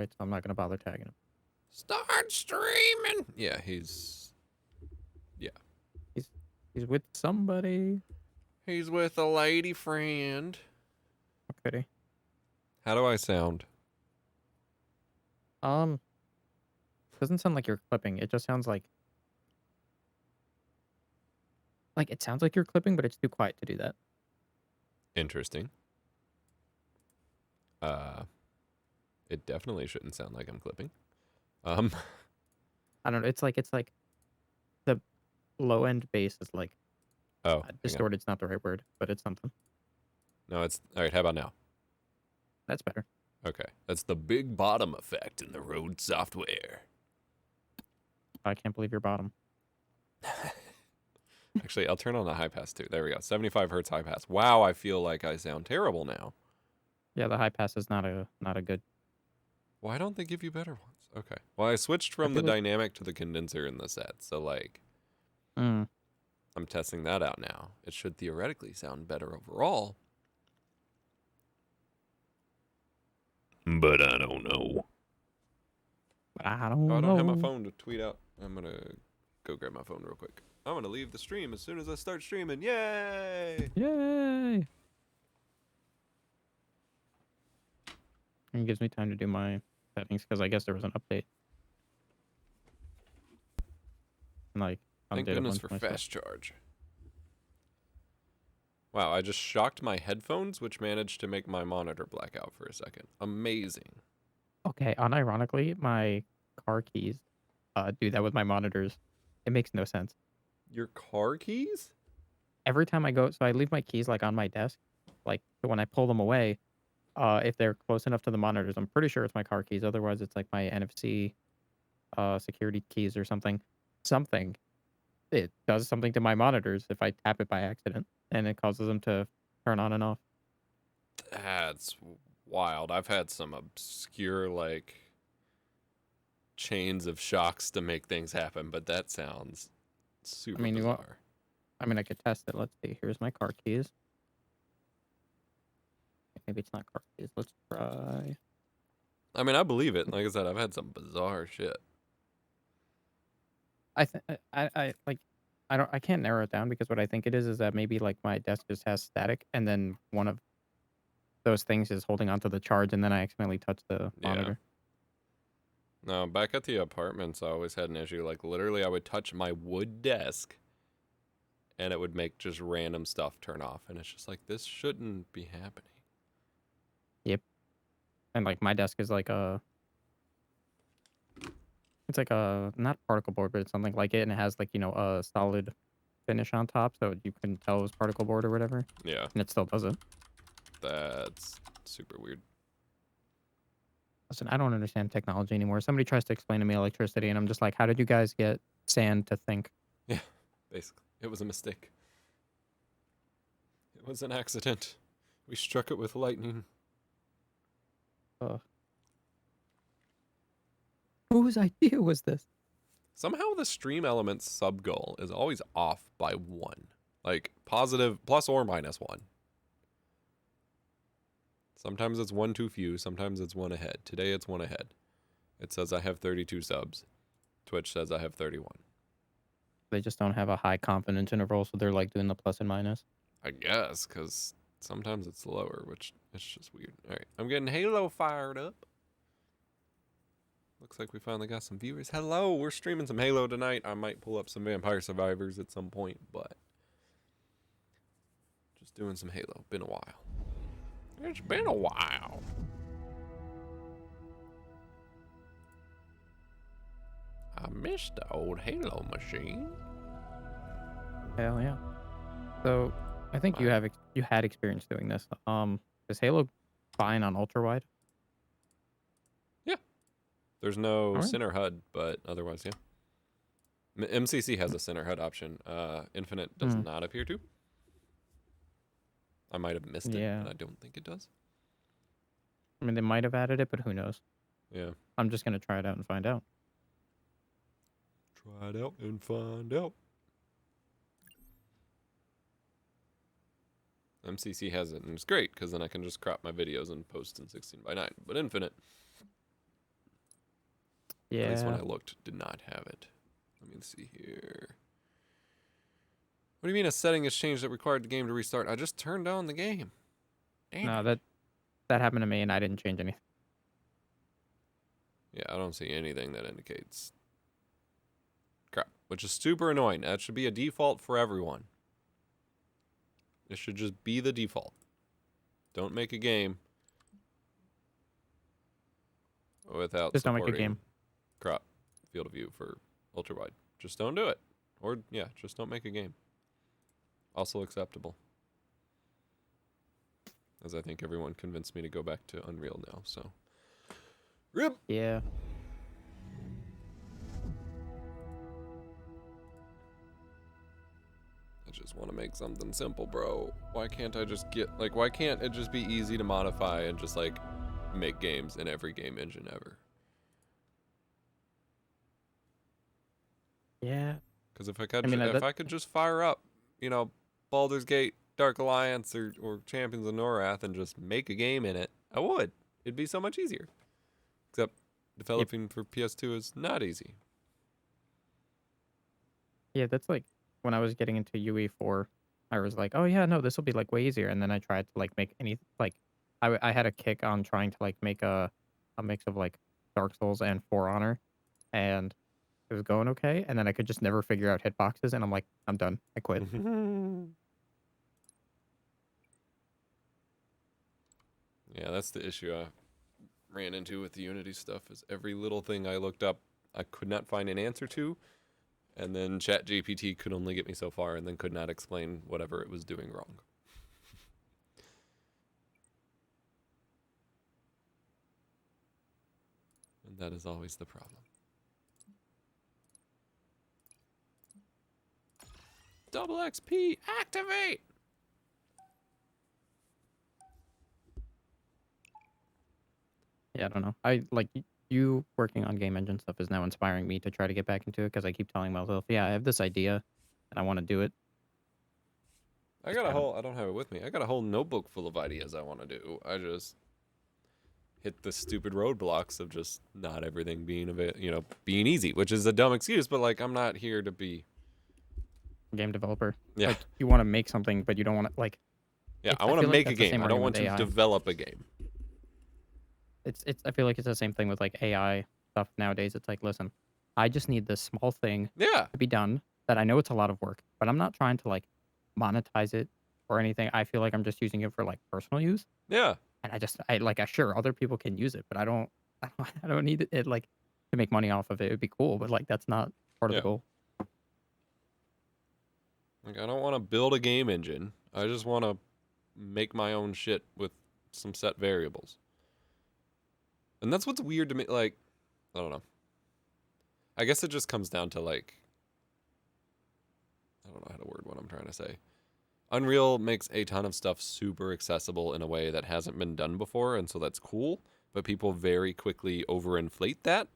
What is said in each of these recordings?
right, so I'm not gonna bother tagging him. Start streaming. Yeah, he's He's with somebody. with a lady friend. Okay. How do I sound? Doesn't sound like you're clipping. It just sounds like it sounds like you're clipping, but it's too quiet to do that. Interesting. It definitely shouldn't sound like I'm clipping. I don't know. It's like the low end bass is like Oh, hang on. distorted's not the right word, but it's something. No, it's all right. How about now? That's better. Okay, that's the big bottom effect in the Rode software. I can't believe you're bottom. Actually, I'll turn on the high pass too. There we go. 75 hertz high pass. Wow, I feel like I sound terrible now. Yeah, the high pass is not a good. Why don't they give you better ones? Okay. Well, I switched from the dynamic to the condenser in the set, so like, I'm testing that out now. It should theoretically sound better overall. But I don't know. I don't Oh, I know. don't have my phone to tweet out. I'm gonna go grab my phone real quick. I'm gonna leave the stream as soon as I start streaming. Yay! Yay! And it gives me time to do my settings because I guess there was an update. And like, Thank goodness for fast charge. Wow, I just shocked my headphones, which managed to make my monitor black out for a second. Amazing. Okay, unironically, my car keys do that with my monitors. It makes no sense. Your car keys? Every time I go, so I leave my keys like on my desk. Like, so when I pull them away, if they're close enough to the monitors, I'm pretty sure it's my car keys. Otherwise, it's like my NFC security keys or something. Something. It does something to my monitors if I tap it by accident, and it causes them to turn on and off. That's wild. I've had some obscure, like, chains of shocks to make things happen, but that sounds super bizarre. I could test it. Let's see. Here's my car keys. Maybe it's not car keys. Let's try. I mean, I believe it. Like I said, I've had some bizarre shit. I can't narrow it down because what I think it is that maybe like my desk just has static and then one of those things is holding onto the charge and then I accidentally touch the monitor. No, back at the apartments, I always had an issue. Like, literally, I would touch my wood desk and it would make just random stuff turn off. And it's just like, this shouldn't be happening. Yep. And like my desk is like it's like a, not particle board, but it's something like it and it has like, a solid finish on top so you can tell it was particle board or whatever. Yeah. And it still does it. That's super weird. Listen, I don't understand technology anymore. Somebody tries to explain to me electricity, and I'm just like, how did you guys get sand to think? Yeah, basically. It was a mistake. It was an accident. We struck it with lightning. Whose idea was this? Somehow the stream elements sub goal is always off by 1. Like, positive, plus or minus 1. Sometimes it's 1 too few, sometimes it's 1 ahead. Today it's 1 ahead. It says I have 32 subs. Twitch says I have 31. They just don't have a high confidence interval, so they're like doing the plus and minus. I guess, because sometimes it's lower, which it's just weird. Alright, I'm getting Halo fired up. Looks like we finally got some viewers. Hello, we're streaming some Halo tonight. I might pull up some Vampire Survivors at some point, but just doing some Halo. Been a while. It's been a while. I miss the old Halo machine. Hell yeah. So, I think you had experience doing this. Is Halo fine on ultra wide? Yeah. There's no center HUD, but otherwise, yeah. MCC has a center HUD option. Infinite does not appear to. I might have missed it, and I don't think it does. I mean, they might have added it, but who knows? Yeah. I'm just going to try it out and find out. Try it out and find out. MCC has it, and it's great, because then I can just crop my videos and post in 16:9. But Infinite, At least when Yeah. I looked, did not have it. Let me see here. What do you mean a setting has changed that required the game to restart? I just turned on the game. Damn No, it. that happened to me, and I didn't change anything. Yeah, I don't see anything that indicates crap, which is super annoying. That should be a default for everyone. It should just be the default. Don't make a game without Just don't make a supporting game. crop field of view for ultra wide. Just don't do it. Or yeah, just don't make a game. Also acceptable. As I think everyone convinced me to go back to Unreal now, so. RIP! Yeah. I just want to make something simple, bro. Why can't I just get, like, why can't it just be easy to modify and just, like, make games in every game engine ever? Yeah. Because if I could, I mean, if I could just fire up, you know, Baldur's Gate, Dark Alliance, or Champions of Norath and just make a game in it, I would. It'd be so much easier. Except developing for PS2 is not easy. Yeah, that's like when I was getting into UE4, I was like, "Oh yeah, no, this will be like way easier." And then I tried to like make any like I had a kick on trying to like make a mix of like Dark Souls and For Honor, and it was going okay. And then I could just never figure out hitboxes, and I'm like, I'm done. I quit. Yeah, that's the issue I ran into with the Unity stuff is every little thing I looked up, I could not find an answer to. And then ChatGPT could only get me so far and then could not explain whatever it was doing wrong. And that is always the problem. Double XP, activate! Yeah, I don't know. I like you working on game engine stuff is now inspiring me to try to get back into it because I keep telling myself, yeah, I have this idea and I want to do it. I Just got a haven't. whole, I don't have it with me. I got a whole notebook full of ideas I want to do. I just hit the stupid roadblocks of just not everything being being easy, which is a dumb excuse, but like I'm not here to be. Game developer. Yeah. Like you want to make something, but you don't want to like. Yeah, I I want to feel like make a that's the game. same I don't argument want with to AI. develop a game. It's. I feel like it's the same thing with like AI stuff nowadays. It's like, listen, I just need this small thing Yeah. to be done that I know it's a lot of work, but I'm not trying to like monetize it or anything. I feel like I'm just using it for like personal use, Yeah. and I like. I sure other people can use it, but I don't. I don't need it like to make money off of it. It'd be cool, but like that's not part of the Yeah. goal. Like I don't want to build a game engine. I just want to make my own shit with some set variables. And that's what's weird to me. Like, I don't know. I guess it just comes down to like, I don't know how to word what I'm trying to say. Unreal makes a ton of stuff super accessible in a way that hasn't been done before, and so that's cool. But people very quickly overinflate that.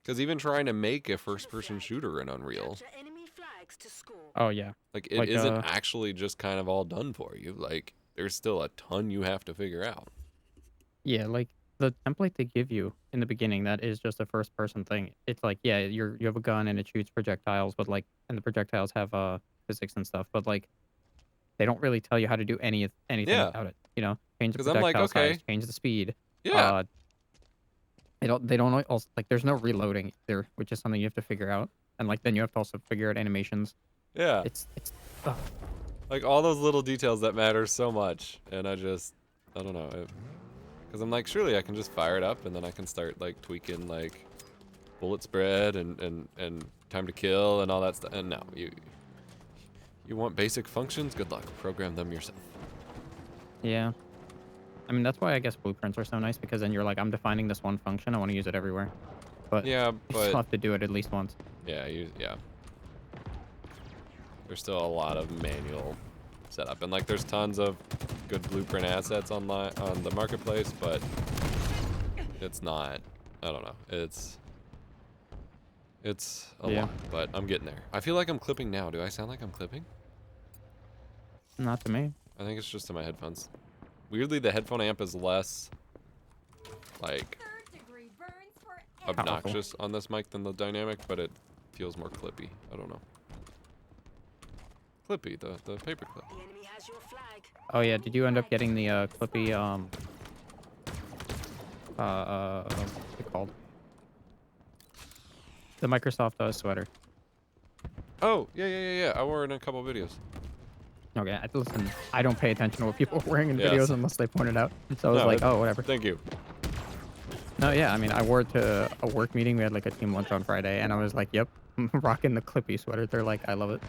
Because even trying to make a first-person shooter in Unreal, Oh yeah, like it like isn't actually just kind of all done for you. Like there's still a ton you have to figure out. yeah, like the template they give you in the beginning that is just a first person thing. It's like, yeah, you have a gun and it shoots projectiles, but like and the projectiles have physics and stuff, but like they don't really tell you how to do anything Yeah, about it. You know, change the because I'm like, projectile size, okay, change the speed. yeah, Uh, they don't also like there's no reloading there, which is something you have to figure out, and like then you have to also figure out animations. yeah. It's ugh. Like all those little details that matter so much, and I don't know, because I'm like, surely I can just fire it up, and then I can start like tweaking like bullet spread and time to kill and all that stuff. And no, you want basic functions? Good luck. Program them yourself. Yeah. I mean, that's why I guess blueprints are so nice because then you're like, I'm defining this one function. I want to use it everywhere. But Yeah, you but still have to do it at least once. yeah. There's still a lot of manual setup, and like there's tons of good blueprint assets online on the marketplace, but it's not. I don't know. It's a Yeah. lot, but I'm getting there. I feel like I'm clipping now. Do I sound like I'm clipping? Not to me. I think it's just in my headphones. Weirdly, the headphone amp is less like obnoxious on this mic than the dynamic, but it feels more clippy. I don't know. Clippy, the paperclip. Oh yeah, did you end up getting the clippy what's it called? The Microsoft sweater. Oh, yeah. I wore it in a couple videos. Okay, listen, I don't pay attention to what people are wearing in Yes. videos unless they point it out. So I was like, oh, whatever. Thank you. No, yeah, I mean, I wore it to a work meeting. We had like a team lunch on Friday, and I was like, yep, I'm rocking the clippy sweater. They're like, I love it.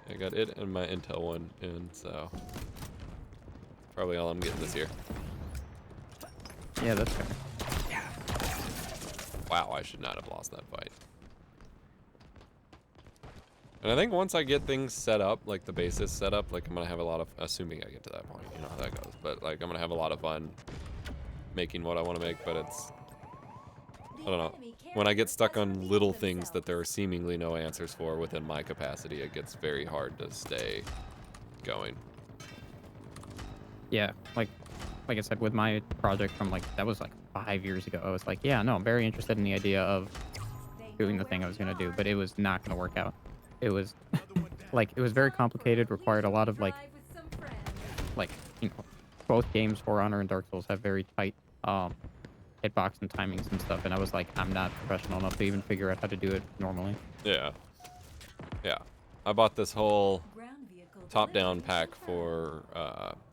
I got it and my Intel one in, so probably all I'm getting this year. Yeah, that's fair. Wow, I should not have lost that fight. And I think once I get things set up, like the basis set up, like I'm gonna have a lot of, assuming I get to that point, you know how that goes, but like I'm gonna have a lot of fun making what I want to make, but it's, I don't know. When I get stuck on little things that there are seemingly no answers for within my capacity, it gets very hard to stay going. Yeah, like I said, with my project from like, that was like 5 years ago, I was like, yeah, no, I'm very interested in the idea of doing the thing I was going to do, but it was not going to work out. It was like, it was very complicated, required a lot of like, you know, both games, For Honor and Dark Souls, have very tight hitbox and timings and stuff, and I was like, I'm not professional enough to even figure out how to do it normally. Yeah. I bought this whole top-down pack for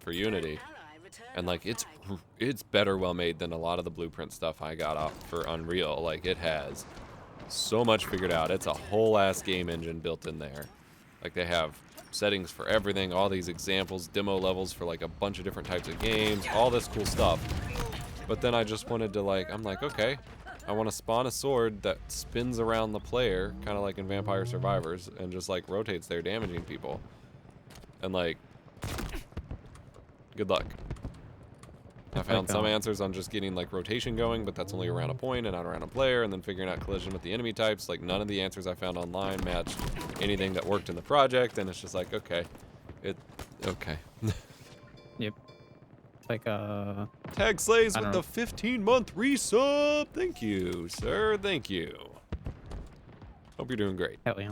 Unity, and like it's better well made than a lot of the blueprint stuff I got up for Unreal. Like it has so much figured out. It's a whole ass game engine built in there. Like they have settings for everything, all these examples, demo levels for like a bunch of different types of games, all this cool stuff. But then I just wanted to like, I'm like, okay, I want to spawn a sword that spins around the player, kind of like in Vampire Survivors, and just like rotates there, damaging people. And like, good luck. I found some answers on just getting like rotation going, but that's only around a point and not around a player, and then figuring out collision with the enemy types. Like none of the answers I found online matched anything that worked in the project, and it's just like, okay. Yep. Like, Tag Slays with the 15-month resub. Thank you, sir. Thank you. Hope you're doing great. Hell yeah.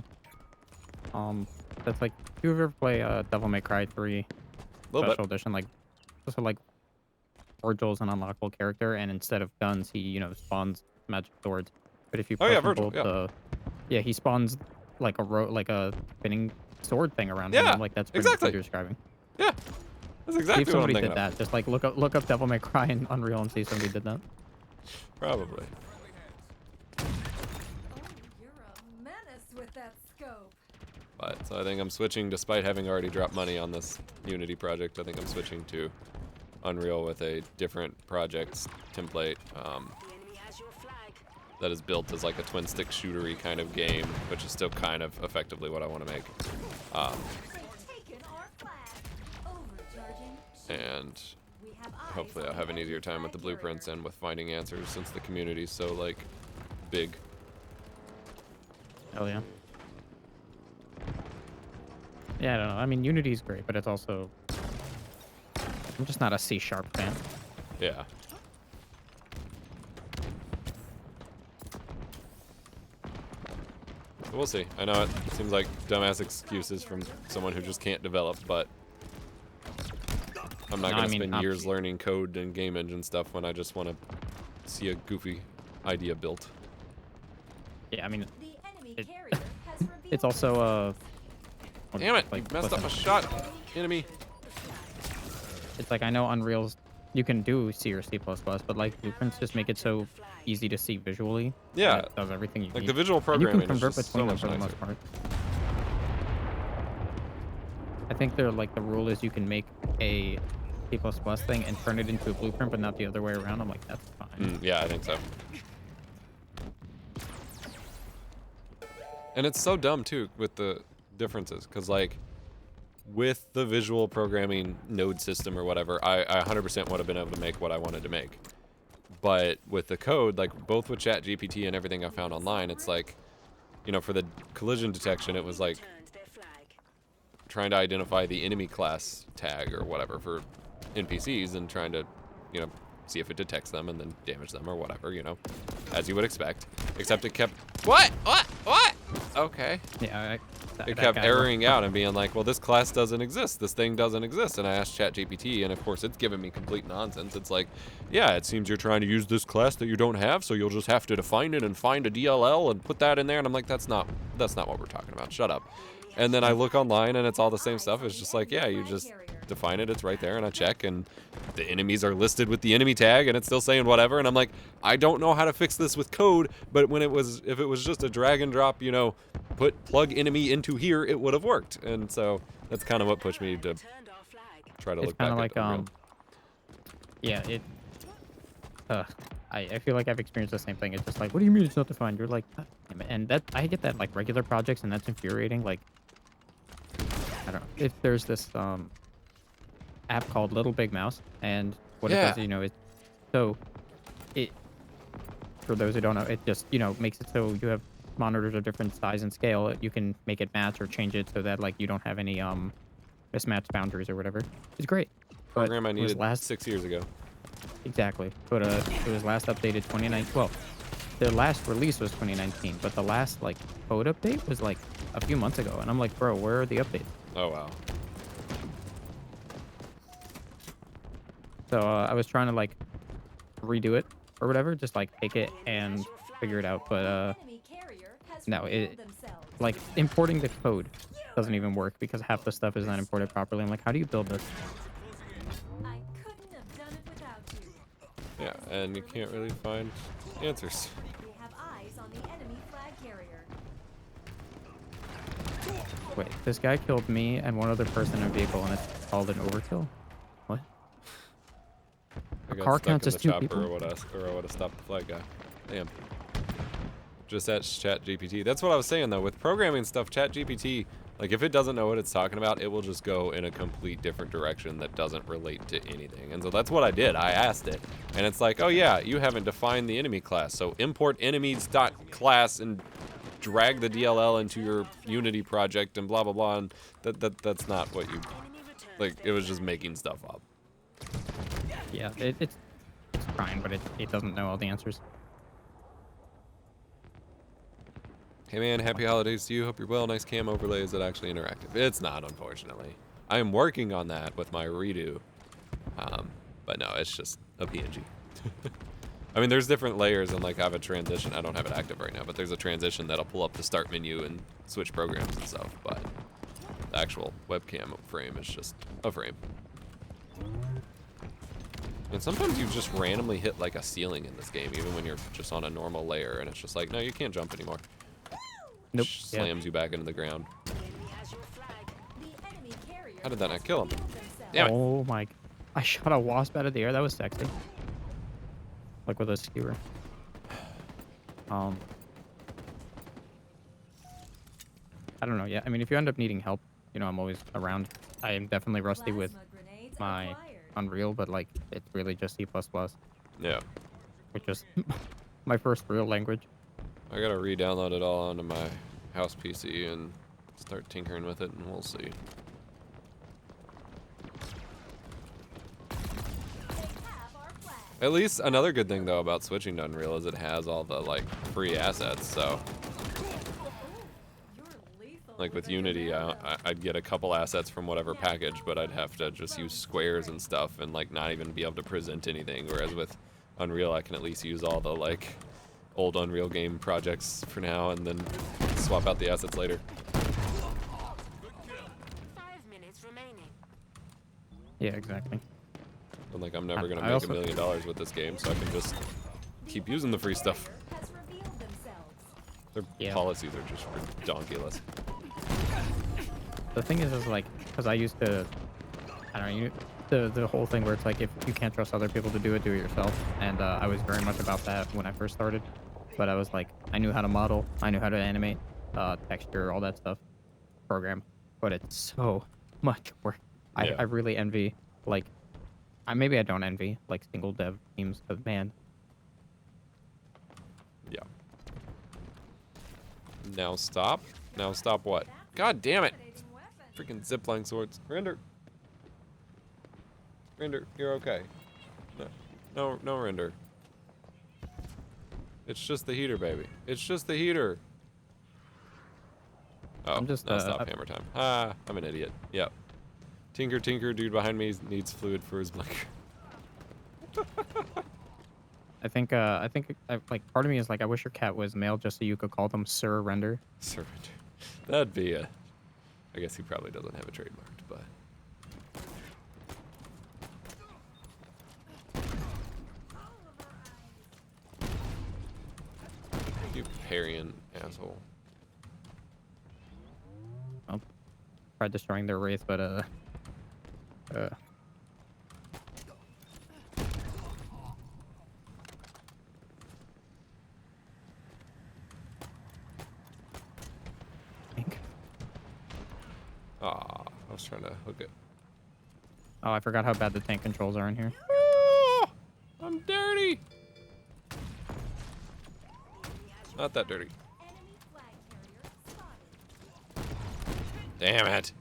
That's like, do you ever play Devil May Cry 3 Special Edition? Like, just like Virgil's an unlockable character, and instead of guns, he, you know, spawns magic swords. But if you press Virgil, he spawns like a spinning sword thing around him. Like that's pretty much what you're describing. Yeah. That's exactly what I'm thinking of. See if somebody did that. Just like look up Devil May Cry in Unreal and see if somebody did that. Probably. Oh, you're a menace with that scope. But so I think I'm switching, despite having already dropped money on this Unity project. I think I'm switching to Unreal with a different project template that is built as like a twin stick shootery kind of game, which is still kind of effectively what I want to make. And hopefully I'll have an easier time with the blueprints and with finding answers, since the community's so like big. Hell yeah. Yeah, I don't know. I mean, Unity's great, but it's also, I'm just not a C# fan. Yeah. But we'll see. I know it seems like dumbass excuses from someone who just can't develop, but I'm not going to spend years learning code and game engine stuff when I just want to see a goofy idea built. Yeah, I mean, it's also damn it! Like, you messed up my shot, enemy. It's like, I know Unreal's, you can do C or C++, but like blueprints just make it so easy to see visually. Yeah, it does everything you need. Like the visual programming, you can convert is just between so them for the most part. I think they're like, the rule is you can make a C++ thing and turn it into a blueprint, but not the other way around. I'm like, that's fine. Yeah, I think so. And it's so dumb too with the differences, because like with the visual programming node system or whatever, I 100% would have been able to make what I wanted to make. But with the code, like both with ChatGPT and everything I found online, it's like, you know, for the collision detection, it was like trying to identify the enemy class tag or whatever for NPCs and trying to, you know, see if it detects them and then damage them or whatever, you know, as you would expect. Except it kept, what? Okay. Yeah, It kept erroring out and being like, well, this class doesn't exist. This thing doesn't exist. And I asked ChatGPT, and of course, it's giving me complete nonsense. It's like, yeah, it seems you're trying to use this class that you don't have, so you'll just have to define it and find a DLL and put that in there. And I'm like, that's not what we're talking about. Shut up. And then I look online, and it's all the same stuff. It's just like, yeah, you just define it. It's right there, and I check, and the enemies are listed with the enemy tag, and it's still saying whatever. And I'm like, I don't know how to fix this with code, but if it was just a drag and drop, you know, plug enemy into here, it would have worked. And so that's kind of what pushed me to try to look back at Unreal. Yeah, I feel like I've experienced the same thing. It's just like, what do you mean it's not defined? You're like, "God damn it." And that I get that like regular projects, and that's infuriating. Like, I don't know if there's this app called Little Big Mouse, and what it does, you know, it for those who don't know, it just, you know, makes it so you have monitors of different size and scale. You can make it match or change it so that like you don't have any mismatched boundaries or whatever. It's great. Program I needed 6 years ago. Exactly, but it was last updated 2019. Well, the last release was 2019, but the last like code update was like a few months ago, and I'm like, bro, where are the updates? Oh wow. So I was trying to like redo it or whatever, just like take it and figure it out, but no, it like importing the code doesn't even work because half the stuff is not imported properly. I'm like, how do you build this? I couldn't have done it without you. Yeah, and you can't really find answers. We have eyes on the enemy flag carrier. Wait, this guy killed me and one other person in a vehicle, and it's called an overkill? What? I got car stuck counts in as the 2 chopper, people? or I would have stopped the flag guy. Damn. Just at ChatGPT. That's what I was saying though. With programming stuff, ChatGPT, like if it doesn't know what it's talking about, it will just go in a complete different direction that doesn't relate to anything. And so that's what I did. I asked it, and it's like, oh yeah, you haven't defined the enemy class, so import enemies.class and drag the DLL into your Unity project and blah blah blah. And that's not what you like. It was just making stuff up. Yeah, it's trying, but it doesn't know all the answers. Hey man, happy holidays to you. Hope you're well. Nice cam overlay. Is it actually interactive? It's not, unfortunately. I am working on that with my redo. But no, it's just a PNG. I mean, there's different layers, and like I have a transition. I don't have it active right now, but there's a transition that'll pull up the start menu and switch programs and stuff. But the actual webcam frame is just a frame. And sometimes you just randomly hit like a ceiling in this game, even when you're just on a normal layer, and it's just like, no, you can't jump anymore. Nope. Slams you back into the ground. The enemy carrier How did that not kill him? themselves. Damn it. Oh my! I shot a wasp out of the air. That was sexy. Like with a skewer. I don't know. Yeah, I mean, if you end up needing help, you know, I'm always around. I am definitely rusty with Plasma grenades my acquired. Unreal, but like it's really just C++, Yeah. which is my first real language. I gotta re-download it all onto my house PC and start tinkering with it, and we'll see. They have our flag. At least another good thing though about switching to Unreal is it has all the like free assets. So You're lethal like with a Unity, commando. I'd get a couple assets from whatever package, but I'd have to just use squares and stuff and like not even be able to present anything. Whereas with Unreal, I can at least use all the like old Unreal game projects for now and then swap out the assets later. 5 minutes remaining. Yeah, exactly. And like I'm never gonna I make also- $1 million with this game, so I can just keep using the free stuff. Has revealed themselves. Their Yeah. policies are just ridiculous. The thing is like, because I used to, I don't know, the whole thing where it's like if you can't trust other people to do it yourself, and I was very much about that when I first started. But I was like, I knew how to model, I knew how to animate, texture, all that stuff, program, but it's so much work. Yeah. I really envy, like, maybe I don't envy like single dev teams, but man, Yeah. Now stop. Now stop what? God damn it. Intimidating weapon. Freaking zipline swords. Render. Render, you're okay. No. No render. It's just the heater, baby. It's just the heater. Oh, I'm just, now stop hammer time. Ah, I'm an idiot. Yep. Tinker, dude behind me needs fluid for his blinker. I think like part of me is like, I wish your cat was male just so you could call them Sir Render. Surrender. That'd be a... I guess he probably doesn't have it trademarked, but... You parrying, asshole. Well, tried destroying their wraith, but Ah, I was trying to hook it. oh, I forgot how bad the tank controls are in here. Oh, I'm dirty. Not that dirty. Enemy flag carrier spotted. Damn it.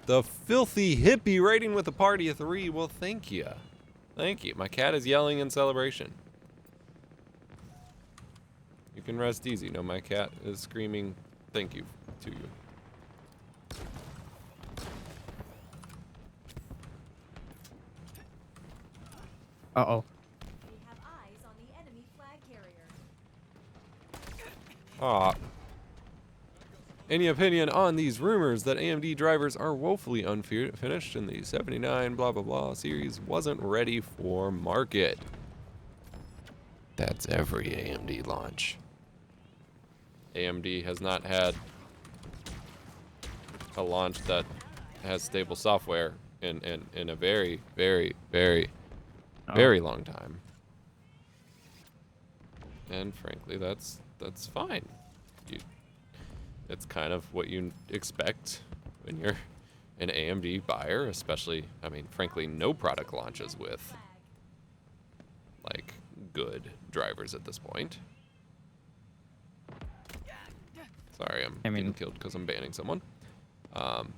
The filthy hippie raiding with a party of 3. Well, thank you. Thank you. My cat is yelling in celebration. You can rest easy. No, my cat is screaming thank you to you. Uh-oh. We have eyes on the enemy flag carrier. Ah. Any opinion on these rumors that AMD drivers are woefully unfinished and the 79 blah blah blah series wasn't ready for market? That's every AMD launch. AMD has not had a launch that has stable software in a very, very, very, very long time. And frankly, that's fine. It's kind of what you expect when you're an AMD buyer, especially, I mean, frankly, no product launches with like good drivers at this point. Sorry, I'm getting killed because I'm banning someone. And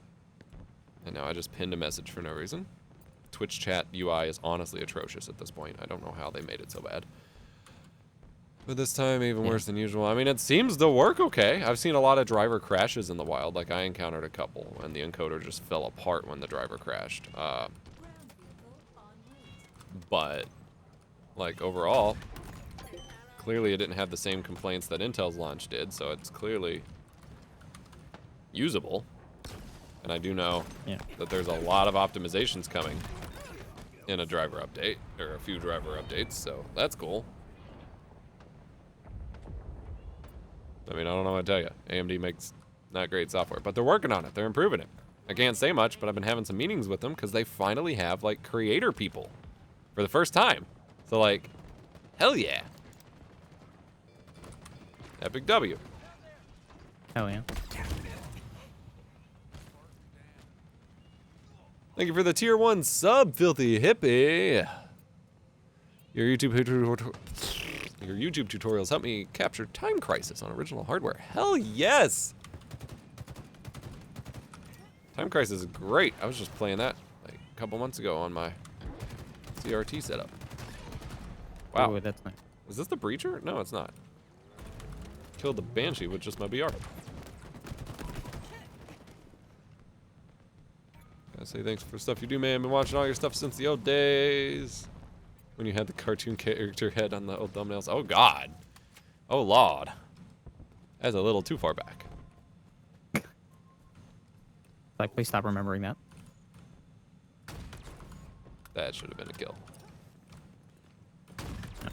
now I just pinned a message for no reason. Twitch chat UI is honestly atrocious at this point. I don't know how they made it so bad. But this time, even worse than usual. I mean, it seems to work okay. I've seen a lot of driver crashes in the wild. Like, I encountered a couple, and the encoder just fell apart when the driver crashed. Ground vehicle en route. But, like, overall, clearly it didn't have the same complaints that Intel's launch did, so it's clearly usable. And I do know that there's a lot of optimizations coming in a driver update, or a few driver updates, so that's cool. I mean, I don't know what to tell you. AMD makes not great software, but they're working on it. They're improving it. I can't say much, but I've been having some meetings with them because they finally have, like, creator people for the first time. So, like, hell yeah. Epic W. Hell yeah. Thank you for the tier 1 sub, filthy hippie. Your YouTube tutorials help me capture Time Crisis on original hardware. Hell yes! Time Crisis is great. I was just playing that like a couple months ago on my CRT setup. Wow. Ooh, that's nice. Is this the Breacher? No, it's not. Killed the Banshee with just my BR. Gotta say thanks for stuff you do, man. Been watching all your stuff since the old days. When you had the cartoon character head on the old thumbnails. Oh, God. Oh, Lord. That's a little too far back. Like, please stop remembering that. That should have been a kill.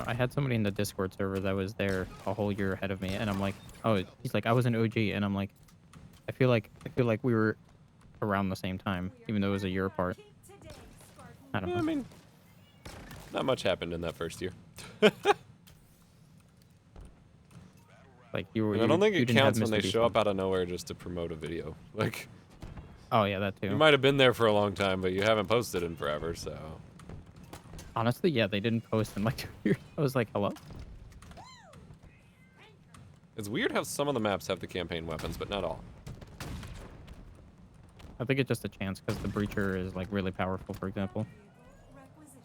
I had somebody in the Discord server that was there a whole year ahead of me, and I'm like, oh, he's like, I was an OG, and I'm like, I feel like we were around the same time, even though it was a year apart. I don't know. I mean, not much happened in that first year. Like you were. And I don't think it counts when they Mr. show up out of nowhere just to promote a video. Like, oh yeah, that too. you might have been there for a long time, but you haven't posted in forever, so. Honestly, yeah, they didn't post in like 2 years. I was like, hello. It's weird how some of the maps have the campaign weapons, but not all. I think it's just a chance because the Breacher is like really powerful, for example. Requisition.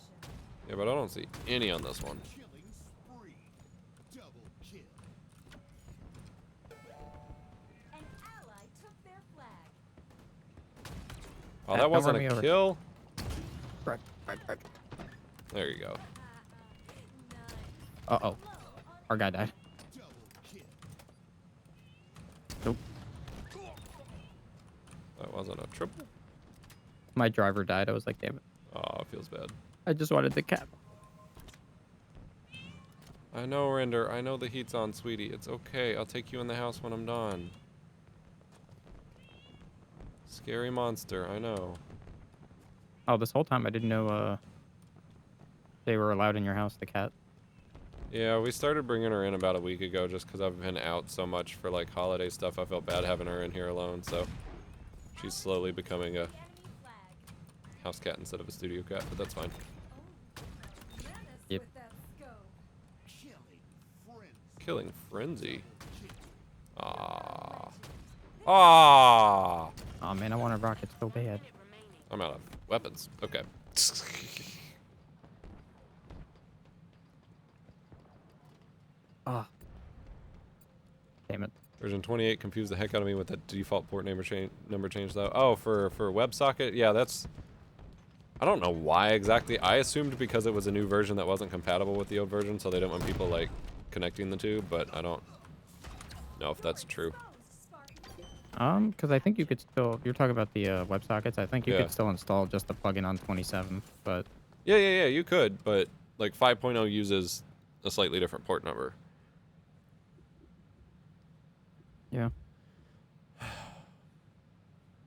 Yeah, but I don't see any on this one. An ally took their flag. Oh, Cat, that don't wasn't run me a over. kill. Right. There you go. Nice. Uh-oh. Our guy died. Nope. That wasn't a triple. My driver died. I was like, damn it. Oh, it feels bad. I just wanted the cat. I know, Render. I know the heat's on, sweetie. It's okay. I'll take you in the house when I'm done. Scary monster. I know. Oh, this whole time I didn't know they were allowed in your house, the cat. Yeah, we started bringing her in about a week ago just because I've been out so much for like holiday stuff. I felt bad having her in here alone, so she's slowly becoming a Enemy flag. house cat instead of a studio cat, but that's fine. Menace Yep. with that scope. Killing Frenzy. Ah. Ah. Oh man, I want a rocket so bad. I'm out of weapons. Okay. Ah. Damn it. Version 28 confused the heck out of me with that default port number change though. Oh, for WebSocket? Yeah, that's... I don't know why exactly. I assumed because it was a new version that wasn't compatible with the old version, so they didn't want people like connecting the two, but I don't know if that's true. Because I think you could still... You're talking about the WebSockets. I think you Yeah. could still install just the plugin on 27, but... Yeah, you could, but like 5.0 uses a slightly different port number. Yeah.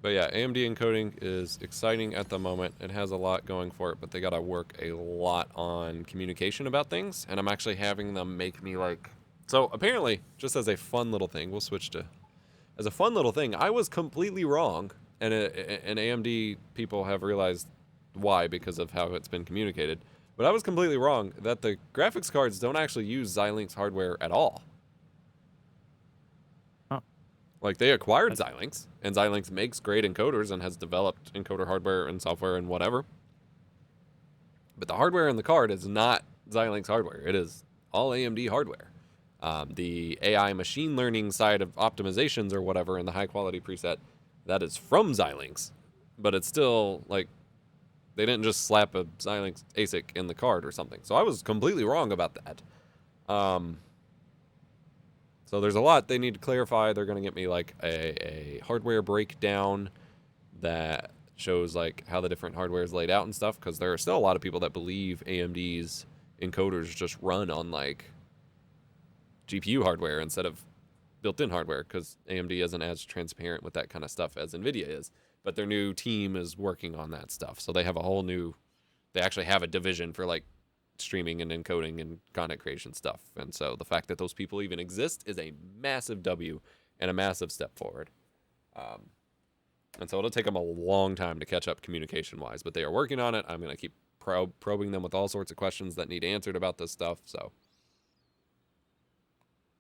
But yeah, AMD encoding is exciting at the moment. It has a lot going for it, but they gotta work a lot on communication about things, and I'm actually having them make me like... So apparently, just as a fun little thing, we'll switch to... As a fun little thing, I was completely wrong, and AMD people have realized why because of how it's been communicated. But I was completely wrong that the graphics cards don't actually use Xilinx hardware at all. Huh. Like, they acquired Xilinx, and Xilinx makes great encoders and has developed encoder hardware and software and whatever. But the hardware in the card is not Xilinx hardware. It is all AMD hardware. The AI machine learning side of optimizations or whatever in the high quality preset, that is from Xilinx. But it's still, like, they didn't just slap a Xilinx ASIC in the card or something. So I was completely wrong about that. So there's a lot they need to clarify. They're going to get me like a hardware breakdown that shows like how the different hardware is laid out and stuff, because there are still a lot of people that believe AMD's encoders just run on like GPU hardware instead of built-in hardware, because AMD isn't as transparent with that kind of stuff as NVIDIA is. But their new team is working on that stuff. So they have a whole new... They actually have a division for like streaming and encoding and content creation stuff. And so the fact that those people even exist is a massive W and a massive step forward. And so it'll take them a long time to catch up communication-wise, but they are working on it. I'm going to keep probing them with all sorts of questions that need answered about this stuff. So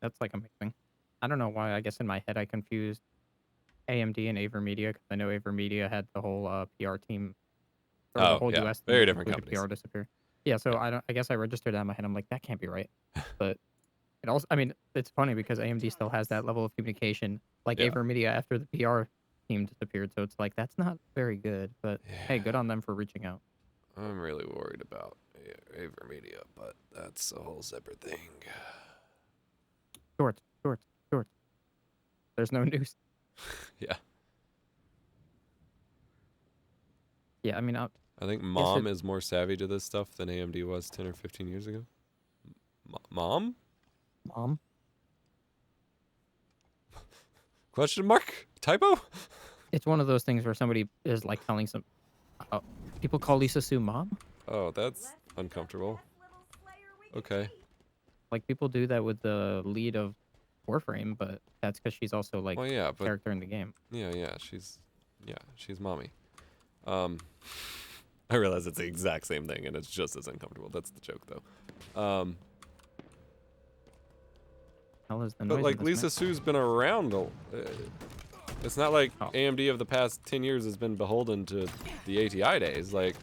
That's like amazing. I don't know why. I guess in my head I confused AMD and AverMedia, because I know AverMedia had the whole PR team, or the whole US team, very different included companies. PR disappear. Yeah, so I guess I registered that in my head. I'm like, that can't be right. But it also, I mean, it's funny because AMD still has that level of communication, like Yeah. AverMedia after the PR team disappeared. So it's like, that's not very good. But hey, good on them for reaching out. I'm really worried about AverMedia, but that's a whole separate thing. Shorts. There's no news. Yeah. Yeah, I mean, I think Mom is more savvy to this stuff than AMD was 10 or 15 years ago. Mom? Mom? Question mark? Typo? It's one of those things where somebody is like telling some... people call Lisa Sue Mom? Oh, that's uncomfortable. Okay. Like, people do that with the lead of Warframe, but that's because she's also like Well, yeah, but character in the game. yeah, she's mommy. I realize it's the exact same thing, and it's just as uncomfortable. That's the joke, though. Hell is the But noise like in this Lisa map? Sue's been around. It's not like Oh. AMD of the past 10 years has been beholden to the ATI days. Like,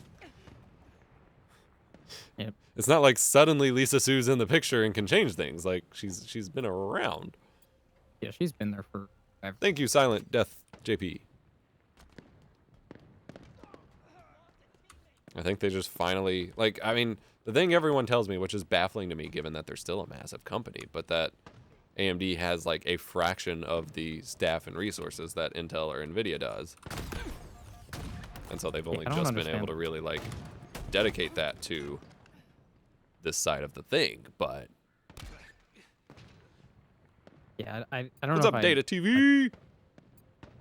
Yep. It's not like suddenly Lisa Sue's in the picture and can change things. Like she's been around. Yeah, she's been there for forever. Thank you, Silent Death JP. I think they just finally, like, I mean, the thing everyone tells me, which is baffling to me given that they're still a massive company, but that AMD has like a fraction of the staff and resources that Intel or Nvidia does. And so they've only I don't just been understand. able to really like dedicate that to this side of the thing, but Yeah, I don't what's know up, if Data TV?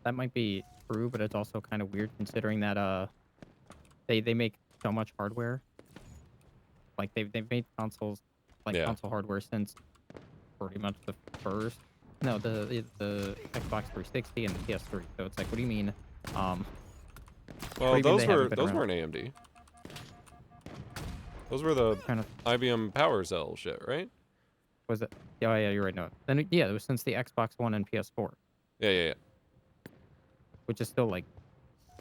that might be true, but it's also kind of weird considering that they make so much hardware. Like they've made consoles, like Yeah. console hardware since pretty much the Xbox 360 and the PS3. So it's like, what do you mean? Well, what do you mean they haven't been those around? weren't AMD. Those were the Kind of IBM Power Cell shit, right? was it? Yeah, yeah, you're right. No, then yeah, it was since the Xbox One and PS4, Yeah. which is still like,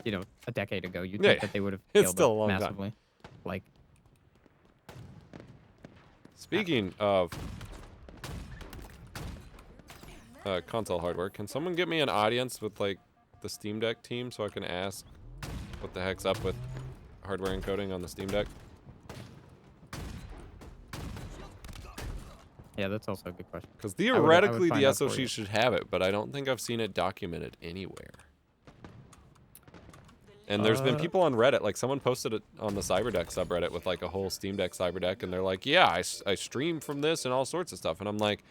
a decade ago. You'd Yeah, think that they would have it's scaled still up a long time. massively. Like, Speaking of console hardware, can someone get me an audience with like the Steam Deck team so I can ask what the heck's up with hardware encoding on the Steam Deck? yeah, that's also a good question. Because I would theoretically find the out for SoC you. should have it, but I don't think I've seen it documented anywhere. And there's been people on Reddit, like someone posted it on the Cyberdeck subreddit with like a whole Steam Deck Cyberdeck, and they're like, yeah, I stream from this and all sorts of stuff. And I'm like,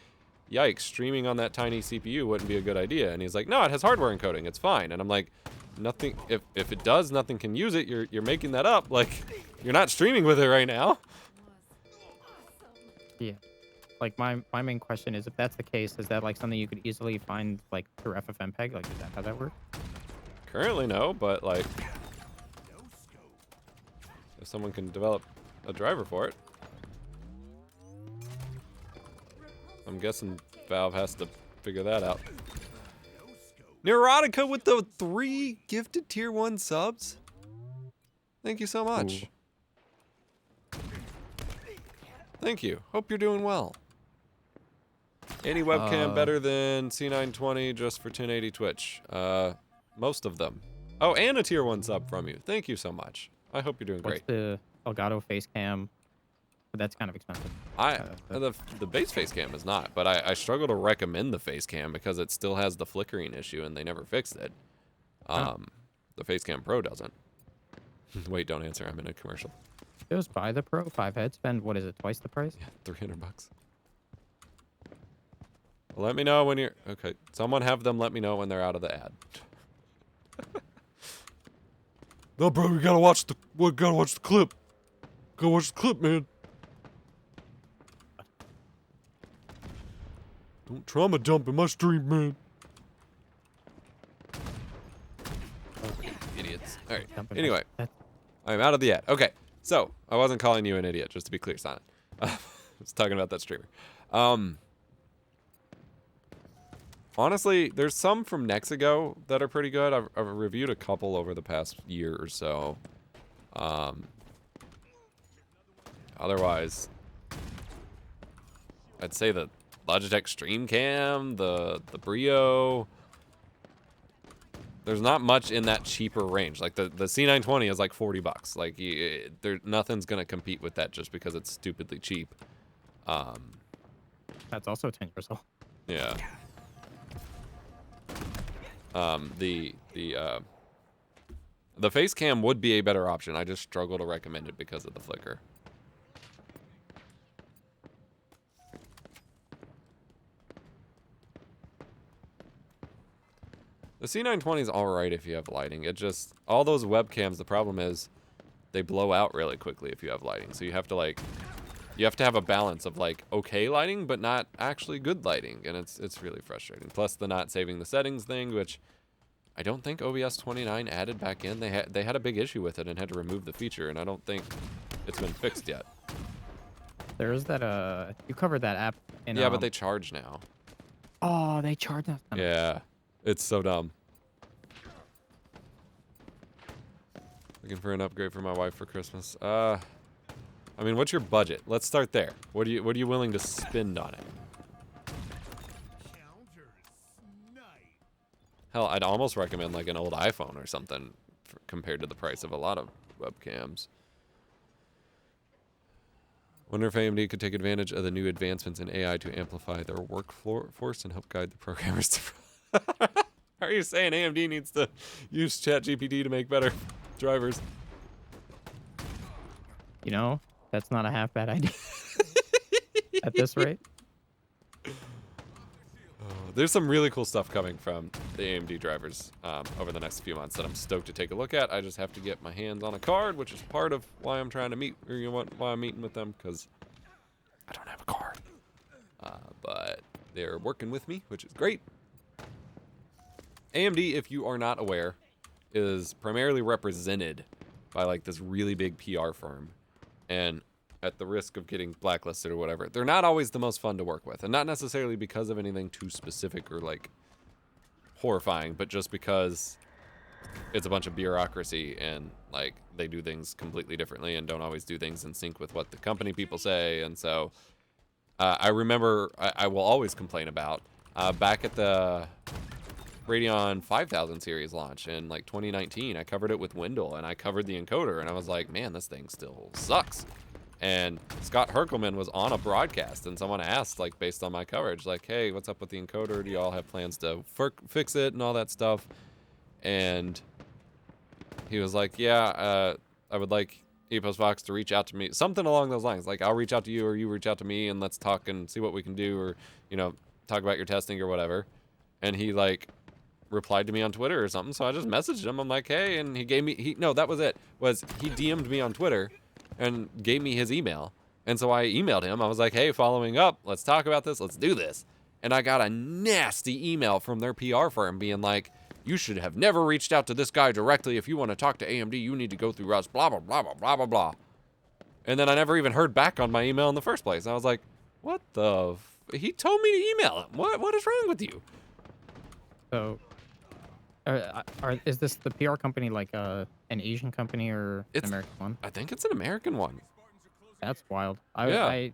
yikes, streaming on that tiny CPU wouldn't be a good idea. And he's like, no, it has hardware encoding, it's fine. And I'm like, nothing, if it does, nothing can use it. You're making that up. Like, you're not streaming with it right now. Yeah. Like my main question is, if that's the case, is that like something you could easily find like through FFmpeg? Like, is that how that works? Currently, no, but like, if someone can develop a driver for it, I'm guessing Valve has to figure that out. Neurotica with the 3 gifted tier 1 subs. Thank you so much. Ooh. Thank you. Hope you're doing well. Any webcam better than C920 just for 1080 Twitch? Most of them. Oh, and a tier 1 sub from you. Thank you so much. I hope you're doing What's great. the Elgato face cam? But that's kind of expensive. The base face cam is not, but I struggle to recommend the face cam because it still has the flickering issue and they never fixed it. The face cam Pro doesn't. Wait, don't answer. I'm in a commercial. Just buy the Pro 5 head. Spend, what is it, twice the price? Yeah, $300. Well, let me know when you're okay. Someone have them let me know when they're out of the ad. No, bro, we gotta watch the clip. Go watch the clip, man. Don't trauma dump in my stream, man. Idiots. All right. Dumping Anyway, that's- I'm out of the ad. Okay, so I wasn't calling you an idiot, just to be clear, Sonic. I was talking about that streamer. Honestly, there's some from Nexigo that are pretty good. I've reviewed a couple over the past year or so. Otherwise, I'd say the Logitech Streamcam, the Brio. There's not much in that cheaper range. Like the C920 is like $40. Like nothing's gonna compete with that just because it's stupidly cheap. That's also 10 years old. Yeah. The face cam would be a better option. I just struggle to recommend it because of the flicker. The C920 is alright if you have lighting. It just, all those webcams, the problem is they blow out really quickly if you have lighting. So you have to have a balance of like okay lighting, but not actually good lighting. And it's really frustrating. Plus the not saving the settings thing, which I don't think OBS 29 added back in. They had a big issue with it and had to remove the feature, and I don't think it's been fixed yet. There is that, you covered that app in, Yeah, but they charge now. Oh, they charge us. Yeah, it's so dumb. Looking for an upgrade for my wife for Christmas. I mean, what's your budget? Let's start there. What are you willing to spend on it? Hell, I'd almost recommend like an old iPhone or something compared to the price of a lot of webcams. Wonder if AMD could take advantage of the new advancements in AI to amplify their workforce and help guide the programmers to... Are you saying AMD needs to use ChatGPT to make better drivers? You know, that's not a half bad idea at this rate. There's some really cool stuff coming from the AMD drivers over the next few months that I'm stoked to take a look at. I just have to get my hands on a card, which is part of why I'm trying to meet, or why I'm meeting with them, because I don't have a card. But they're working with me, which is great. AMD, if you are not aware, is primarily represented by like this really big PR firm, and at the risk of getting blacklisted or whatever, they're not always the most fun to work with, and not necessarily because of anything too specific or like horrifying, but just because it's a bunch of bureaucracy and like they do things completely differently and don't always do things in sync with what the company people say. And so I remember I will always complain about back at the Radeon 5000 series launch in like 2019, I covered it with Wendell and I covered the encoder, and I was like, man, this thing still sucks. And Scott Herkelman was on a broadcast, and someone asked, like, based on my coverage, like, hey, what's up with the encoder? Do y'all have plans to fix it and all that stuff? And he was like, yeah, I would like EposVox to reach out to me. Something along those lines. Like, I'll reach out to you, or you reach out to me, and let's talk and see what we can do, or, you know, talk about your testing or whatever. And he, like, replied to me on Twitter or something, so I just messaged him. I'm like, hey, and he gave me, no, that was it, was he DM'd me on Twitter and gave me his email. And so I emailed him. I was like, hey, following up, let's talk about this. Let's do this. And I got a nasty email from their PR firm being like, you should have never reached out to this guy directly. If you want to talk to AMD, you need to go through us, blah, blah, blah, blah, blah, blah, blah. And then I never even heard back on my email in the first place. And I was like, what the he told me to email him. What is wrong with you? So, is this the PR company like an Asian company or an American one? I think it's an American one. That's wild. Yeah. I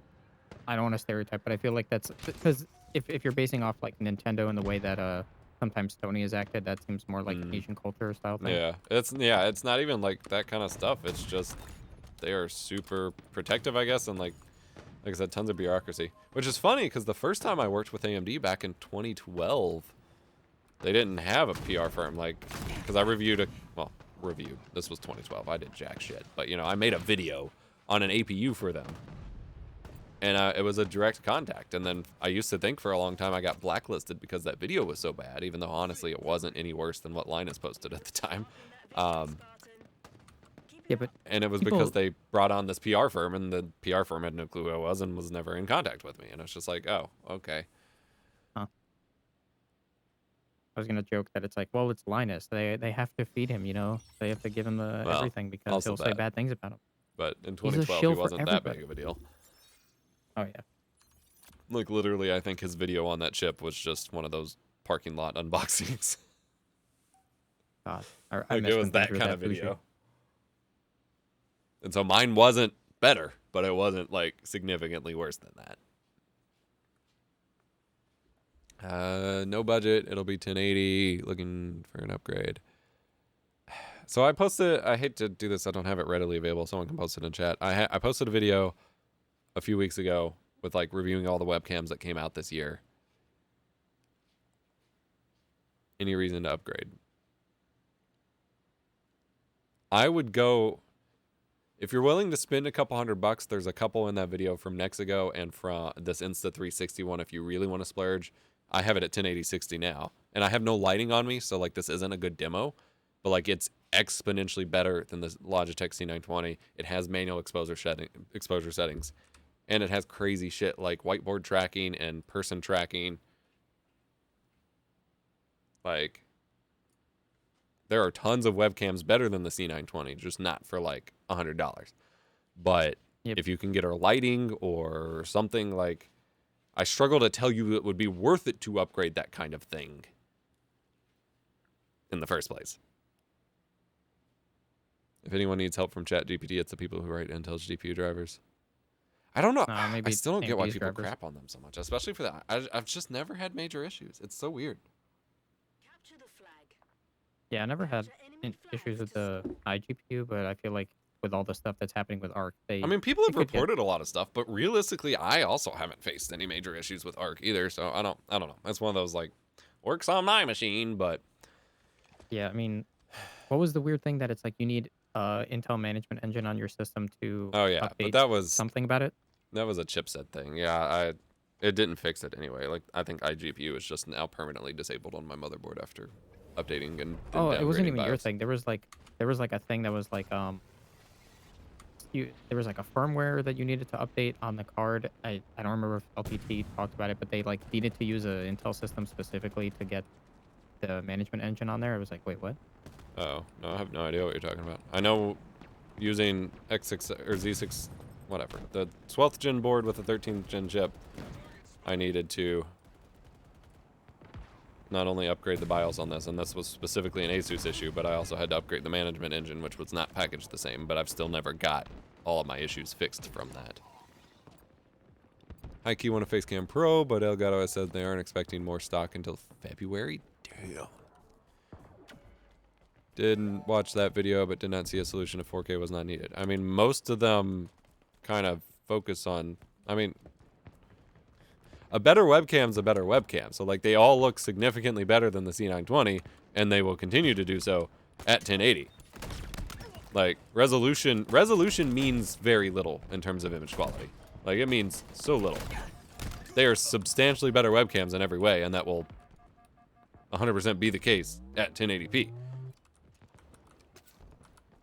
don't want to stereotype, but I feel like that's because if you're basing off like Nintendo and the way that sometimes Sony has acted, that seems more like an Asian culture style thing. Yeah, it's not even like that kind of stuff. It's just they are super protective, I guess, and like I said, tons of bureaucracy. Which is funny because the first time I worked with AMD back in 2012, they didn't have a PR firm, like, because I reviewed this was 2012. I did jack shit, but you know, I made a video on an APU for them, and it was a direct contact. And then I used to think for a long time I got blacklisted because that video was so bad, even though honestly it wasn't any worse than what Linus posted at the time. Yeah, but and it was because they brought on this PR firm, and the PR firm had no clue who I was and was never in contact with me. And it's just like, oh, okay. I was gonna joke that it's like, well, it's Linus. They have to feed him, you know. They have to give him everything because he'll say bad things about him. But in He's a 2012, shill he for wasn't that everybody. big of a deal. Oh yeah. Like literally, I think his video on that chip was just one of those parking lot unboxings. God, Like it was that kind of video. And so mine wasn't better, but it wasn't like significantly worse than that. No budget. It'll be 1080. Looking for an upgrade. So I posted. I hate to do this. I don't have it readily available. Someone can post it in chat. I posted a video a few weeks ago with like reviewing all the webcams that came out this year. Any reason to upgrade? I would go. If you're willing to spend a couple $100, there's a couple in that video from Nexigo and from this Insta360 one. If you really want to splurge, I have it at 1080-60 now, and I have no lighting on me, so like this isn't a good demo, but like it's exponentially better than the Logitech C920. It has manual exposure settings, and it has crazy shit like whiteboard tracking and person tracking. Like, there are tons of webcams better than the C920, just not for like $100. But if you can get our lighting or something, like, I struggle to tell you it would be worth it to upgrade that kind of thing in the first place. If anyone needs help from ChatGPT, it's the people who write Intel's GPU drivers. I don't know. No, I maybe still don't get why AMD's people drivers. crap on them so much, especially for that. I've just never had major issues. It's so weird. Yeah, I never had issues with the iGPU, but I feel like with all the stuff that's happening with Arc, I mean, people have could get. reported a lot of stuff, but realistically, I also haven't faced any major issues with Arc either. So I don't know. That's one of those like works on my machine, but Yeah, I mean, what was the weird thing that it's like you need Intel Management Engine on your system to oh yeah, but update that was something about it? a chipset thing. Yeah, it didn't fix it anyway. Like I think iGPU is just now permanently disabled on my motherboard after updating and then Oh, it wasn't downgrading even your BIOS. thing. There was like a thing that was like there was like a firmware that you needed to update on the card. I don't remember if LPT talked about it, but they like needed to use a Intel system specifically to get the management engine on there. It was like, wait, what? Oh no, I have no idea what you're talking about. I know using X6 or Z6, whatever, the 12th gen board with a 13th gen chip, I needed to not only upgrade the BIOS on this, and this was specifically an ASUS issue, but I also had to upgrade the management engine, which was not packaged the same, but I've still never got all of my issues fixed from that. Hikey want a Facecam Pro, but Elgato has said they aren't expecting more stock until February. Damn. Didn't watch that video, but did not see a solution if 4K was not needed. I mean, most of them kind of focus on, I mean, a better webcam's a better webcam. So like they all look significantly better than the C920, and they will continue to do so at 1080. Like resolution means very little in terms of image quality. Like it means so little. They are substantially better webcams in every way, and that will 100% be the case at 1080p.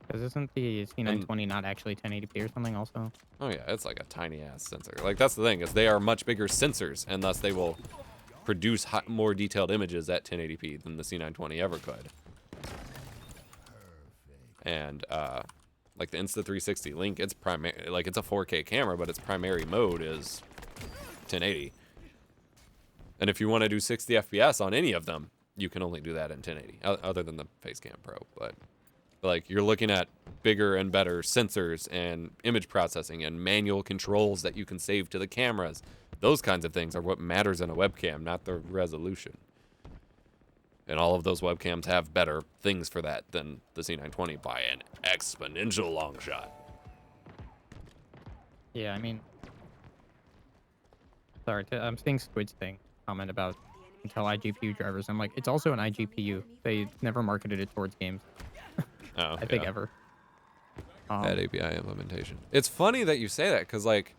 Because isn't the C920 not actually 1080p or something also? Oh yeah, it's like a tiny ass sensor. Like that's the thing, is they are much bigger sensors, and thus they will produce more detailed images at 1080p than the C920 ever could. And like the Insta360 Link, it's like it's a 4K camera, but its primary mode is 1080. And if you want to do 60 FPS on any of them, you can only do that in 1080, other than the Facecam Pro. But like you're looking at bigger and better sensors and image processing and manual controls that you can save to the cameras. Those kinds of things are what matters in a webcam, not the resolution. And all of those webcams have better things for that than the C920 by an exponential long shot. Yeah, I mean, sorry, I'm seeing Squid's thing comment about Intel iGPU drivers. I'm like, it's also an iGPU. They never marketed it towards games. Oh, I think ever. Bad API implementation. It's funny that you say that, because like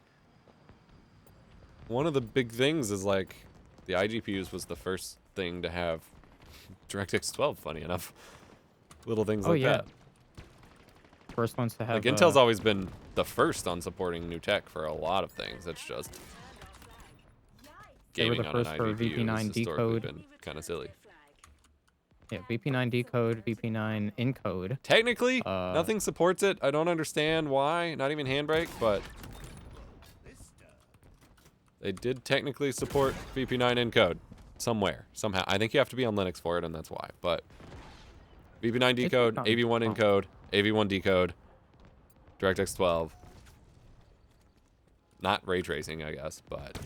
one of the big things is like the iGPUs was the first thing to have DirectX 12, funny enough. Little things like that. First ones to have. Like Intel's always been the first on supporting new tech for a lot of things. It's just They were gaming the on an first for iGPU VP9 has historically decode. been kind of silly. Yeah, VP9 decode, VP9 encode. Technically, nothing supports it. I don't understand why. Not even Handbrake, but they did technically support VP9 encode somewhere, somehow. I think you have to be on Linux for it, and that's why. But VP9 decode, AV1 encode, AV1 decode, DirectX 12. Not ray tracing, I guess, but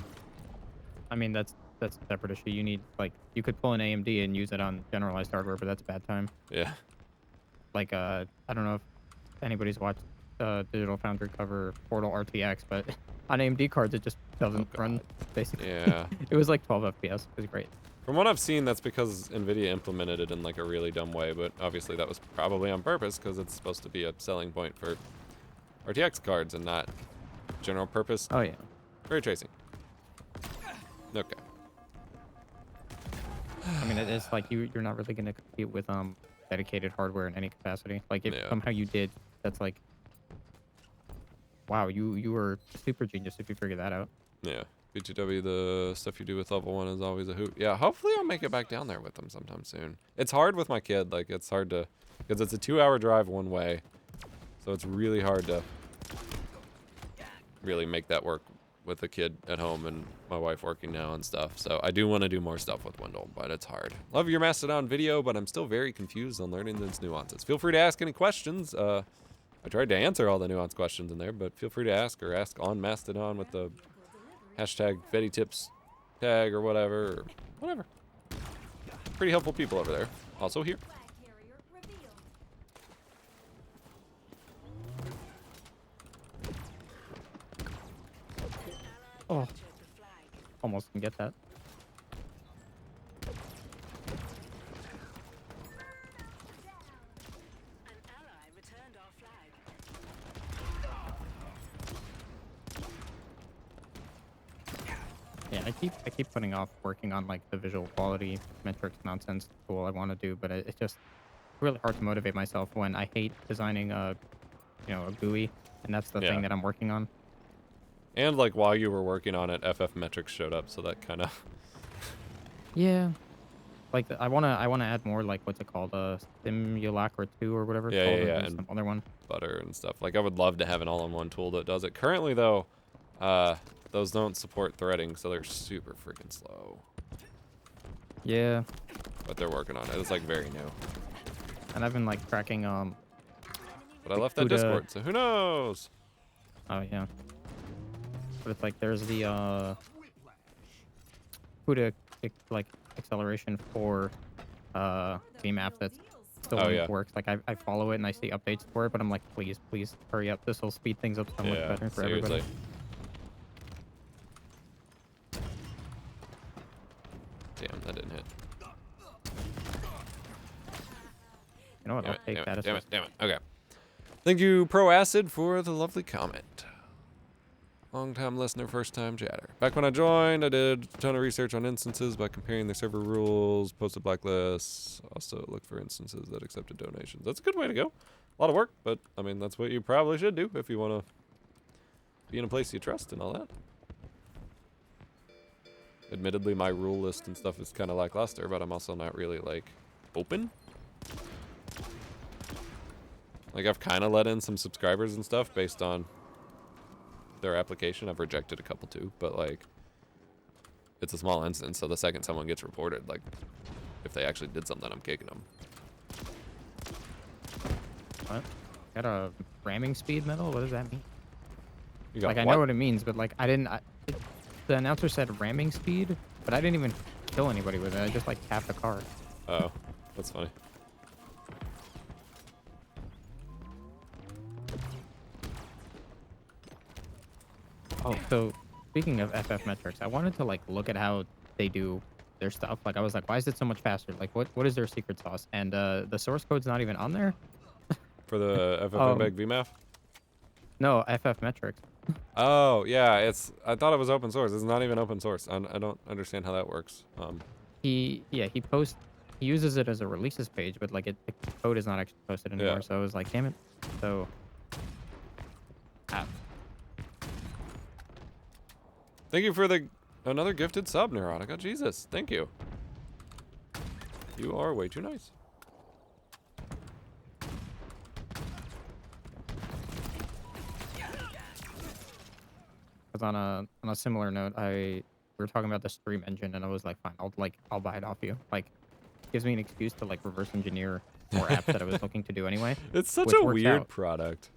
I mean, that's a separate issue. You need, like, you could pull an AMD and use it on generalized hardware, but that's a bad time. yeah. Like, I don't know if anybody's watched Digital Foundry cover Portal RTX, but on AMD cards, it just doesn't run, basically. Yeah. It was like 12 FPS. It was great. From what I've seen, that's because NVIDIA implemented it in like a really dumb way, but obviously that was probably on purpose because it's supposed to be a selling point for RTX cards and not general purpose Oh, yeah. ray tracing. Okay. I mean, it's like you're not really going to compete with dedicated hardware in any capacity. Like, if Yeah. somehow you did, that's like, wow, you were super genius if you figured that out. Yeah. BTW, the stuff you do with level 1 is always a hoot. Yeah, hopefully I'll make it back down there with them sometime soon. It's hard with my kid. Like, it's hard to, because it's a 2-hour drive one way. So it's really hard to really make that work with the kid at home and my wife working now and stuff. So I do want to do more stuff with Wendell, but it's hard. Love your Mastodon video, but I'm still very confused on learning those nuances. Feel free to ask any questions. I tried to answer all the nuanced questions in there, but feel free to ask or ask on Mastodon with the hashtag VettiTips tag or whatever. Whatever. Pretty helpful people over there. Also here. Flag carrier revealed. Oh, almost can get that. Yeah, I keep putting off working on like the visual quality metrics nonsense tool I want to do, but it's just really hard to motivate myself when I hate designing a a GUI, and that's the Yeah. thing that I'm working on. And like while you were working on it, FF metrics showed up, so that kind of Yeah, like I wanna add more like what's it called, Simulacra 2 or whatever it's Yeah, called, yeah, or yeah, there's and some other one. butter and stuff. Like I would love to have an all-in-one tool that does it. Currently though, those don't support threading, so they're super freaking slow. Yeah, But they're working on it. It's like very new. and I've been like tracking But I left that CUDA. Discord, so who knows? Oh yeah, but it's like there's the CUDA like acceleration for VMAP that's still Oh, in yeah. works. Like I follow it and I see updates for it, but I'm like, please hurry up. This will speed things up so much Yeah, better for seriously. everybody. Damn, that didn't hit. You know what? Damn I'll it, take damn that it, as damn a- it, damn it. Okay. Thank you, Pro Acid, for the lovely comment. Long time listener, first time chatter. Back when I joined, I did a ton of research on instances by comparing their server rules, posted blacklists, also looked for instances that accepted donations. That's a good way to go. A lot of work, but I mean, that's what you probably should do if you want to be in a place you trust and all that. Admittedly, my rule list and stuff is kind of lackluster, but I'm also not really like open. Like I've kind of let in some subscribers and stuff based on their application. I've rejected a couple too, but like it's a small instance, so the second someone gets reported, like if they actually did something, I'm kicking them. What? Got a ramming speed medal? What does that mean? You got Like I know what it means, but like I didn't. The announcer said ramming speed, but I didn't even kill anybody with it. I just like tapped a car. Oh, that's funny. Oh, so speaking of FF metrics, I wanted to like look at how they do their stuff. Like I was like, why is it so much faster? Like what is their secret sauce? And the source code's not even on there. For the FFmpeg VMAF? No, FF metrics. Oh, yeah, I thought it was open source. It's not even open source. I don't understand how that works. He uses it as a releases page, but like the code is not actually posted anymore. Yeah. So I was like, damn it. So Thank you for another gifted sub, Neurotica. Jesus, thank you. You are way too nice. Because on a similar note, we were talking about the stream engine, and I was like, fine, I'll buy it off you. Like, gives me an excuse to like reverse engineer more apps that I was looking to do anyway. It's such which a works weird out. product.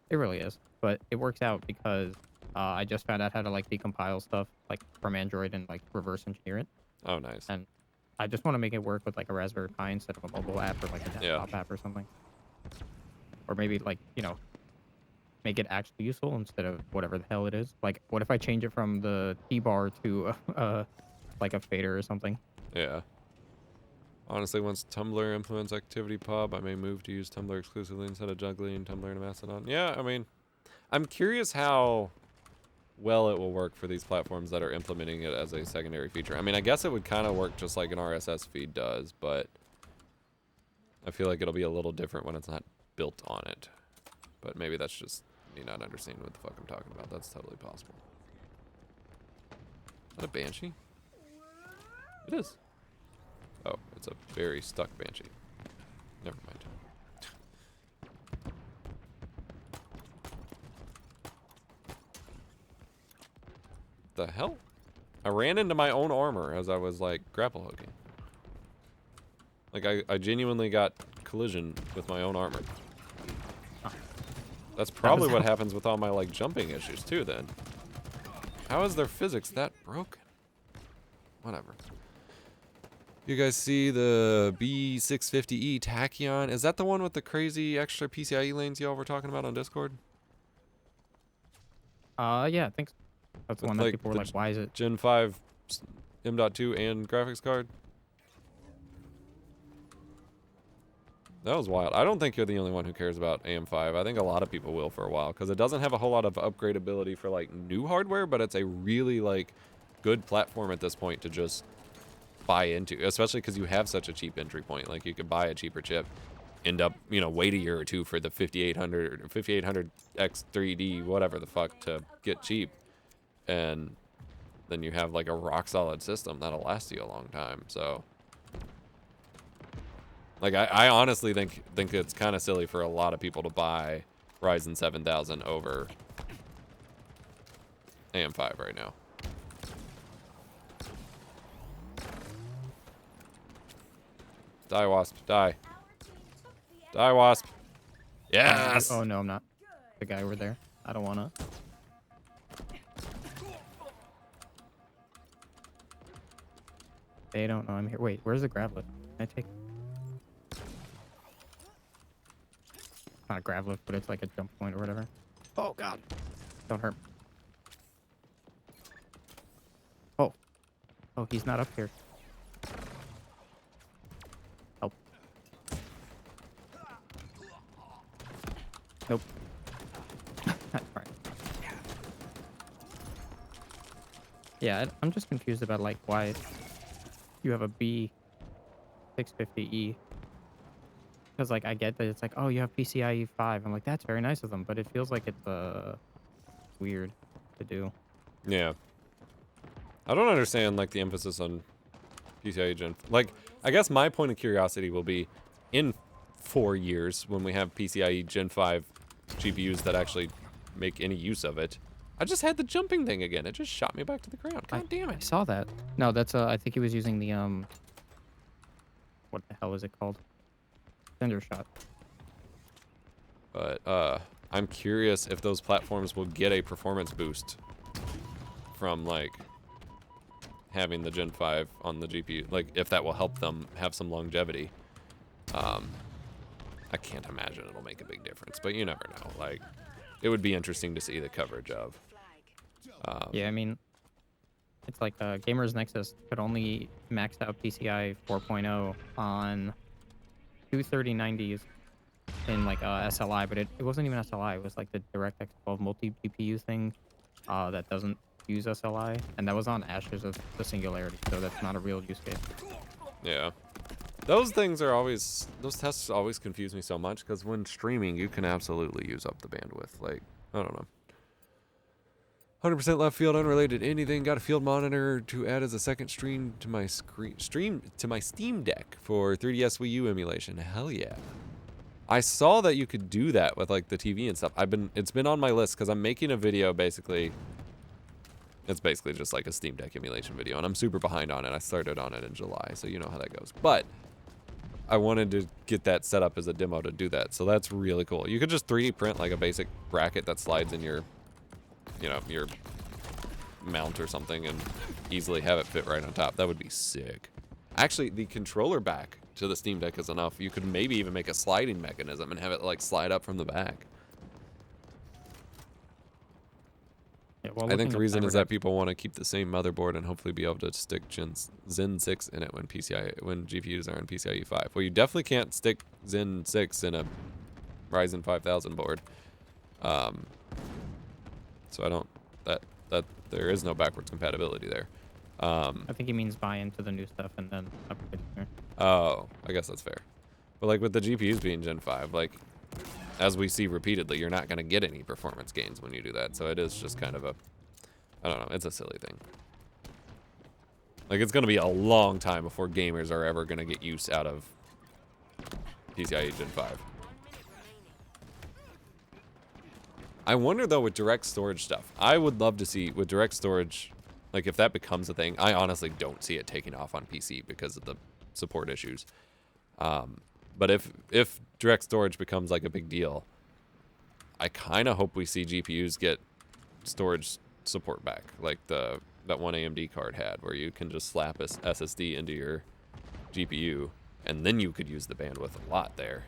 It really is, but it works out because I just found out how to like decompile stuff like from Android and like reverse engineer it, Oh, nice. and I just want to make it work with like a Raspberry Pi instead of a mobile app or like a desktop app or something, or maybe like make it actually useful instead of whatever the hell it is. Like, what if I change it from the T-bar to like a fader or something? Yeah. Honestly, once Tumblr implements ActivityPub, I may move to use Tumblr exclusively instead of juggling Tumblr and Mastodon. Yeah, I mean, I'm curious how well it will work for these platforms that are implementing it as a secondary feature. I mean, I guess it would kind of work just like an RSS feed does, but I feel like it'll be a little different when it's not built on it. But maybe that's just me not understanding what the fuck I'm talking about. That's totally possible. Is that a Banshee? It is. Oh, it's a very stuck Banshee. Never mind. The hell? I ran into my own armor as I was like grapple hooking. Like I genuinely got collision with my own armor. That's probably what happens with all my like jumping issues too then. How is their physics that broken? Whatever. You guys see the B650E Tachyon? Is that the one with the crazy extra PCIe lanes y'all were talking about on Discord? Yeah, I think so. That's the With, one that like, people were the like, why is it? Gen 5 M.2 and graphics card? That was wild. I don't think you're the only one who cares about AM5. I think a lot of people will for a while because it doesn't have a whole lot of upgradability for like new hardware, but it's a really like good platform at this point to just buy into, especially because you have such a cheap entry point. Like you could buy a cheaper chip, end up, you know, wait a year or two for the 5800 or 5800 X3D, whatever the fuck, to get cheap. And then you have like a rock solid system that'll last you a long time. So like I honestly think it's kind of silly for a lot of people to buy Ryzen 7000 over AM5 right now. Die, Wasp. Die. Die, Wasp. Yes! Oh, no, I'm not. The guy over there. I don't want to. They don't know I'm here. Wait, where's the grab lift? Can I take... Not a grab lift, but it's like a jump point or whatever. Oh, God. Don't hurt. Oh. Oh, he's not up here. Help. Nope. That's right. Yeah, I'm just confused about, like, why you have a B650E. Because, like, I get that it's like, oh, you have PCIe 5. I'm like, that's very nice of them, but it feels like it's weird to do. Yeah. I don't understand, like, the emphasis on PCIe Gen... Like, I guess my point of curiosity will be, in 4 years, when we have PCIe Gen 5 GPUs that actually make any use of it. I just had the jumping thing again. It just shot me back to the ground. God damn I it. saw that. No, that's, I think he was using the, what the hell is it called? Cinder shot. But, I'm curious if those platforms will get a performance boost from, like, having the Gen 5 on the GPU. Like, if that will help them have some longevity. I can't imagine it'll make a big difference, but you never know. Like, it would be interesting to see the coverage of. Yeah, I mean, it's like Gamers Nexus could only max out PCI 4.0 on 23090s in like SLI, but it wasn't even SLI. It was like the DirectX 12 multi-GPU thing that doesn't use SLI, and that was on Ashes of the Singularity, so that's not a real use case. Yeah. Those things are always, those tests always confuse me so much, because when streaming, you can absolutely use up the bandwidth. Like, I don't know. 100% left field, unrelated to anything. Got a field monitor to add as a second stream to my Steam Deck for 3DS Wii U emulation. Hell yeah. I saw that you could do that with like the TV and stuff. It's been on my list because I'm making a video basically. It's basically just like a Steam Deck emulation video, and I'm super behind on it. I started on it in July, so you know how that goes. But I wanted to get that set up as a demo to do that, so that's really cool. You could just 3D print like a basic bracket that slides in your, you know, your mount or something and easily have it fit right on top. That would be sick. Actually, the controller back to the Steam Deck is enough. You could maybe even make a sliding mechanism and have it like slide up from the back. Yeah, well, I think the reason is that that people want to keep the same motherboard and hopefully be able to stick Zen 6 in it when GPUs are on PCIe 5. Well, you definitely can't stick Zen 6 in a Ryzen 5000 board. So I don't that there is no backwards compatibility there. I think he means buy into the new stuff and then upgrade there. Oh, I guess that's fair. But like with the GPUs being Gen 5, like as we see repeatedly, you're not going to get any performance gains when you do that. So it is just kind of a, I don't know, it's a silly thing. Like it's going to be a long time before gamers are ever going to get use out of PCIe Gen 5. I wonder though with direct storage stuff, I would love to see with direct storage, like if that becomes a thing, I honestly don't see it taking off on PC because of the support issues. But if direct storage becomes like a big deal, I kind of hope we see GPUs get storage support back, like that one AMD card had, where you can just slap a SSD into your GPU, and then you could use the bandwidth a lot there.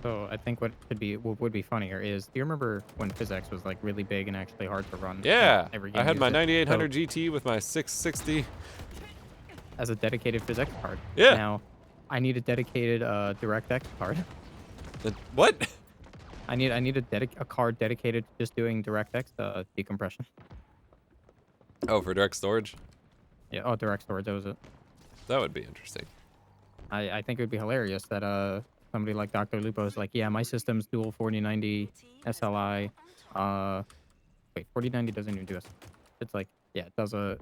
So I think what would be funnier is, do you remember when PhysX was like really big and actually hard to run? Yeah, Every I game had my used it? 9800 So, GT with my 660. as a dedicated PhysX card. Yeah. Now, I need a dedicated DirectX card. What? I need a card dedicated to just doing DirectX decompression. Oh, for direct storage? Yeah. Oh, direct storage. That was it. That would be interesting. I think it would be hilarious that somebody like Dr. Lupo is like, yeah, my system's dual 4090 SLI. Wait, 4090 doesn't even do SLI. It's like, yeah, it does a.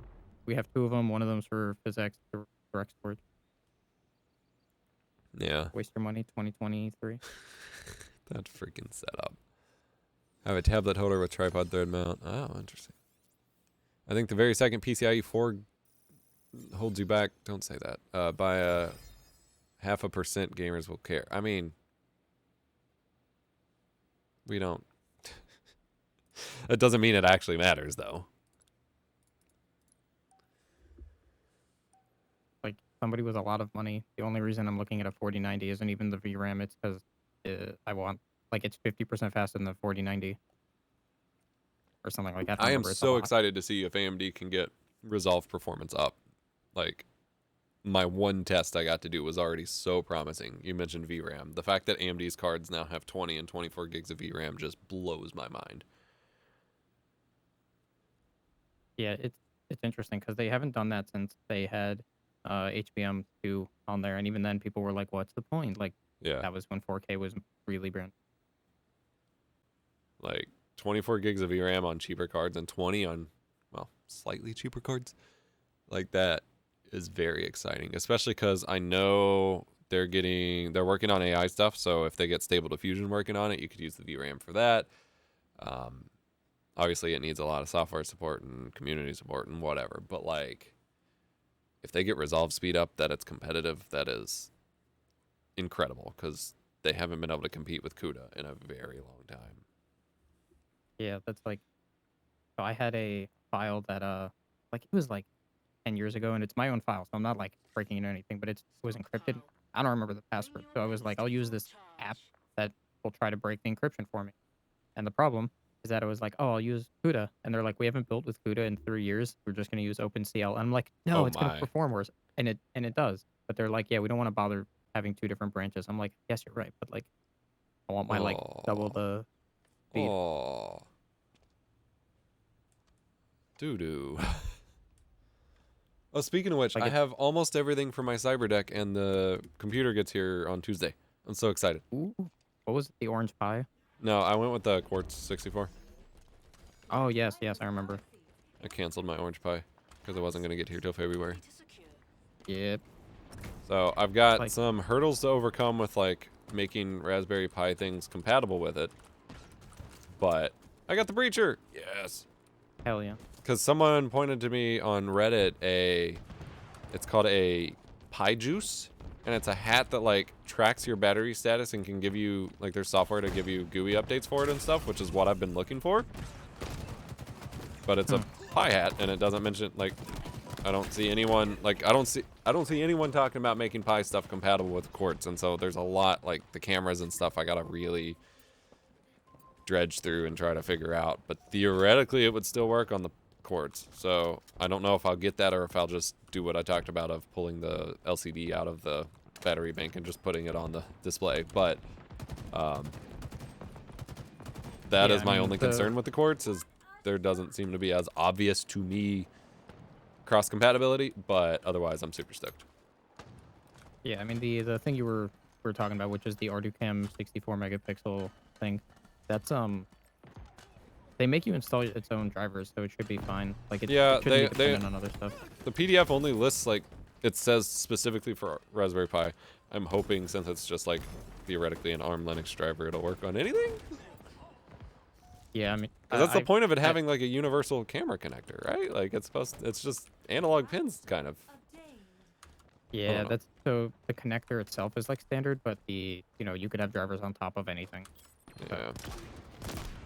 We have two of them. One of them's for PhysX direct storage. Yeah. Waste your money. 2023. That freaking setup. I have a tablet holder with tripod thread mount. Oh, interesting. I think the very second PCIe 4 holds you back. Don't say that. By a 0.5% gamers will care. I mean, we don't. It doesn't mean it actually matters, though. Like somebody with a lot of money. The only reason I'm looking at a 4090 isn't even the VRAM. It's because I want like it's 50% faster than the 4090 or something like that. I am remember. It's a so lot. excited to see if AMD can get resolve performance up. Like, my one test I got to do was already so promising. You mentioned VRAM. The fact that AMD's cards now have 20 and 24 gigs of VRAM just blows my mind. Yeah, it's interesting because they haven't done that since they had HBM2 on there, and even then people were like, "What's the point?" Like, Yeah. that was when 4K was really brand. Like 24 gigs of VRAM on cheaper cards and 20 on, well, slightly cheaper cards. Like, that is very exciting, especially because I know they're working on AI stuff. So if they get Stable Diffusion working on it, you could use the VRAM for that. Obviously, it needs a lot of software support and community support and whatever. But like, if they get Resolve speed up, that it's competitive, that is incredible because they haven't been able to compete with CUDA in a very long time. Yeah, that's like. So I had a file that like it was like 10 years ago, and it's my own file, so I'm not like breaking it or anything, but it was encrypted. I don't remember the password, so I was like, I'll use this app that will try to break the encryption for me. And the problem is that I was like, oh, I'll use CUDA, and they're like, we haven't built with CUDA in 3 years. We're just gonna use OpenCL. And I'm like, no, Oh it's gonna my. perform worse, and it does. But they're like, yeah, we don't want to bother having two different branches. I'm like, yes, you're right, but like, I want my like double the speed. Oh. Doo-doo. Oh, speaking of which, Like I have almost everything for my cyber deck, and the computer gets here on Tuesday. I'm so excited. Ooh, what was it, the orange pie? No, I went with the Quartz 64. Oh yes, I remember. I canceled my orange pie because I wasn't going to get here till February. Yep. So I've got Like- some hurdles to overcome with like making Raspberry Pi things compatible with it. But I got the breacher. Yes. Hell yeah. Because someone pointed to me on Reddit it's called a Pi Juice, and it's a hat that like tracks your battery status and can give you like there's software to give you GUI updates for it and stuff, which is what I've been looking for. But it's a Pi hat, and it doesn't mention like I don't see anyone like I don't see anyone talking about making Pi stuff compatible with Quartz, and so there's a lot like the cameras and stuff I gotta really dredge through and try to figure out. But theoretically, it would still work on the Quartz. So I don't know if I'll get that or if I'll just do what I talked about of pulling the LCD out of the battery bank and just putting it on the display. But that Yeah, is I my mean, only concern with the Quartz is there doesn't seem to be as obvious to me cross compatibility, but otherwise I'm super stoked. Yeah, I mean the thing we were talking about, which is the ArduCam 64 megapixel thing, that's they make you install its own drivers, so it should be fine. Like it shouldn't be dependent on other stuff. The PDF only lists like it says specifically for Raspberry Pi. I'm hoping since it's just like theoretically an ARM Linux driver, it'll work on anything. Yeah, I mean That's the point of it having like a universal camera connector, right? Like it's just analog pins kind of. yeah, that's so the connector itself is like standard, but you could have drivers on top of anything. Yeah.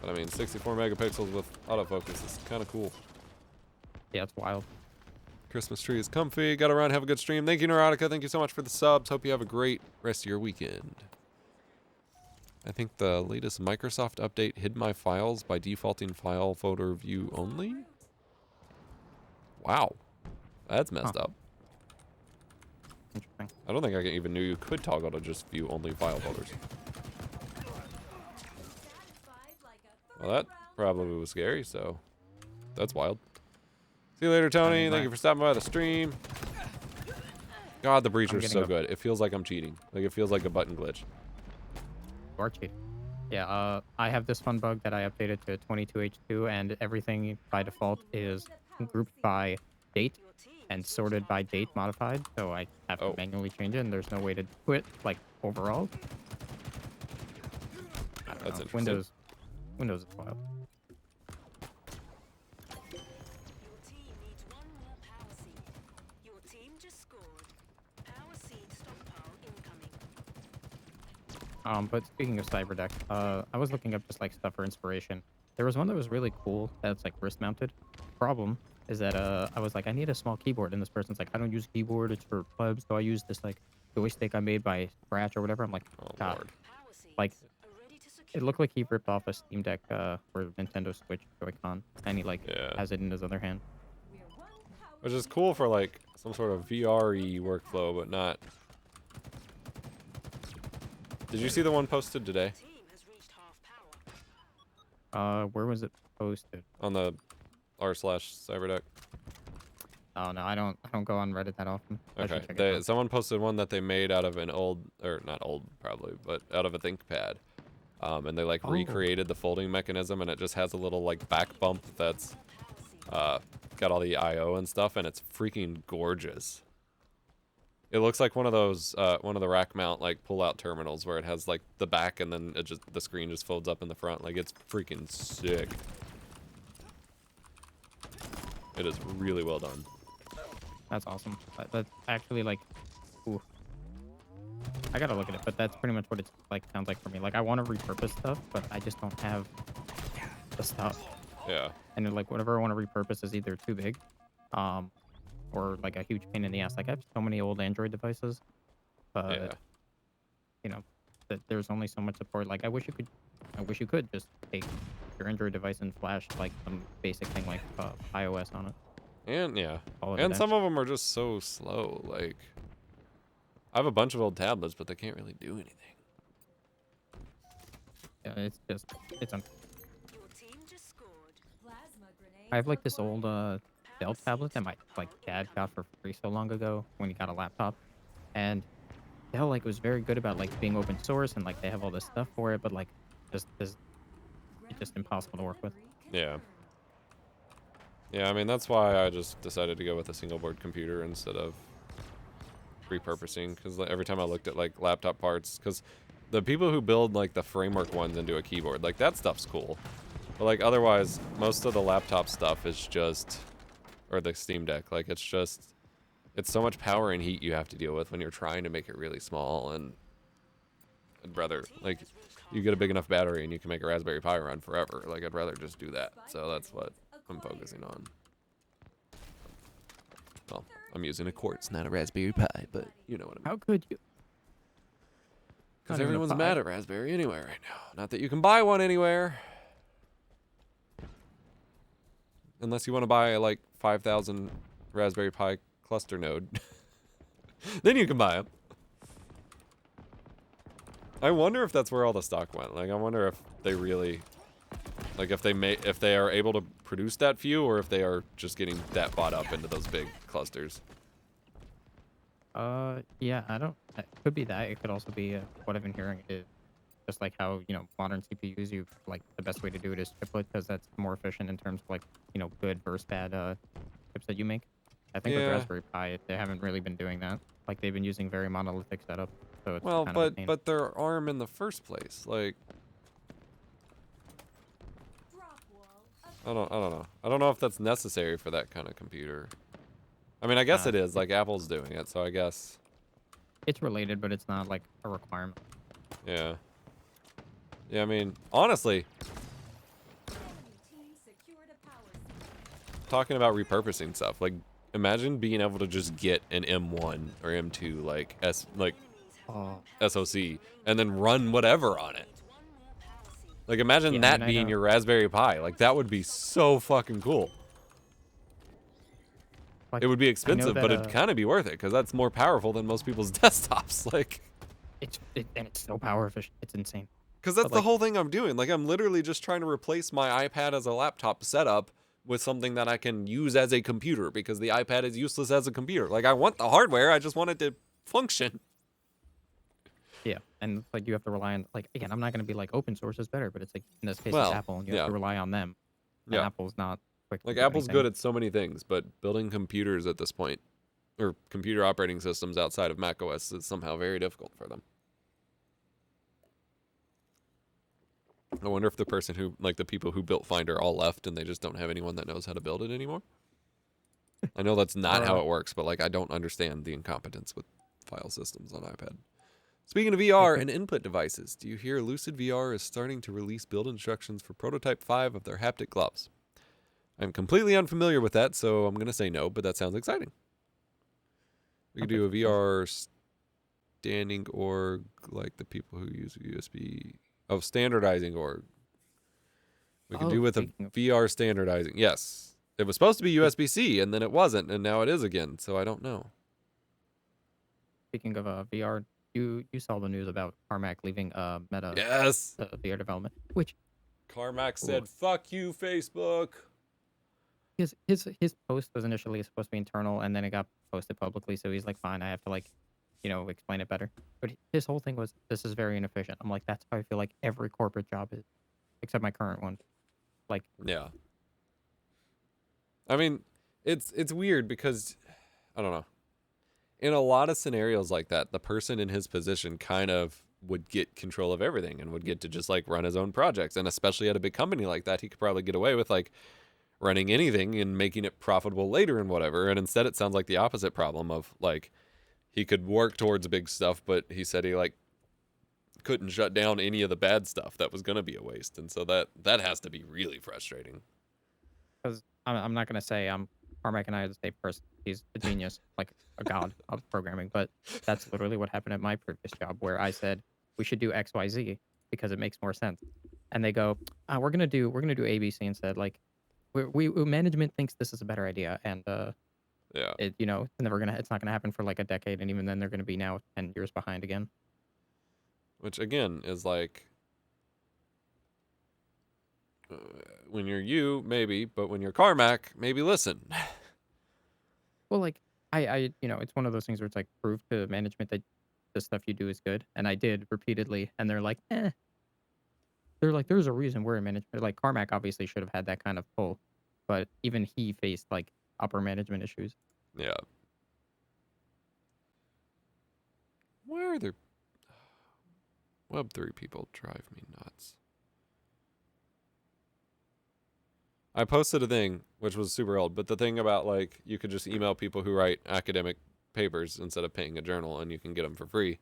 But I mean, 64 megapixels with autofocus is kind of cool. Yeah, it's wild. Christmas tree is comfy. Gotta run. Have a good stream. Thank you, Neurotica. Thank you so much for the subs. Hope you have a great rest of your weekend. I think the latest Microsoft update hid my files by defaulting file folder view only. Wow. That's messed up. Interesting. I don't think I even knew you could toggle to just view only file folders. Well, that probably was scary, so that's wild. See you later, Tony. Thank you for stopping by the stream. God, the breacher's so good. It feels like I'm cheating. Like, it feels like a button glitch. You are cheating. Yeah, I have this fun bug that I updated to 22H2, and everything by default is grouped by date and sorted by date modified, so I have to manually change it, and there's no way to do it, like, overall. That's interesting. Windows is wild. Your team needs one more power seed. Your team just scored. Power seed stockpile incoming. But speaking of Cyberdeck, I was looking up just like stuff for inspiration. There was one that was really cool that's like wrist mounted. Problem is that I was like, I need a small keyboard, and this person's like, I don't use a keyboard, it's for plebs, so I use this like joystick I made by scratch or whatever. I'm like, God. Lord. Like, it looked like he ripped off a Steam Deck for Nintendo Switch Joy-Con, and he like has it in his other hand. Which is cool for like some sort of VR-y workflow, but not. Did you see the one posted today? Where was it posted? On the r/cyberdeck. Oh no, I don't go on Reddit that often. Okay, someone posted one that they made out of an old, or not old probably, but out of a ThinkPad. And they like recreated the folding mechanism, and it just has a little like back bump that's got all the I/O and stuff, and it's freaking gorgeous. It looks like one of those one of the rack mount like pull out terminals where it has like the back and then the screen just folds up in the front. Like, it's freaking sick. It is really well done. That's awesome. That's actually like, ooh. I gotta look at it, but that's pretty much what it like sounds like for me. Like, I want to repurpose stuff, but I just don't have the stuff. Yeah. And like whatever I want to repurpose is either too big, or like a huge pain in the ass. Like, I have so many old Android devices, but you know, that there's only so much support. Like, I wish you could just take your Android device and flash like some basic thing like iOS on it. And and some of them are just so slow. Like, I have a bunch of old tablets, but they can't really do anything. Yeah, it's I have like this old Dell tablet that my like dad got for free so long ago when he got a laptop, and Dell like was very good about like being open source, and like they have all this stuff for it, but like it's just impossible to work with. Yeah. Yeah, I mean, that's why I just decided to go with a single board computer instead of repurposing, because every time I looked at like laptop parts, because the people who build like the framework ones into a keyboard, like that stuff's cool, but like otherwise most of the laptop stuff is just, or the Steam Deck, like it's so much power and heat you have to deal with when you're trying to make it really small. And I'd rather, like, you get a big enough battery and you can make a Raspberry Pi run forever. Like, I'd rather just do that. So that's what I'm focusing on. Well, I'm using a Quartz, not a Raspberry Pi, but you know what I mean. How could you? Because everyone's mad at Raspberry anyway right now. Not that you can buy one anywhere. Unless you want to buy like 5,000 Raspberry Pi cluster node. Then you can buy them. I wonder if that's where all the stock went. Like, I wonder if they really, like, if they are able to produce that few, or if they are just getting that bought up into those big clusters. Yeah, it could be that. It could also be what I've been hearing is just like how, you know, modern CPUs, like the best way to do it is chiplet, because that's more efficient in terms of like, you know, good versus bad chips that you make. I think with Raspberry Pi, they haven't really been doing that. Like, they've been using very monolithic setup. So it's well, kind of a pain. but they're ARM in the first place. Like, I don't know. I don't know if that's necessary for that kind of computer. I mean, I guess it is. Like, Apple's doing it, so I guess it's related, but it's not like a requirement. Yeah. Yeah, I mean, honestly, Enemy team secured a power seed. talking about repurposing stuff, like imagine being able to just get an M1 or M2 like Oh, SoC and then run whatever on it. Like imagine yeah, I that mean, I being know. your Raspberry Pi. Like that would be so fucking cool. Like, It would be I know expensive, that but it'd kind of be worth it because that's more powerful than most people's desktops. Like, and it's so power efficient. It's insane. because that's But, the like, whole thing I'm doing. Like I'm literally just trying to replace my iPad as a laptop setup with something that I can use as a computer because the iPad is useless as a computer. Like I want the hardware, I just want it to function. yeah, and like you have to rely on like again. I'm not gonna be like open source is better, but it's like in this case it's Well, Apple, and you yeah. have to rely on them. And Yeah. Apple's not quick. To Like do Apple's anything. good at so many things, but building computers at this point, or computer operating systems outside of macOS, is somehow very difficult for them. I wonder if the person who, like the people who built Finder all left and they just don't have anyone that knows how to build it anymore. I know that's not how it works, but like I don't understand the incompetence with file systems on iPad. Speaking of VR and input devices, do you hear Lucid VR is starting to release build instructions for prototype 5 of their haptic gloves? I'm completely unfamiliar with that, so I'm going to say no, but that sounds exciting. We could do a VR standing org like the people who use USB. Oh, standardizing org. We could do with a speaking of- VR standardizing. Yes. It was supposed to be USB-C, and then it wasn't, and now it is again, so I don't know. Speaking of VR, you saw the news about Carmack leaving Meta Yes. VR development, which Carmack said, "Fuck you, Facebook." his post was initially supposed to be internal, and then it got posted publicly. So he's like, fine, I have to like, explain it better. But his whole thing was, this is very inefficient. I'm like, that's how I feel like every corporate job is, except my current one. Like, Yeah. I mean, it's weird because I don't know. In a lot of scenarios like that, the person in his position kind of would get control of everything and would get to just like run his own projects. And especially at a big company like that, he could probably get away with like running anything and making it profitable later and whatever. And instead it sounds like the opposite problem of like he could work towards big stuff, but he said he like couldn't shut down any of the bad stuff that was going to be a waste. And so that has to be really frustrating. because I'm not gonna say Carmack and I are the same person. He's a genius, like a god of programming. But that's literally what happened at my previous job, where I said we should do X, Y, Z because it makes more sense, and they go, we're gonna do A, B, C instead. Like, management thinks this is a better idea, and Yeah. it's not gonna happen for like a decade, and even then they're gonna be now 10 years behind again. Which again is like, when you're you, maybe, but when you're Carmack, maybe listen. Well, like I it's one of those things where it's like prove to management that the stuff you do is good, and I did repeatedly, and they're like, eh. They're like, there's a reason we're in management. Like Carmack obviously should have had that kind of pull, but even he faced like upper management issues. Yeah. Why are there Web3 people drive me nuts? I posted a thing, which was super old, but the thing about like you could just email people who write academic papers instead of paying a journal and you can get them for free.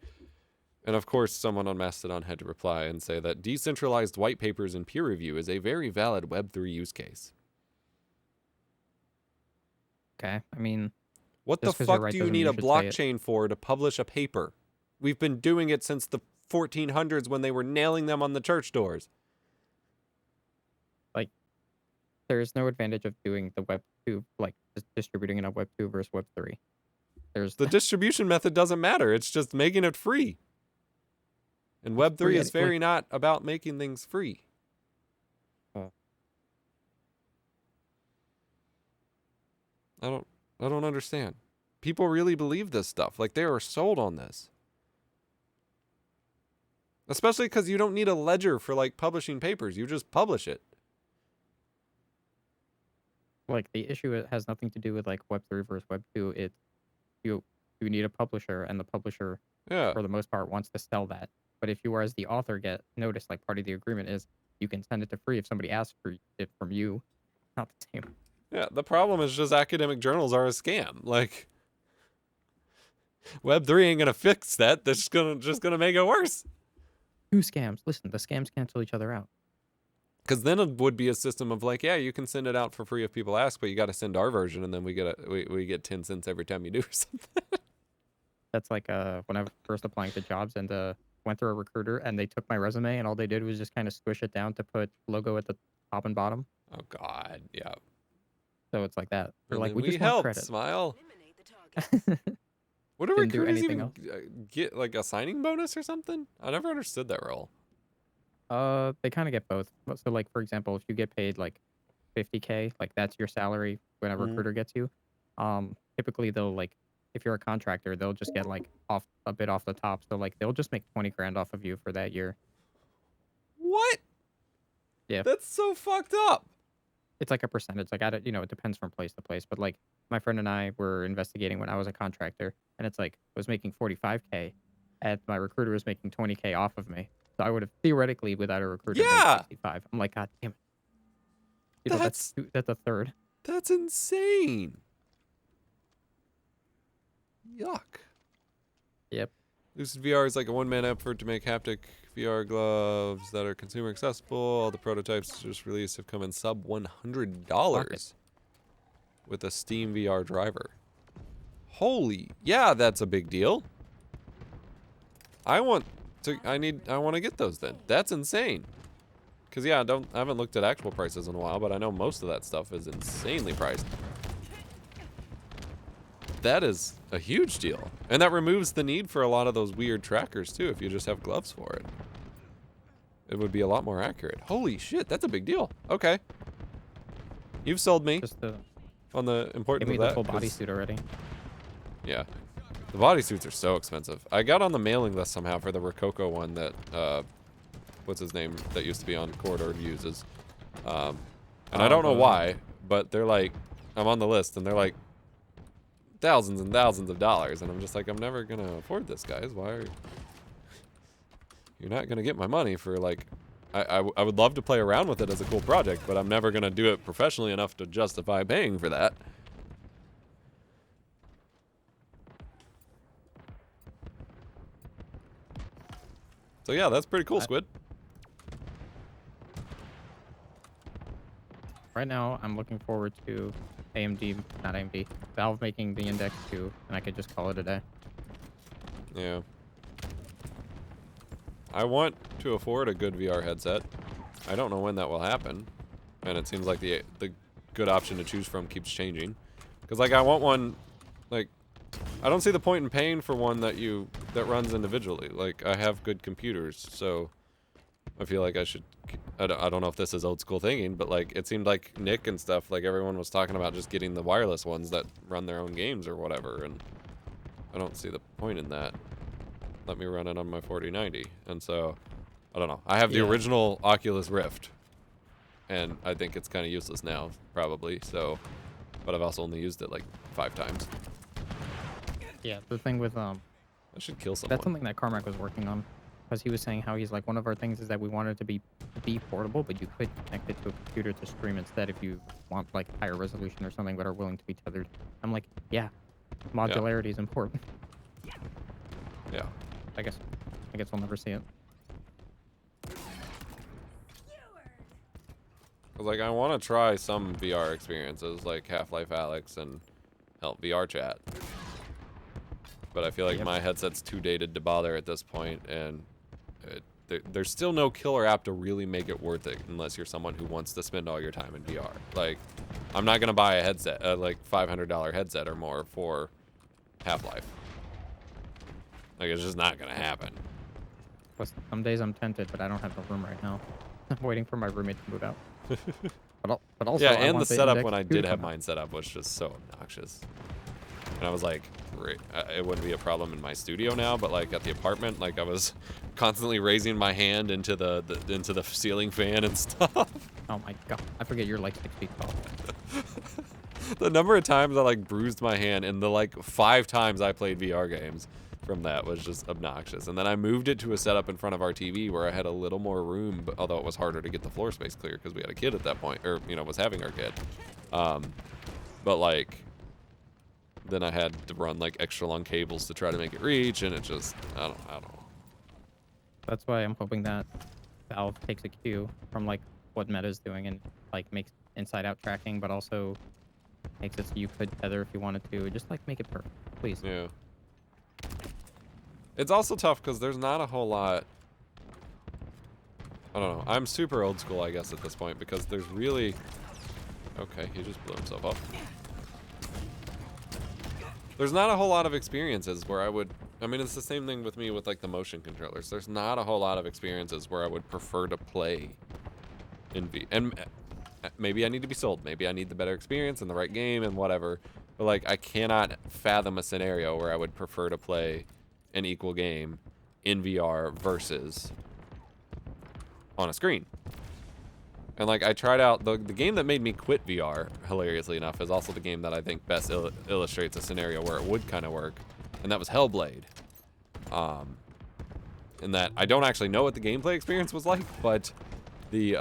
And of course, someone on Mastodon had to reply and say that decentralized white papers and peer review is a very valid Web3 use case. Okay, I mean, What the just 'cause you're fuck right do you doesn't need mean a you should say it. blockchain for to publish a paper? We've been doing it since the 1400s when they were nailing them on the church doors. Like, there's no advantage of doing the Web 2, like just distributing it on Web 2 versus Web 3. There's The distribution method doesn't matter. It's just making it free. And Web3 free is very not about making things free. Oh. I don't understand. People really believe this stuff. Like they are sold on this. Especially because you don't need a ledger for like publishing papers. You just publish it. like the issue has nothing to do with like Web 3 versus Web 2. It's you need a publisher, and the publisher Yeah. for the most part wants to sell that. But if you, as the author, get noticed, like part of the agreement is you can send it to free if somebody asks for it from you. Not the same. Yeah. The problem is just academic journals are a scam. Like Web3 ain't gonna fix that. That's just gonna make it worse. Two scams. Listen, the scams cancel each other out. Because then it would be a system of like, yeah, you can send it out for free if people ask, but you got to send our version, and then we get 10 cents every time you do or something. That's like when I was first applying to jobs and went through a recruiter and they took my resume and all they did was just kind of squish it down to put logo at the top and bottom. Oh God, yeah. So it's like that. They're And like, then we just want helped. credit. Smile. Eliminate the targets. What do Didn't do recruiters anything even else. get, like a signing bonus or something? I never understood that role. They kind of get both. So like, for example, if you get paid like 50K, like that's your salary when a Mhm. recruiter gets you. Typically they'll like, if you're a contractor, they'll just get like off a bit off the top. So like they'll just make 20 grand off of you for that year. What? Yeah. That's so fucked up. It's like a percentage. Like, it depends from place to place. But like my friend and I were investigating when I was a contractor and it's like, I was making 45K and my recruiter was making 20K off of me. So I would have theoretically without a recruiter made Yeah. 65. I'm like, God damn it. That's That's a third. That's insane. Yuck. Yep. Lucid VR is like a one-man effort to make haptic VR gloves that are consumer accessible. All the prototypes just released have come in sub $100 with a Steam VR driver. Holy, yeah, that's a big deal. I want to get those then. That's insane. Cause yeah, I haven't looked at actual prices in a while, but I know most of that stuff is insanely priced. That is a huge deal. And that removes the need for a lot of those weird trackers too, if you just have gloves for it. It would be a lot more accurate. Holy shit, that's a big deal. Okay. You've sold me Just the on the importance give me of the that. full 'cause- bodysuit already. Yeah. The bodysuits are so expensive. I got on the mailing list somehow for the Rococo one that, what's his name, that used to be on Corridor uses. And I don't know why, but they're like, I'm on the list and they're like thousands and thousands of dollars. And I'm just like, I'm never going to afford this, guys. Why are you? You're not going to get my money for like, I would love to play around with it as a cool project, but I'm never going to do it professionally enough to justify paying for that. So yeah, that's pretty cool, Squid. Right now, I'm looking forward to not AMD, Valve making the Index 2, and I could just call it a day. Yeah. I want to afford a good VR headset. I don't know when that will happen, and it seems like the good option to choose from keeps changing. Because like I want one, like I don't see the point in paying for one that runs individually. Like I have good computers, so I feel like I should. I don't know if this is old school thinking, but like it seemed like Nick and stuff, like everyone was talking about just getting the wireless ones that run their own games or whatever, and I don't see the point in that. Let me run it on my 4090, and so I don't know. I have the original Oculus Rift, and I think it's kind of useless now, probably. So, but I've also only used it like 5 times. Yeah, the thing with I should kill someone. that's something that Carmack was working on, because he was saying how he's like, one of our things is that we wanted it to be portable, but you could connect it to a computer to stream instead if you want like higher resolution or something, but are willing to be tethered. I'm like, yeah, modularity is important. Yeah. I guess we'll never see it. Cause like I want to try some VR experiences like Half-Life Alyx and Help VR Chat, but I feel like my headset's too dated to bother at this point, and there's still no killer app to really make it worth it unless you're someone who wants to spend all your time in VR. Like, I'm not gonna buy a headset, like $500 headset or more for Half-Life. Like, it's just not gonna happen. Plus, some days I'm tempted, but I don't have the room right now. I'm waiting for my roommate to move out. But also, Yeah, I and want the setup Index when I 2 did to have come out. mine set up was just so obnoxious. And I was like, it wouldn't be a problem in my studio now, but like at the apartment, like I was constantly raising my hand into the ceiling fan and stuff. Oh my god, I forget you're like 6 feet tall. The number of times I like bruised my hand, and the like 5 times I played VR games from that was just obnoxious. And then I moved it to a setup in front of our TV where I had a little more room, but although it was harder to get the floor space clear because we had a kid at that point, or was having our kid. But like, then I had to run like extra long cables to try to make it reach, and it just I don't know. That's why I'm hoping that Valve takes a cue from like what Meta's doing and like makes inside out tracking, but also makes it so you could tether if you wanted to. Just like make it perfect, please. Yeah. It's also tough because there's not a whole lot. I don't know. I'm super old school, I guess, at this point because there's really. Okay, he just blew himself up. There's not a whole lot of experiences where I would. I mean, it's the same thing with me with like the motion controllers. There's not a whole lot of experiences where I would prefer to play in V. And maybe I need to be sold. Maybe I need the better experience and the right game and whatever. But like, I cannot fathom a scenario where I would prefer to play an equal game in VR versus on a screen. And like, I tried out the game that made me quit VR, hilariously enough, is also the game that I think best illustrates a scenario where it would kind of work, and that was Hellblade. In that I don't actually know what the gameplay experience was like, but the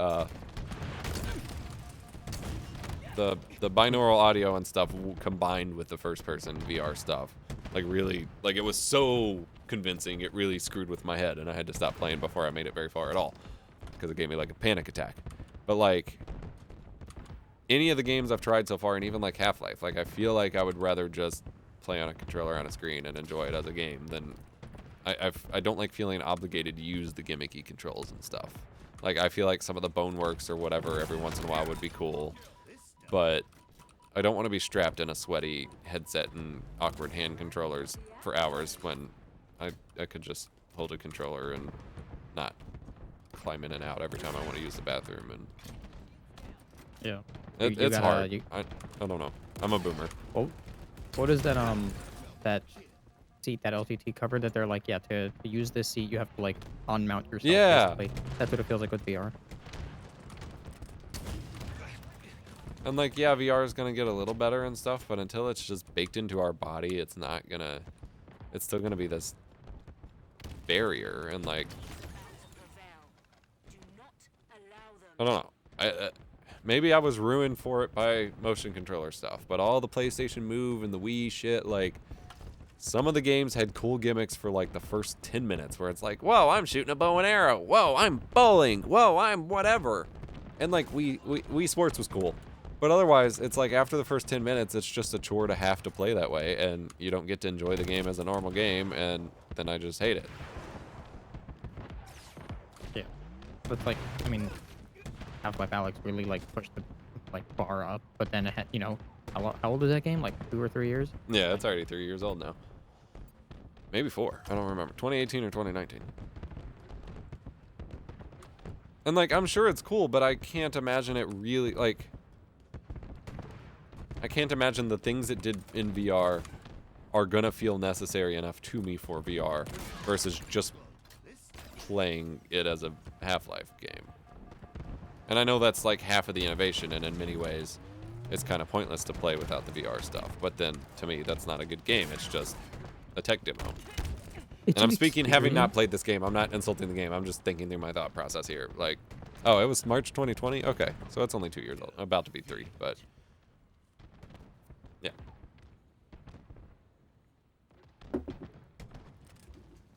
binaural audio and stuff combined with the first-person VR stuff, like really, like it was so convincing, it really screwed with my head, and I had to stop playing before I made it very far at all, because it gave me like a panic attack. But like, any of the games I've tried so far, and even like Half-Life, like I feel like I would rather just play on a controller on a screen and enjoy it as a game than I don't like feeling obligated to use the gimmicky controls and stuff. Like I feel like some of the Boneworks or whatever every once in a while would be cool, but I don't want to be strapped in a sweaty headset and awkward hand controllers for hours when I could just hold a controller and not climb in and out every time I want to use the bathroom. And Yeah. it's hard. I don't know. I'm a boomer. Oh, what is that that seat, that LTT cover that they're like, yeah, to use this seat you have to like unmount yourself. Yeah. Basically. That's what it feels like with VR. And like, yeah, VR is gonna get a little better and stuff, but until it's just baked into our body, it's not gonna. It's still gonna be this barrier, and like, I don't know. Maybe I was ruined for it by motion controller stuff, but all the PlayStation Move and the Wii shit, like, some of the games had cool gimmicks for like the first 10 minutes where it's like, whoa, I'm shooting a bow and arrow. Whoa, I'm bowling. Whoa, I'm whatever. And like, Wii Sports was cool. But otherwise, it's like after the first 10 minutes, it's just a chore to have to play that way, and you don't get to enjoy the game as a normal game, and then I just hate it. Yeah. But it's like, I mean, Half-Life Alyx really like pushed the like bar up, but then it had, you know, how old is that game? Like 2 or 3 years? Yeah, it's already 3 years old now. Maybe 4. I don't remember. 2018 or 2019. And like, I'm sure it's cool, but I can't imagine it really, like, I can't imagine the things it did in VR are gonna feel necessary enough to me for VR versus just playing it as a Half-Life game. And I know that's like half of the innovation, and in many ways it's kind of pointless to play without the VR stuff. But then, to me, that's not a good game. It's just a tech demo. And I'm speaking having not played this game. I'm not insulting the game. I'm just thinking through my thought process here. Like, oh, it was March 2020? Okay, so it's only 2 years old. About to be 3, but yeah.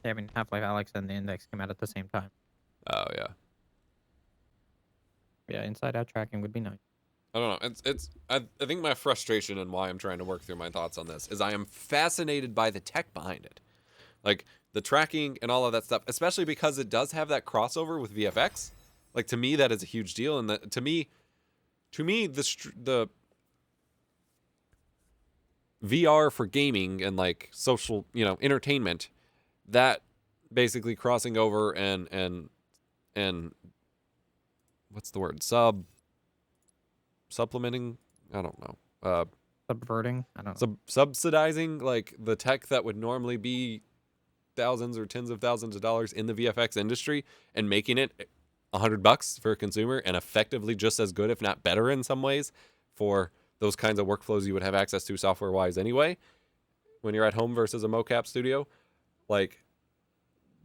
Yeah, I mean, Half-Life Alyx and the Index came out at the same time. Oh, yeah. Yeah, inside-out tracking would be nice. I don't know. I think my frustration and why I'm trying to work through my thoughts on this is I am fascinated by the tech behind it. Like, the tracking and all of that stuff, especially because it does have that crossover with VFX. Like, to me, that is a huge deal. And to me, the VR for gaming and, like, social, you know, entertainment, that basically crossing over and what's the word? Supplementing? I don't know. Subverting? I don't know. Subsidizing, like, the tech that would normally be thousands or tens of thousands of dollars in the VFX industry and making it $100 for a consumer and effectively just as good, if not better in some ways, for those kinds of workflows you would have access to software-wise anyway when you're at home versus a mocap studio. Like,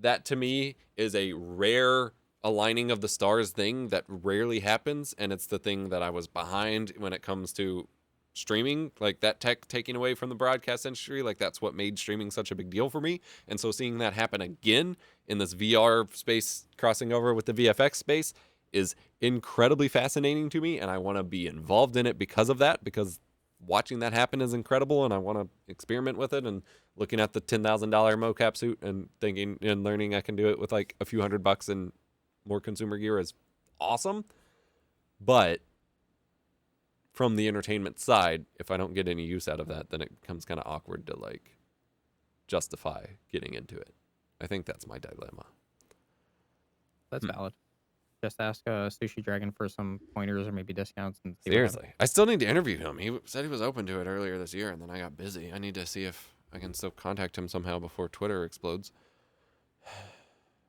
that to me is a rare aligning of the stars thing that rarely happens, and it's the thing that I was behind when it comes to streaming, like that tech taking away from the broadcast industry, like that's what made streaming such a big deal for me. And so seeing that happen again in this VR space crossing over with the VFX space is incredibly fascinating to me, and I want to be involved in it because of that, because watching that happen is incredible, and I want to experiment with it, and looking at the $10,000 mocap suit and thinking and learning I can do it with like a few $100 and more consumer gear is awesome. But from the entertainment side, if I don't get any use out of that, then it becomes kind of awkward to like justify getting into it. I think that's my dilemma. That's valid. Just ask Sushi Dragon for some pointers or maybe discounts. And see Seriously, I still need to interview him. He said he was open to it earlier this year, and then I got busy. I need to see if I can still contact him somehow before Twitter explodes.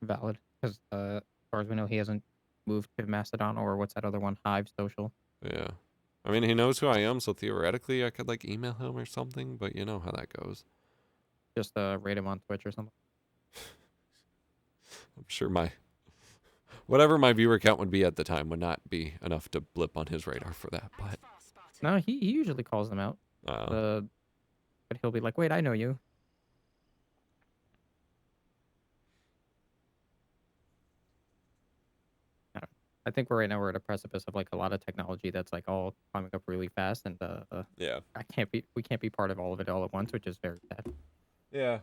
Valid, because as far as we know, he hasn't moved to Mastodon or what's that other one, Hive Social. Yeah. I mean, he knows who I am, so theoretically I could like email him or something, but you know how that goes. Just rate him on Twitch or something. I'm sure whatever my viewer count would be at the time would not be enough to blip on his radar for that, but No, he usually calls them out. But he'll be like, wait, I know you. I think right now we're at a precipice of like a lot of technology that's like all climbing up really fast, and yeah. we can't be part of all of it all at once, which is very sad. Yeah.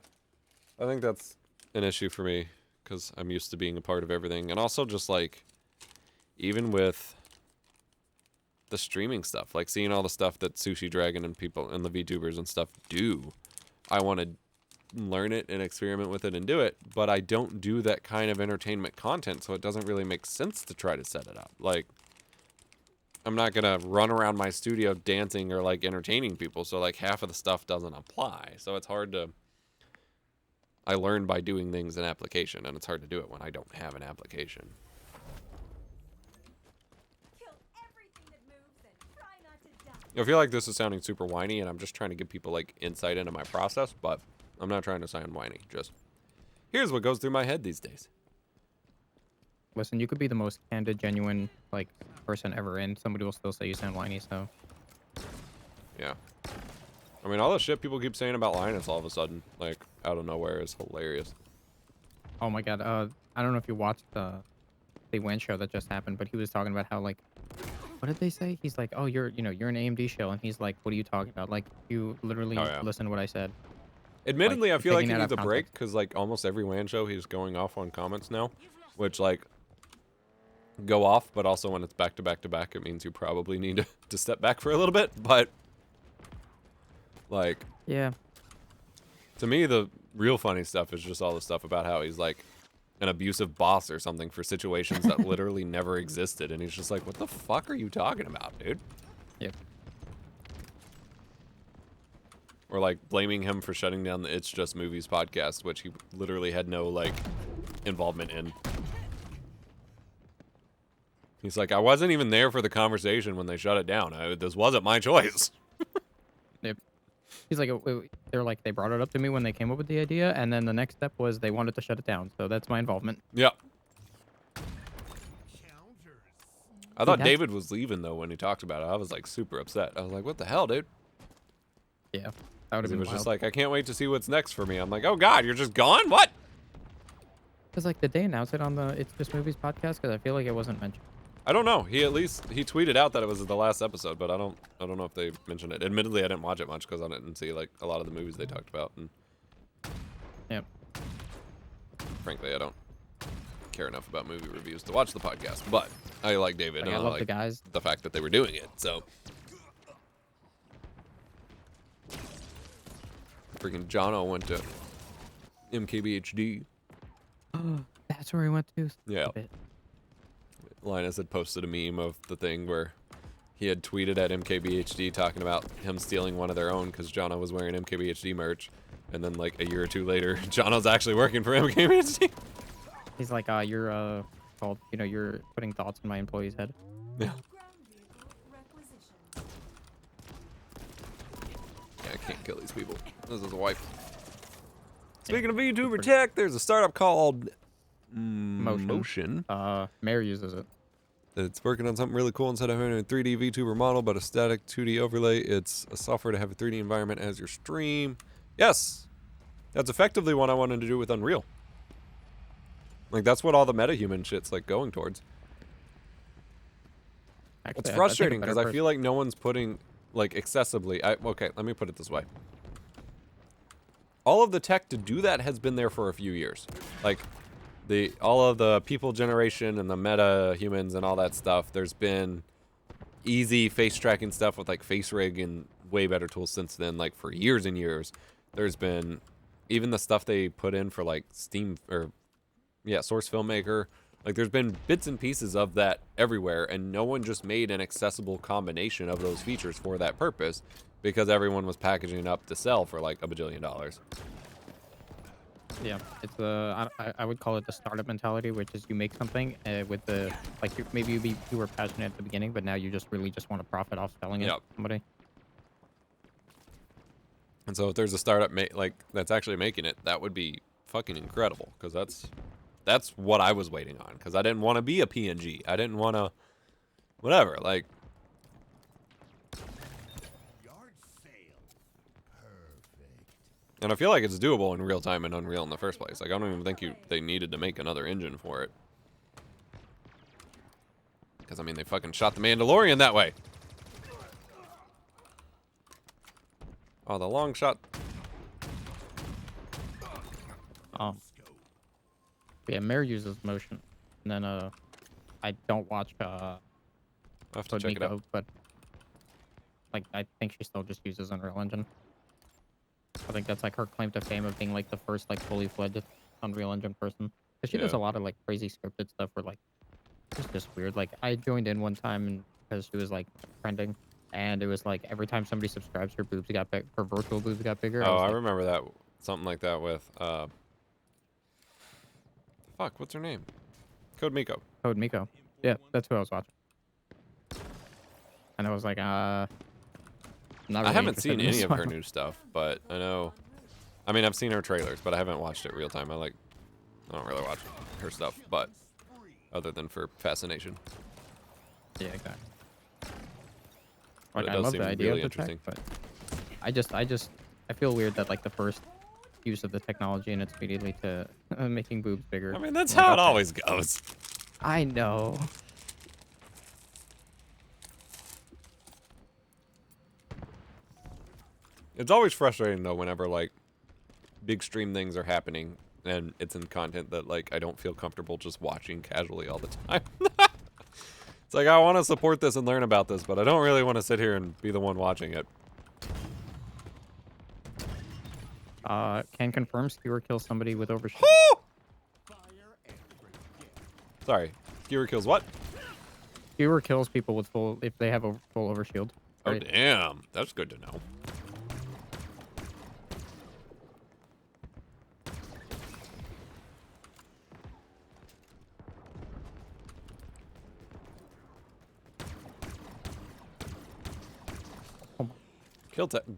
I think that's an issue for me because I'm used to being a part of everything. And also just like, even with the streaming stuff, like seeing all the stuff that Sushi Dragon and people and the VTubers and stuff do, I want to learn it and experiment with it and do it, but I don't do that kind of entertainment content, so it doesn't really make sense to try to set it up. Like, I'm not gonna run around my studio dancing or like entertaining people, so like half of the stuff doesn't apply. So it's hard to, I learn by doing things in application, and it's hard to do it when I don't have an application. Kill everything that moves and try not to die. I feel like this is sounding super whiny, and I'm just trying to give people like insight into my process, but I'm not trying to sound whiny. Just here's what goes through my head these days. Listen, you could be the most candid, genuine like person ever, and somebody will still say you sound whiny. So Yeah. I mean, all the shit people keep saying about Linus all of a sudden, like out of nowhere, is hilarious. oh my god, I don't know if you watched the WAN show that just happened, but he was talking about how like, what did they say? He's like, oh, you're an AMD show, and he's like, what are you talking about? Like, you literally listen to what I said. Admittedly, Like, I feel like taking he that needs a out of break context. because like almost every WAN show he's going off on comments now, which like go off, but also when it's back to back to back, it means you probably need to step back for a little bit. But like, Yeah. to me, the real funny stuff is just all the stuff about how he's like an abusive boss or something for situations that literally never existed, and he's just like, what the fuck are you talking about, dude? Yep. Or like blaming him for shutting down the It's Just Movies podcast, which he literally had no like involvement in. He's like, I wasn't even there for the conversation when they shut it down. This wasn't my choice. Yep. He's like, they're like, they brought it up to me when they came up with the idea, and then the next step was they wanted to shut it down. So that's my involvement. Yeah. I thought that's- David was leaving though when he talked about it. I was like super upset. I was like, what the hell, dude? Yeah. That would have He been was wild. just like, I can't wait to see what's next for me. I'm like, oh god, you're just gone? What? Because like, did they announce it on the It's Just Movies podcast? Because I feel like it wasn't mentioned. I don't know. He tweeted out that it was the last episode, but I don't know if they mentioned it. Admittedly, I didn't watch it much because I didn't see like a lot of the movies they talked about, and Yep. frankly, I don't care enough about movie reviews to watch the podcast. But I like David, Like, and I I love like the guys. the fact that they were doing it. So freaking Jono went to MKBHD. That's where he went to. Yeah. Stop it. Linus had posted a meme of the thing where he had tweeted at MKBHD talking about him stealing one of their own because Jono was wearing MKBHD merch. And then like a year or two later, Jono's actually working for MKBHD. He's like, you're called, you're putting thoughts in my employee's head. Yeah. Ground vehicle requisitioned. Yeah, I can't kill these people. This is a wipe. Speaking of VTuber tech, there's a startup called Motion. Mayor uses it. It's working on something really cool. Instead of having a 3D VTuber model, but a static 2D overlay, it's a software to have a 3D environment as your stream. Yes! That's effectively what I wanted to do with Unreal. Like, that's what all the metahuman shit's, like, going towards. Actually, It's I think a frustrating better because I feel like no one's putting, like, accessibly... Okay, let me put it this way. All of the tech to do that has been there for a few years. Like, all of the people generation and the meta humans and all that stuff, there's been easy face tracking stuff with, like, face rig and way better tools since then, like, for years and years. There's been even the stuff they put in for, like, Steam, or, yeah, Source Filmmaker. Like, there's been bits and pieces of that everywhere, and no one just made an accessible combination of those features for that purpose because everyone was packaging it up to sell for, like, $1 bajillion. Yeah, it's I would call it the startup mentality, which is you make something with the like maybe you were passionate at the beginning, but now you just really just want to profit off selling it Yep. to somebody. And so if there's a startup like that's actually making it, that would be fucking incredible, because that's what I was waiting on, because I didn't want to be a PNG. I didn't want to whatever, like. And I feel like it's doable in real time in Unreal in the first place. Like, I don't even think they needed to make another engine for it. Because, I mean, they fucking shot the Mandalorian that way. Oh, the long shot. Oh, yeah, Mare uses motion, and then I don't watch I'll have to check it out. Nico, but like I think she still just uses Unreal Engine. I think that's like her claim to fame of being like the first like fully fledged Unreal Engine person. Cause she does Yeah. a lot of like crazy scripted stuff where like it's just weird. Like I joined in one time and because she was like trending, and it was like every time somebody subscribes, her boobs got big, her virtual boobs got bigger. Oh, was I like, remember that. Something like that with, fuck, what's her name? Code Miko. Code Miko. Yeah, that's who I was watching. And I was like, not really I haven't interested seen in any this of her one. new stuff, but I know. I mean, I've seen her trailers, but I haven't watched it real time. I don't really watch her stuff, but other than for fascination. Yeah, exactly. But Like it I does love seem the idea really of the tech, interesting. but I feel weird that like the first use of the technology and it's immediately to making boobs bigger. I mean, that's I'm like, how it okay. always goes. I know. It's always frustrating though whenever like big stream things are happening and it's in content that like I don't feel comfortable just watching casually all the time. It's like I want to support this and learn about this, but I don't really want to sit here and be the one watching it. Can confirm skewer kills somebody with overshield. Sorry, skewer kills what? Skewer kills people with full if they have a full overshield. Oh Right? damn, that's good to know.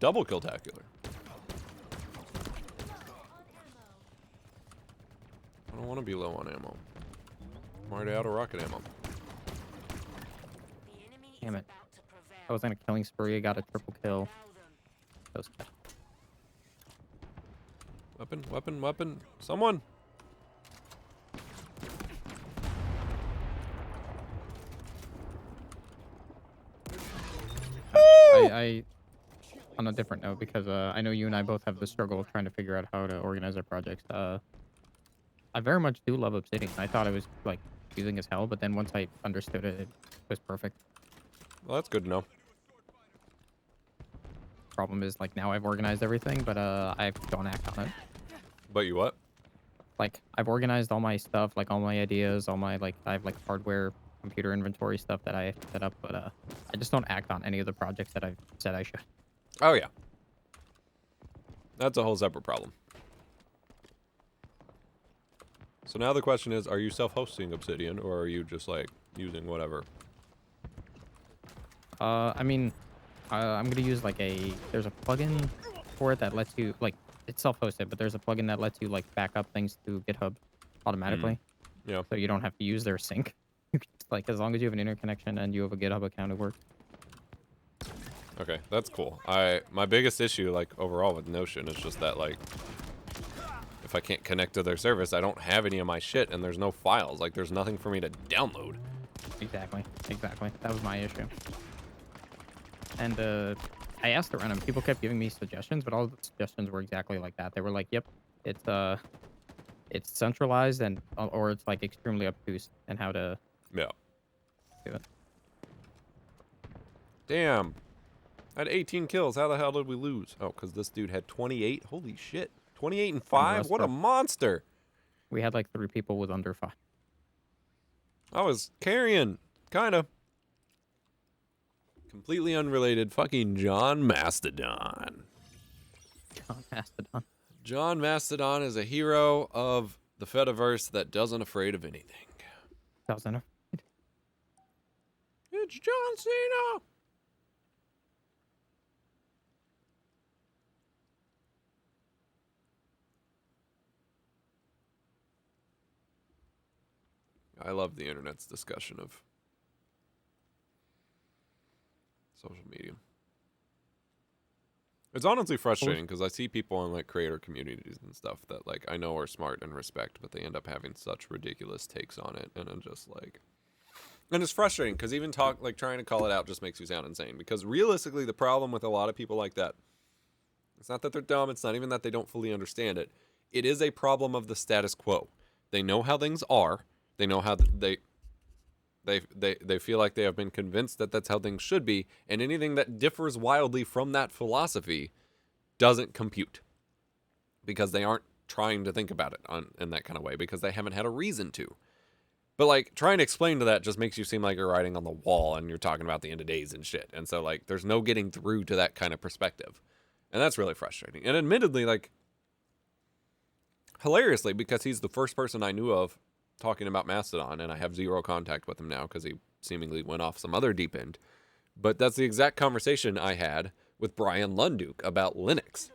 Double kill-tacular. I don't want to be low on ammo. I'm already out of rocket ammo. The enemy is Damn it. about to prevail. I was on a killing spree. I got a triple kill. That was bad. Weapon, weapon, weapon. Someone. I on a different note, because I know you and I both have the struggle of trying to figure out how to organize our projects. I very much do love Obsidian. I thought it was like confusing as hell, but then once I understood it, it was perfect. Well, that's good to know. Problem is like now I've organized everything, but I don't act on it. But you what? Like I've organized all my stuff, like all my ideas, all my like I have like hardware, computer inventory stuff that I set up, but I just don't act on any of the projects that I've said I should. Oh yeah. That's a whole separate problem. So now the question is, are you self-hosting Obsidian, or are you just like using whatever? I mean, I'm gonna use like there's a plugin for it that lets you like it's self-hosted, but there's a plugin that lets you like back up things to GitHub automatically. Yeah. So you don't have to use their sync. You can just Like, as long as you have an interconnection and you have a GitHub account, it works. Okay, that's cool. My biggest issue, like, overall with Notion is just that, like, if I can't connect to their service, I don't have any of my shit, and there's no files. Like, there's nothing for me to download. Exactly. That was my issue. And I asked around, and people kept giving me suggestions, but all the suggestions were exactly like that. They were like, "Yep, it's centralized and or it's like extremely obtuse in how to Yeah. do it." Damn. I had 18 kills. How the hell did we lose? Oh, because this dude had 28. Holy shit. 28 and 5? What a monster. We had like 3 people with under 5. I was carrying. Kinda. Completely unrelated. Fucking John Mastodon. John Mastodon. John Mastodon is a hero of the Fediverse that doesn't afraid of anything. Doesn't it? It's John Cena. I love the internet's discussion of social media. It's honestly frustrating because I see people in like creator communities and stuff that like I know are smart and respect, but they end up having such ridiculous takes on it, and I'm just like, and it's frustrating because even trying to call it out just makes you sound insane. Because realistically, the problem with a lot of people like that, it's not that they're dumb, it's not even that they don't fully understand it. It is a problem of the status quo. They know how things are. They know how they feel like they have been convinced that that's how things should be, and anything that differs wildly from that philosophy doesn't compute because they aren't trying to think about it in that kind of way because they haven't had a reason to. But like trying to explain to that just makes you seem like you're writing on the wall and you're talking about the end of days and shit. And so like there's no getting through to that kind of perspective. And that's really frustrating. And admittedly, like hilariously, because he's the first person I knew of talking about Mastodon, and I have zero contact with him now because he seemingly went off some other deep end. But that's the exact conversation I had with Brian Lunduke about Linux.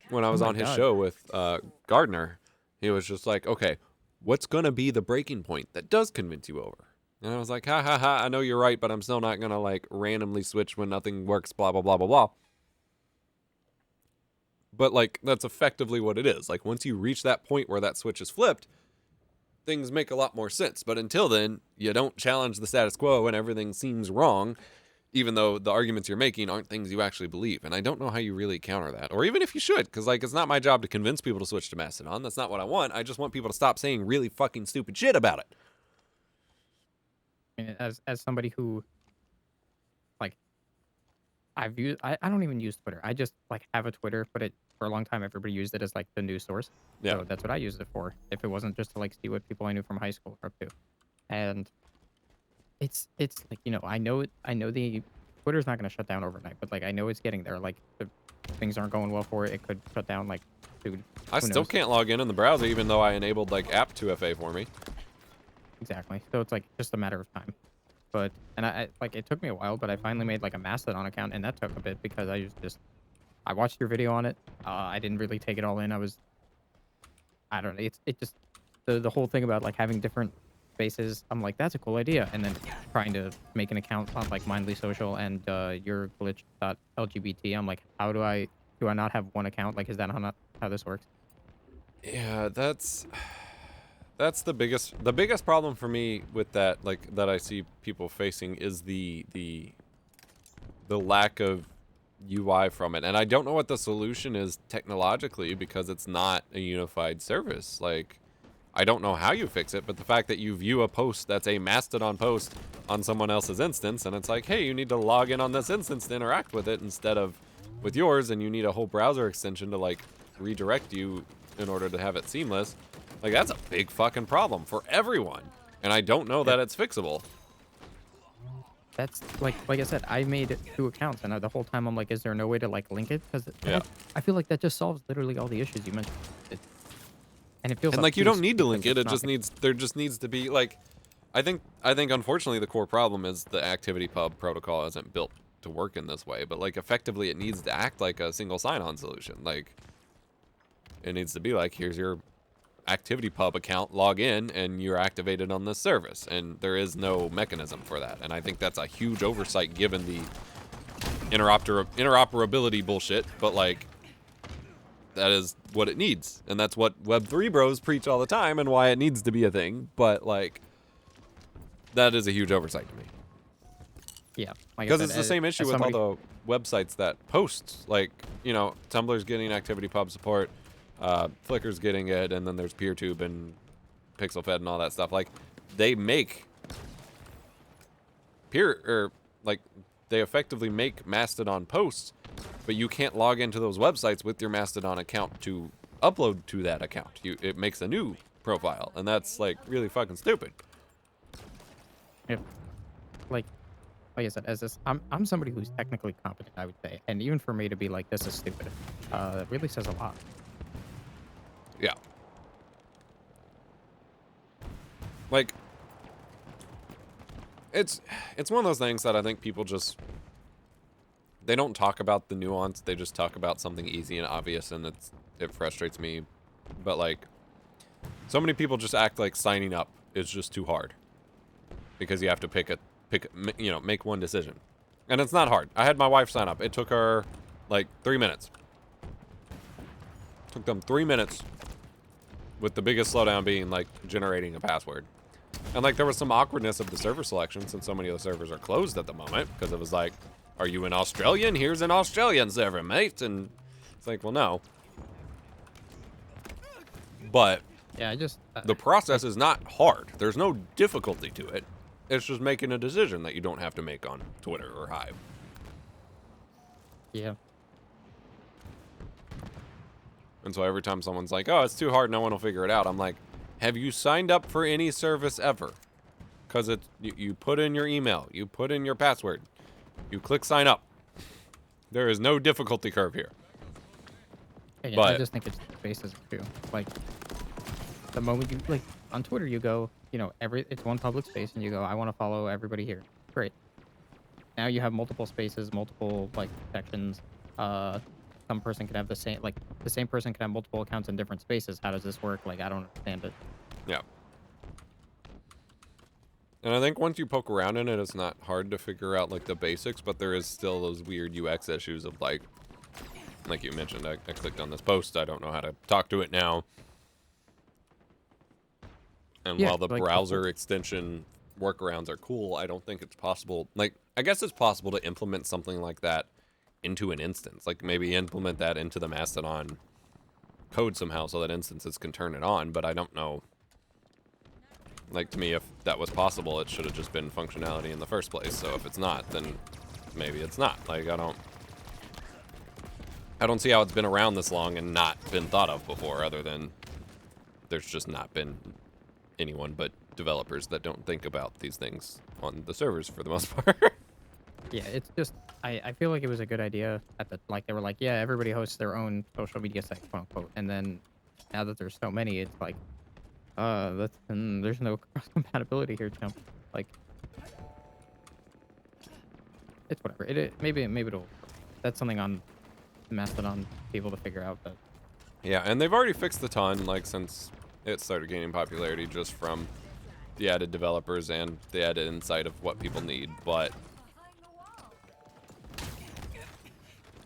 When I was on his show with Gardner, he was just like, okay, what's going to be the breaking point that does convince you over? And I was like, ha ha ha, I know you're right, but I'm still not going to like randomly switch when nothing works, blah, blah, blah, blah, blah. But like, that's effectively what it is. Like once you reach that point where that switch is flipped, things make a lot more sense. But until then, you don't challenge the status quo and everything seems wrong, even though the arguments you're making aren't things you actually believe. And I don't know how you really counter that, or even if you should, because like it's not my job to convince people to switch to Mastodon. That's not what I want. I just want people to stop saying really fucking stupid shit about it. I mean, as somebody who like I don't even use Twitter. I just like have a Twitter, but it for a long time everybody used it as like the news source. Yeah. So that's what I used it for. If it wasn't just to like see what people I knew from high school were up to. And it's like, you know, I know the Twitter's not gonna shut down overnight, but like I know it's getting there. Like things aren't going well for it. It could shut down like dude. I still can't log in the browser even though I enabled like app 2FA for me. Exactly. So it's like just a matter of time. But and I like it took me a while, but I finally made like a Mastodon account, and that took a bit because I watched your video on it. I didn't really take it all in. I don't know. It just the whole thing about like having different spaces. I'm like, that's a cool idea, and then trying to make an account on like Mindly Social and your glitch.lgbt. I'm like, how do I not have one account? Like, is that how this works? Yeah, that's the biggest problem for me with that, like that I see people facing is the lack of UI from it. And I don't know what the solution is technologically because it's not a unified service. Like I don't know how you fix it, but the fact that you view a post that's a Mastodon post on someone else's instance and it's like, hey, you need to log in on this instance to interact with it instead of with yours, and you need a whole browser extension to like redirect you in order to have it seamless. Like, that's a big fucking problem for everyone. And I don't know that it's fixable. That's, like I said, I made 2 accounts, and the whole time I'm like, is there no way to, like, link it? Because I feel like that just solves literally all the issues you mentioned. And it feels like you don't need to link it. It just needs, there just needs to be, like, I think unfortunately the core problem is the ActivityPub protocol isn't built to work in this way. But, like, effectively it needs to act like a single sign-on solution. Like, it needs to be like, here's your ActivityPub account, log in, and you're activated on this service. And there is no mechanism for that. And I think that's a huge oversight given the interoperability bullshit. But, like, that is what it needs. And that's what Web3 bros preach all the time and why it needs to be a thing. But, like, that is a huge oversight to me. Yeah. Like I Because said, it's the same issue with all the websites that post. Like, you know, Tumblr's getting ActivityPub support, Flickr's getting it, and then there's PeerTube and PixelFed and all that stuff. Like, they make they effectively make Mastodon posts, but you can't log into those websites with your Mastodon account to upload to that account. It makes a new profile, and that's, like, really fucking stupid. If, like I said, I'm somebody who's technically competent, I would say, and even for me to be like, this is stupid, it really says a lot. Yeah. Like, it's one of those things that I think people just, they don't talk about the nuance. They just talk about something easy and obvious, and it frustrates me. But, like, so many people just act like signing up is just too hard because you have to make one decision. And it's not hard. I had my wife sign up. It took her, like, 3 minutes. Took them 3 minutes, with the biggest slowdown being, like, generating a password. And, like, there was some awkwardness of the server selection since so many of the servers are closed at the moment, because it was like, are you an Australian? Here's an Australian server, mate. And it's like, well, no. But Yeah, I just the process is not hard. There's no difficulty to it. It's just making a decision that you don't have to make on Twitter or Hive. yeah. And so every time someone's like, oh, it's too hard, no one will figure it out, I'm like, have you signed up for any service ever? Because you put in your email, you put in your password, you click sign up. There is no difficulty curve here. Yeah, But I just think it's spaces too. Like, the moment you, like, on Twitter, you go, you know, it's one public space, and you go, I want to follow everybody here. Great. Now you have multiple spaces, multiple, like, sections. Some person can have the same person can have multiple accounts in different spaces. How does this work? Like, I don't understand it. Yeah. And I think once you poke around in it, it's not hard to figure out, like, the basics, but there is still those weird UX issues of, like you mentioned, I clicked on this post, I don't know how to talk to it now. And Yeah, while the like, browser extension workarounds are cool, I don't think it's possible. Like, I guess it's possible to implement something like that into an instance. Like, maybe implement that into the Mastodon code somehow so that instances can turn it on, but I don't know. Like, to me, if that was possible, it should have just been functionality in the first place. So if it's not, then maybe it's not. Like, I don't see how it's been around this long and not been thought of before, other than there's just not been anyone but developers that don't think about these things on the servers for the most part. Yeah, it's just, I feel like it was a good idea like, they were like, yeah, everybody hosts their own social media site, quote unquote. And then now that there's so many, it's like, there's no cross compatibility here, chump. Like, it's whatever. Maybe it'll, that's something on Mastodon people to figure out, but Yeah, and they've already fixed a ton, like, since it started gaining popularity, just from the added developers and the added insight of what people need, but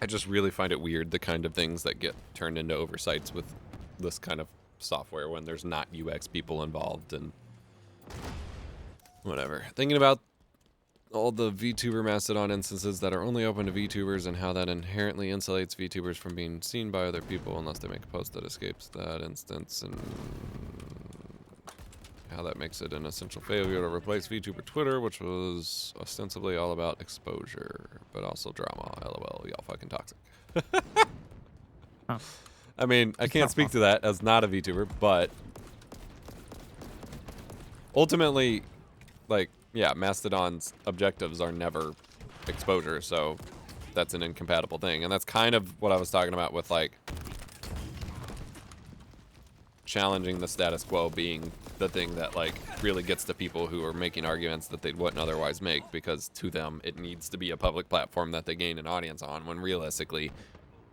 I just really find it weird, the kind of things that get turned into oversights with this kind of software when there's not UX people involved and whatever. Thinking about all the VTuber Mastodon instances that are only open to VTubers and how that inherently insulates VTubers from being seen by other people unless they make a post that escapes that instance, and how that makes it an essential failure to replace VTuber Twitter, which was ostensibly all about exposure, but also drama. LOL, y'all fucking toxic. Huh. I mean, I can't speak to that as not a VTuber, but ultimately, like, yeah, Mastodon's objectives are never exposure, so that's an incompatible thing. And that's kind of what I was talking about with, like, challenging the status quo being the thing that, like, really gets to people who are making arguments that they wouldn't otherwise make, because to them it needs to be a public platform that they gain an audience on, when realistically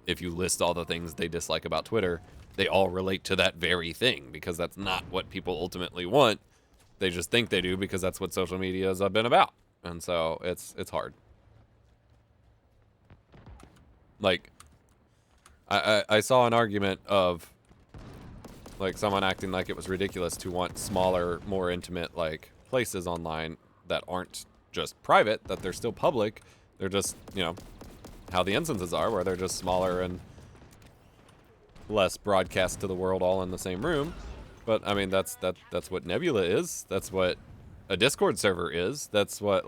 if you list all the things they dislike about Twitter, they all relate to that very thing, because that's not what people ultimately want. They just think they do because that's what social media has been about. And so it's hard. Like, I saw an argument of like someone acting like it was ridiculous to want smaller, more intimate like places online that aren't just private, that they're still public. They're just, you know, how the instances are, where they're just smaller and less broadcast to the world all in the same room. But I mean, that's what Nebula is. That's what a Discord server is. That's what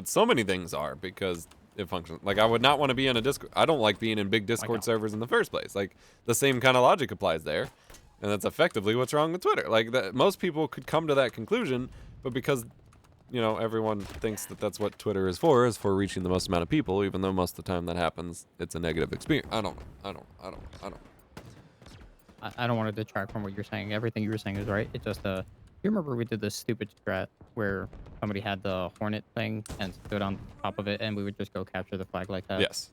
so many things are, because it functions. Like, I would not want to be in a Discord. I don't like being in big Discord servers in the first place. Like, the same kind of logic applies there. And that's effectively what's wrong with Twitter. Like, that most people could come to that conclusion, but because, you know, everyone thinks that that's what Twitter is for reaching the most amount of people, even though most of the time that happens, it's a negative experience. I don't. I don't want to detract from what you're saying. Everything you were saying is right. It just you remember we did this stupid strat where somebody had the Hornet thing and stood on top of it, and we would just go capture the flag like that. Yes.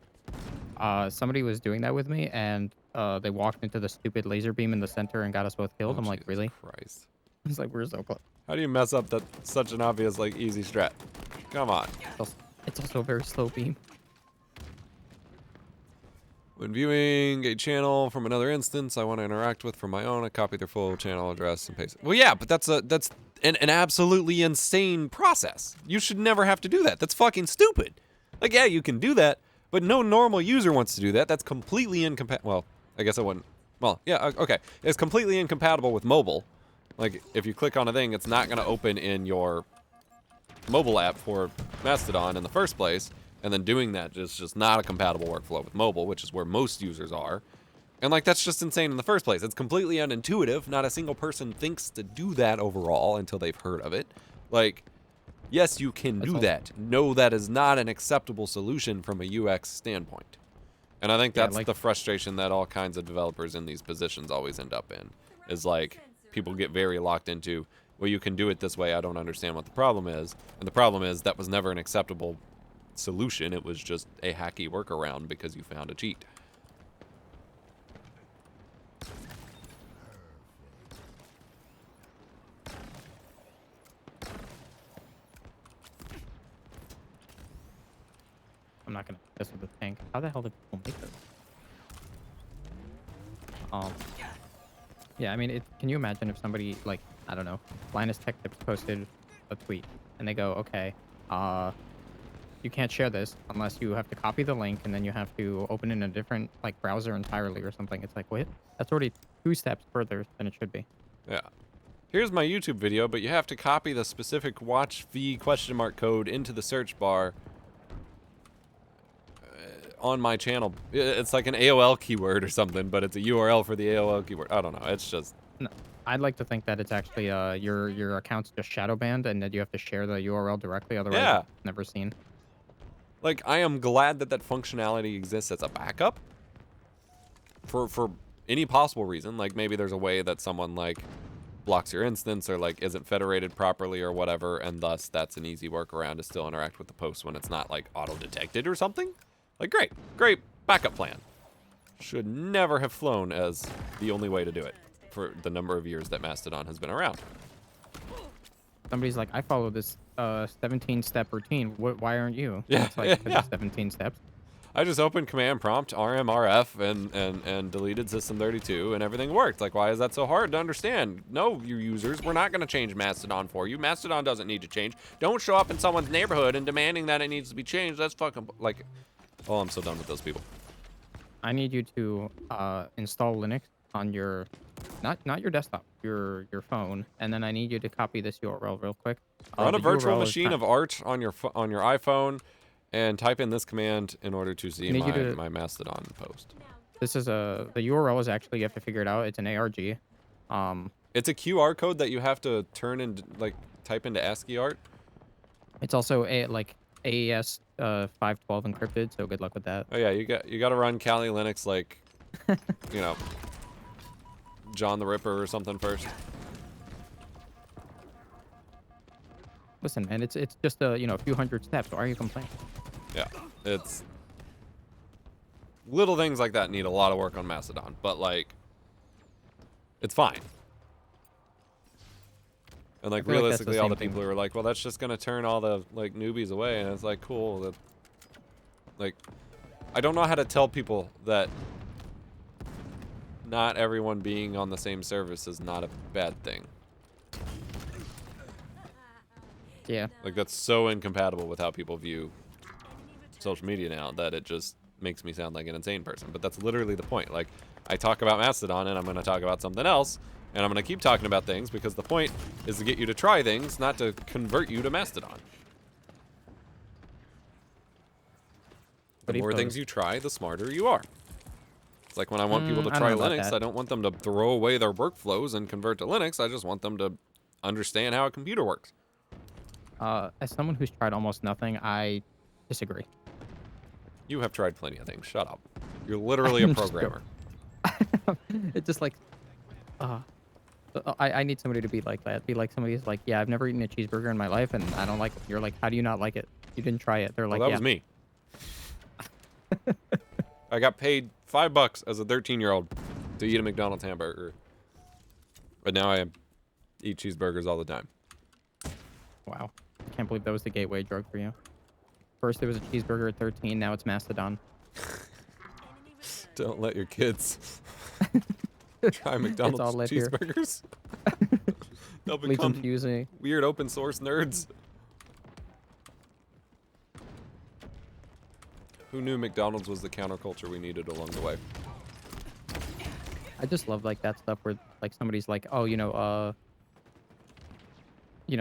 Somebody was doing that with me, and they walked into the stupid laser beam in the center and got us both killed. Oh, I'm like, Jesus really? Christ. It's like, we're so close. How do you mess up that such an obvious, like, easy strat? Come on. It's also a very slow beam. When viewing a channel from another instance I want to interact with from my own, I copy their full channel address and paste it. Well, yeah, but that's an absolutely insane process. You should never have to do that. That's fucking stupid. Like, yeah, you can do that, but no normal user wants to do that. That's completely incompatible. Well, I guess I wouldn't. Well, yeah, okay. It's completely incompatible with mobile. Like, if you click on a thing, it's not going to open in your mobile app for Mastodon in the first place. And then doing that is just not a compatible workflow with mobile, which is where most users are. And, like, that's just insane in the first place. It's completely unintuitive. Not a single person thinks to do that overall until they've heard of it. Like, yes, you can do that. No, that is not an acceptable solution from a UX standpoint. And I think that's the frustration that all kinds of developers in these positions always end up in. Is, like, people get very locked into, well, you can do it this way. I don't understand what the problem is. And the problem is that was never an acceptable solution. It was just a hacky workaround because you found a cheat. I'm not gonna mess with the tank. How the hell did people make this? Yeah, I mean, can you imagine if somebody, like, I don't know, Linus Tech Tips posted a tweet and they go, okay, you can't share this unless you have to copy the link and then you have to open in a different, like, browser entirely or something. It's like, wait, that's already 2 steps further than it should be. Yeah. Here's my YouTube video, but you have to copy the specific watch v ? Code into the search bar on my channel. It's like an AOL keyword or something, but it's a URL for the AOL keyword. I don't know. It's just... No, I'd like to think that it's actually your account's just shadow banned and that you have to share the URL directly. Otherwise, it's never seen. Like, I am glad that that functionality exists as a backup for any possible reason. Like, maybe there's a way that someone, like, blocks your instance or, like, isn't federated properly or whatever, and thus that's an easy workaround to still interact with the post when it's not, like, auto-detected or something. Like, great backup plan. Should never have flown as the only way to do it for the number of years that Mastodon has been around. Somebody's like, I follow this 17-step routine. Why aren't you? Yeah, it's like, 17 steps. I just opened command prompt rmrf and deleted system32 and everything worked. Like, why is that so hard to understand? No, you users, we're not going to change Mastodon for you. Mastodon doesn't need to change. Don't show up in someone's neighborhood and demanding that it needs to be changed. That's fucking, like, oh, I'm so done with those people. I need you to install Linux on your, not your desktop, your phone, and then I need you to copy this URL real quick. Run a virtual machine of Arch on your iPhone, and type in this command in order to see my Mastodon post. This is the URL is actually, you have to figure it out. It's an ARG. It's a QR code that you have to turn into, like, type into ASCII art. It's also AES 512 encrypted, so good luck with that. Oh yeah, you got to run Kali Linux, like, you know, John the Ripper or something first. Listen, man, it's just a few hundred steps. Why are you complaining? Yeah, it's little things like that need a lot of work on Mastodon, but like, it's fine. And like I feel like that's the realistically, all same the thing people who are like, well, that's just gonna turn all the like newbies away, and it's like, cool. That, like, I don't know how to tell people that not everyone being on the same service is not a bad thing. Yeah. Like, that's so incompatible with how people view social media now that it just makes me sound like an insane person. But that's literally the point. Like, I talk about Mastodon, and I'm going to talk about something else, and I'm going to keep talking about things because the point is to get you to try things, not to convert you to Mastodon. The more things you try, the smarter you are. It's like when I want people to I don't try know about Linux, that. I don't want them to throw away their workflows and convert to Linux. I just want them to understand how a computer works. As someone who's tried almost nothing, I disagree. You have tried plenty of things. Shut up. You're literally a I'm just programmer. It's just like, I need somebody to be like that. Be like somebody who's like, yeah, I've never eaten a cheeseburger in my life, and I don't like it. You're like, how do you not like it? You didn't try it. They're Well, like, that yeah. was me. I got paid $5 as a 13-year-old to eat a McDonald's hamburger. But now I eat cheeseburgers all the time. Wow. I can't believe that was the gateway drug for you. First it was a cheeseburger at 13, now it's Mastodon. Don't let your kids try McDonald's all lit here. cheeseburgers. They'll Leaves them become fusing. weird open source nerds. Who knew McDonald's was the counterculture we needed along the way? I just love like that stuff where like somebody's like, oh,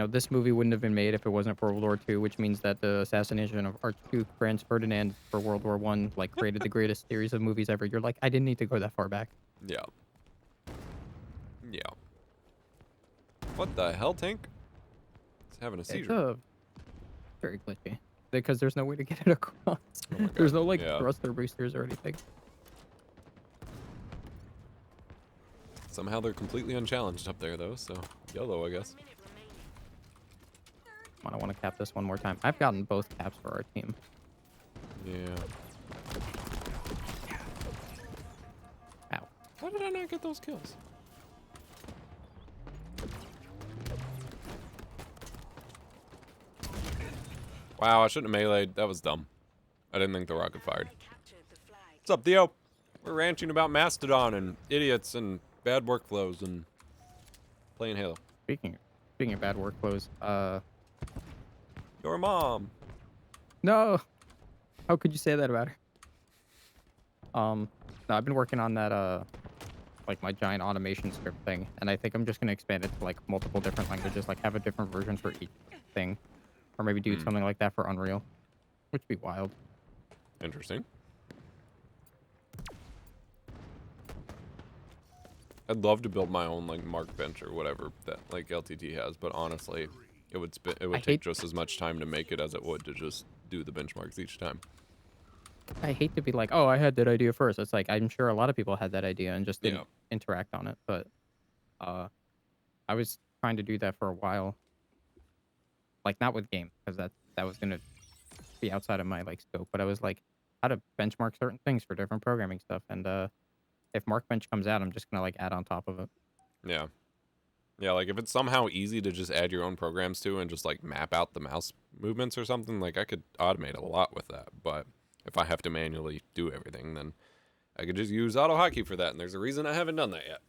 this movie wouldn't have been made if it wasn't for World War II, which means that the assassination of Archduke Franz Ferdinand for World War I like created the greatest series of movies ever. You're like, I didn't need to go that far back. Yeah. Yeah. What the hell, Tank? It's having a It's seizure. very glitchy because there's no way to get it across. Oh my God. There's no like Yeah. thruster boosters or anything. Somehow they're completely unchallenged up there, though, so YOLO, I guess. Come on, I want to cap this one more time. I've gotten both caps for our team. Yeah. Ow. How did I not get those kills? Wow, I shouldn't have meleeed. That was dumb. I didn't think the rocket fired. What's up, Theo? We're ranting about Mastodon and idiots and bad workflows and playing Halo. Speaking of bad workflows, Your mom. no, how could you say that about her? No, I've been working on that, like my giant automation script thing, and I think I'm just gonna expand it to like multiple different languages, like have a different version for each thing, or maybe do something like that for Unreal, which would be wild. Interesting. I'd love to build my own like Mark bench or whatever that like LTT has, but honestly, it would take just as much time to make it as it would to just do the benchmarks each time. I hate to be like, oh, I had that idea first. It's like I'm sure a lot of people had that idea and just didn't interact on it, but I was trying to do that for a while. Like not with games, because that was gonna be outside of my like scope, but I was like how to benchmark certain things for different programming stuff, and if Markbench comes out, I'm just gonna like add on top of it. Yeah. Yeah, like if it's somehow easy to just add your own programs to and just like map out the mouse movements or something, like I could automate a lot with that. But if I have to manually do everything, then I could just use AutoHotkey for that. And there's a reason I haven't done that yet.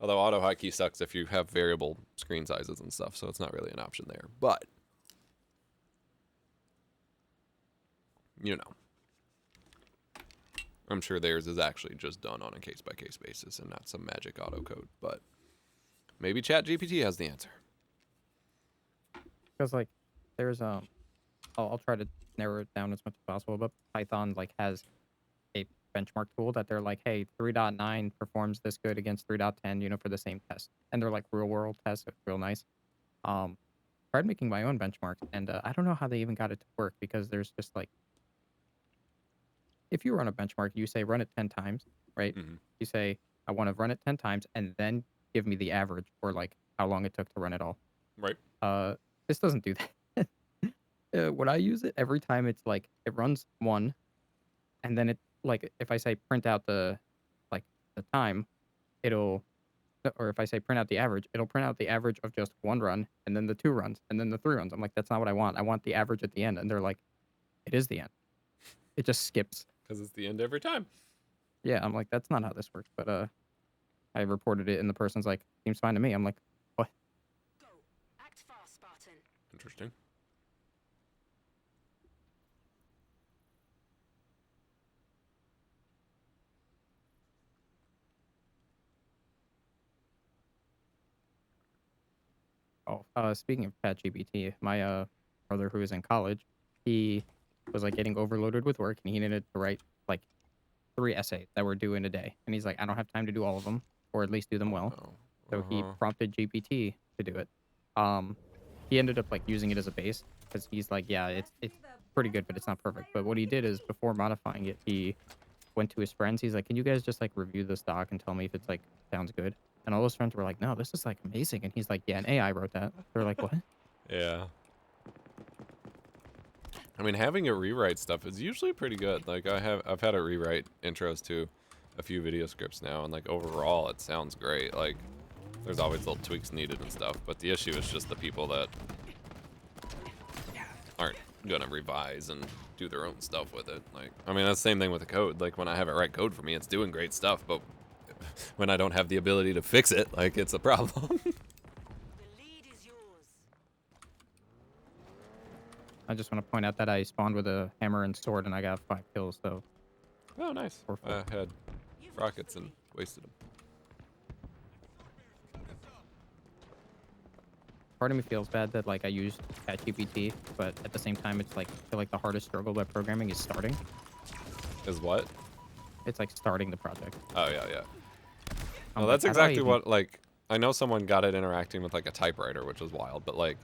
Although AutoHotkey sucks if you have variable screen sizes and stuff, so it's not really an option there. But, you know, I'm sure theirs is actually just done on a case-by-case basis and not some magic auto code. But maybe ChatGPT has the answer. Because like there's I'll try to narrow it down as much as possible, but Python like has a benchmark tool that they're like, hey, 3.9 performs this good against 3.10, for the same test, and they're like real world tests. It's real nice. Tried making my own benchmarks, and I don't know how they even got it to work, because there's just like, if you run a benchmark, you say run it 10 times, right? Mm-hmm. You say I want to run it 10 times and then give me the average, or like how long it took to run it all. Right. This doesn't do that. When I use it, every time it's like it runs 1, and then it like if I say print out like the time, it'll or if I say print out the average, it'll print out the average of just one run and then the 2 runs and then the 3 runs. I'm like, that's not what I want. I want the average at the end. And they're like, it is the end. It just skips. Because it's the end every time. Yeah, I'm like, that's not how this works. But I reported it and the person's like, seems fine to me. I'm like, what? Go. Act fast, Spartan. Interesting. Oh, speaking of ChatGPT, my brother who is in college, he was like getting overloaded with work and he needed to write like 3 essays that were due in a day. And he's like, I don't have time to do all of them, or at least do them well. Oh. So he prompted GPT to do it. Um, he ended up like using it as a base because he's like, yeah, it's pretty good, but it's not perfect. But what he did is before modifying it, he went to his friends. He's like, can you guys just like review this doc and tell me if it's like sounds good? And all those friends were like, no, this is like amazing. And he's like, yeah, an AI wrote that. They're like, what? Yeah. I mean, having it rewrite stuff is usually pretty good. Like I've had it rewrite intros to a few video scripts now, and like overall it sounds great. Like there's always little tweaks needed and stuff, but the issue is just the people that aren't gonna revise and do their own stuff with it. Like, I mean, that's the same thing with the code. Like when I have it write code for me, it's doing great stuff, but when I don't have the ability to fix it, like it's a problem. The lead is yours. I just want to point out that I spawned with a hammer and sword and I got 5 kills. So Oh, nice. Or I had rockets and wasted them. part of me feels bad that like I used ChatGPT, but at the same time, it's like I feel like the hardest struggle by programming is starting. Is what? It's like starting the project. Oh, yeah, yeah. I'm No, like, that's how do I exactly even- what, like, I know someone got it interacting with, like, a typewriter, which is wild, but, like,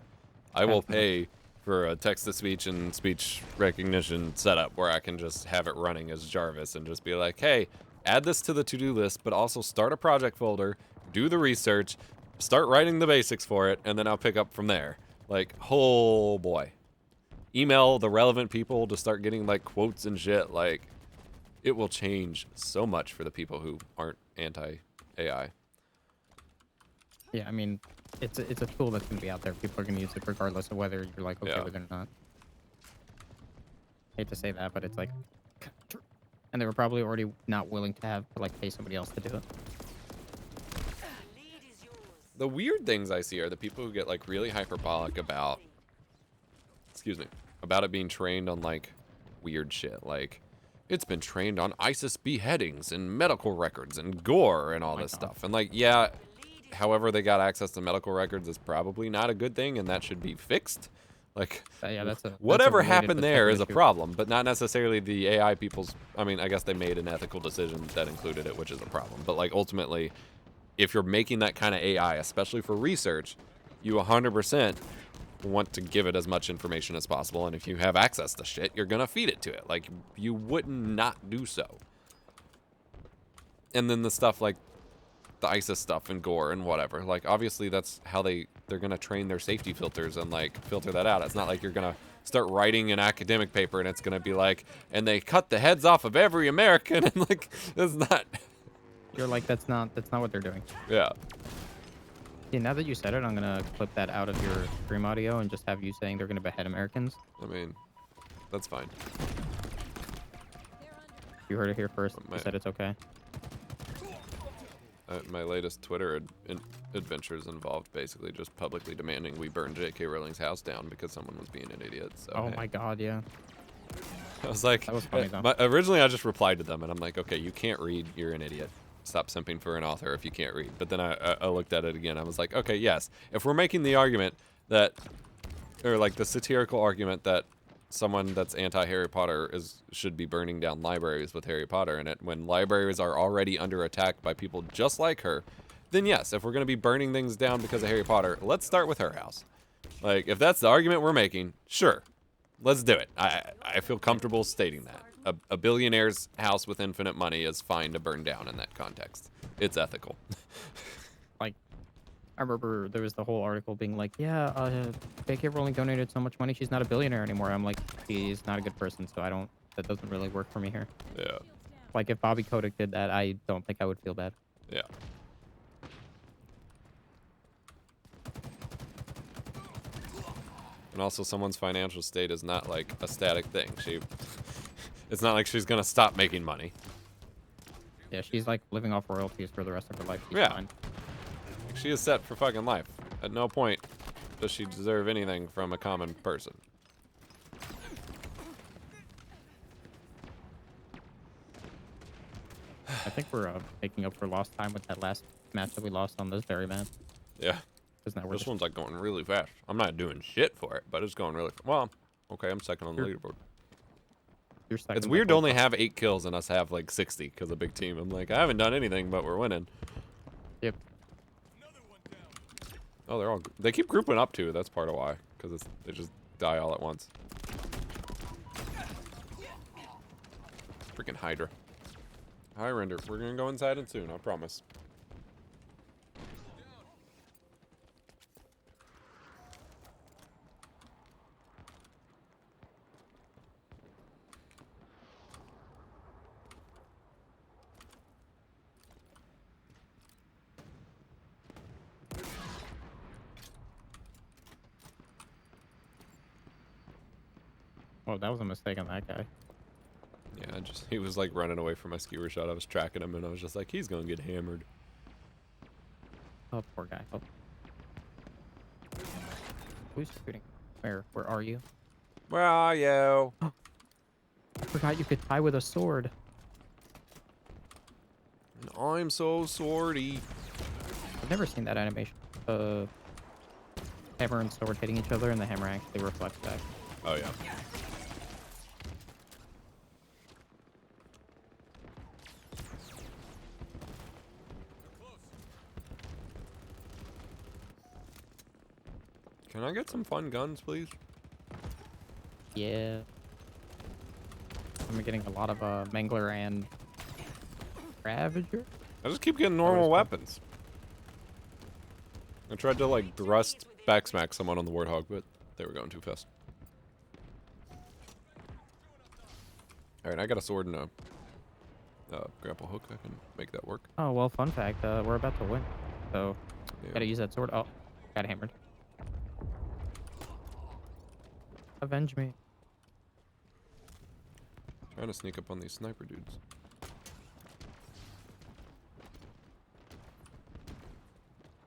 I will That's nuts. pay for a text-to-speech and speech recognition setup where I can just have it running as Jarvis and just be like, hey, add this to the to-do list, but also start a project folder, do the research, start writing the basics for it, and then I'll pick up from there. Like, oh, boy. Email the relevant people to start getting, like, quotes and shit, like... It will change so much for the people who aren't anti-AI. Yeah, I mean, it's a tool that's gonna be out there. People are gonna use it regardless of whether you're like okay Yeah. with it or not. Hate to say that, but it's like, and they were probably already not willing to have to like pay somebody else to do it. The lead is yours. The weird things I see are the people who get like really hyperbolic about, excuse me, about it being trained on like weird shit. Like, it's been trained on ISIS beheadings and medical records and gore and all my this God. stuff. And like, yeah, however they got access to medical records is probably not a good thing and that should be fixed. Like, Yeah, that's a whatever related happened there potential is a issue. problem, but not necessarily the AI people's. I mean, I guess they made an ethical decision that included it, which is a problem. But like ultimately, if you're making that kind of AI, especially for research, you 100% want to give it as much information as possible. And if you have access to shit, you're gonna feed it to it. Like you wouldn't not do so. And then the stuff like the ISIS stuff and gore and whatever. Like obviously that's how they're gonna train their safety filters and like filter that out. It's not like you're gonna start writing an academic paper and it's gonna be like, and they cut the heads off of every American and like it's not. You're like that's not what they're doing. Yeah. See, now that you said it, I'm gonna clip that out of your stream audio and just have you saying they're gonna behead Americans. I mean, that's fine. You heard it here first. My- You said it's okay. My latest Twitter adventures involved basically just publicly demanding we burn J.K. Rowling's house down because someone was being an idiot. So Oh hey. my God, yeah. I was like, That was funny, though. originally I just replied to them and I'm like, okay, you can't read, you're an idiot. Stop simping for an author if you can't read. But then I looked at it again. I was like, okay, yes. If we're making the argument that, or like the satirical argument that someone that's anti-Harry Potter should be burning down libraries with Harry Potter in it, when libraries are already under attack by people just like her, then yes, if we're going to be burning things down because of Harry Potter, let's start with her house. Like, if that's the argument we're making, sure. Let's do it. I feel comfortable stating that. A billionaire's house with infinite money is fine to burn down in that context. It's ethical. Like, I remember there was the whole article being like, yeah, J.K. Rowling donated so much money, she's not a billionaire anymore. I'm like, she's not a good person, so I don't that doesn't really work for me here. Yeah. Like if Bobby Kotick did that, I don't think I would feel bad. Yeah. And also, someone's financial state is not like a static thing. It's not like she's gonna stop making money. Yeah, she's like living off royalties for the rest of her life. She's Yeah. fine. Like, she is set for fucking life. At no point does she deserve anything from a common person. I think we're making up for lost time with that last match that we lost on this very map. Yeah. Isn't that where This one's like going really fast. I'm not doing shit for it, but it's going really fast. Well, okay, I'm second on the leaderboard. you're second? It's weird to only have 8 kills and us have like 60 because a big team. I'm like, I haven't done anything, but we're winning. Yep. Oh, they keep grouping up too. That's part of why, because they just die all at once. Freaking Hydra. Hi, Render. We're gonna go inside it soon. I promise. Oh, that was a mistake on that guy. Yeah, he was like running away from my skewer shot. I was tracking him, and I was just like, he's gonna get hammered. Oh, poor guy. Oh. Who's shooting? Where are you? Where are you? I forgot you could tie with a sword. I'm so sorry. I've never seen that animation. Hammer and sword hitting each other, and the hammer actually reflects back. Oh yeah. Can I get some fun guns, please? Yeah. I'm getting a lot of Mangler and Ravager. I just keep getting normal weapons. I tried to like thrust backsmack someone on the Warthog, but they were going too fast. Alright, I got a sword and a grapple hook. I can make that work. Oh, well, fun fact, we're about to win. So, Yeah. gotta use that sword. Oh, got hammered. Avenge me. Trying to sneak up on these sniper dudes.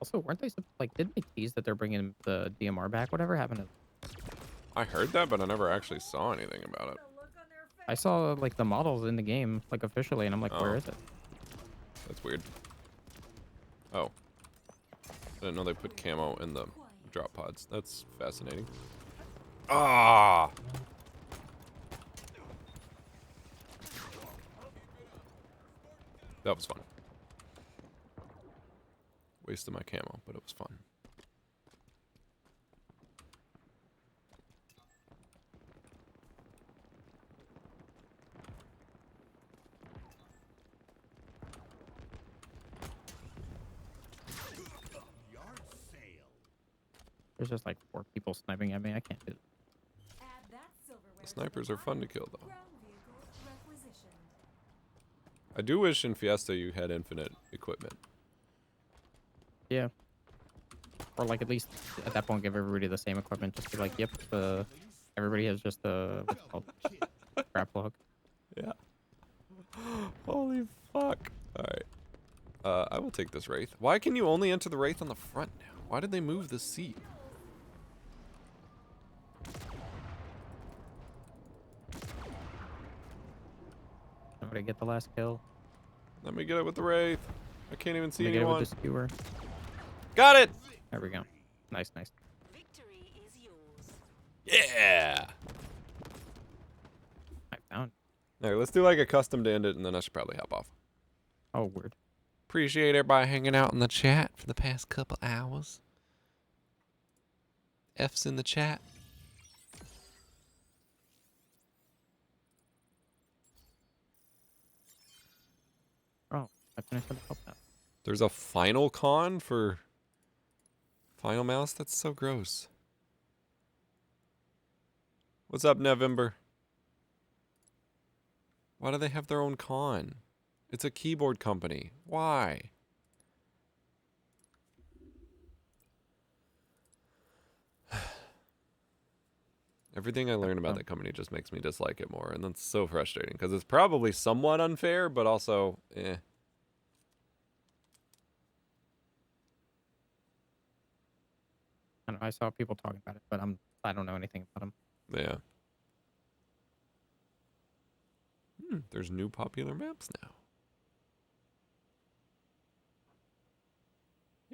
Also, weren't they, like, didn't they tease that they're bringing the DMR back? Whatever happened to... I heard that, but I never actually saw anything about it. I saw, like, the models in the game, like, officially, and I'm like, where Oh. is it? That's weird. Oh. I didn't know they put camo in the drop pods. That's fascinating. Ah! That was fun. Wasted my camo, but it was fun. There's just, like, 4 people sniping at me. I can't do it. Add that silverware The snipers are fun to kill, though. ground vehicle requisitioned. I do wish in Fiesta you had infinite equipment. Yeah. Or, like, at least at that point, give everybody the same equipment. Just be like, yep, everybody has just a, what's it called? Grapple hook. Yeah. Holy fuck. Alright. I will take this Wraith. Why can you only enter the Wraith on the front now? Why did they move the seat? Somebody get the last kill. Let me get it with the Wraith. I can't even see Somebody get it anyone. with the skewer. Got it! There we go. Nice, nice. Victory is yours. Yeah! I found. Alright, let's do like a custom to end it, and then I should probably hop off. Oh, weird. Appreciate everybody hanging out in the chat for the past couple hours. F's in the chat. Oh, I finished with the help now. There's a final con for Final Mouse? That's so gross. What's up, November? Why do they have their own con? It's a keyboard company. Why? Everything I learn about that company just makes me dislike it more, and that's so frustrating because it's probably somewhat unfair, but also, eh. I don't know, I saw people talking about it, but I don't know anything about them. Yeah. There's new popular maps now.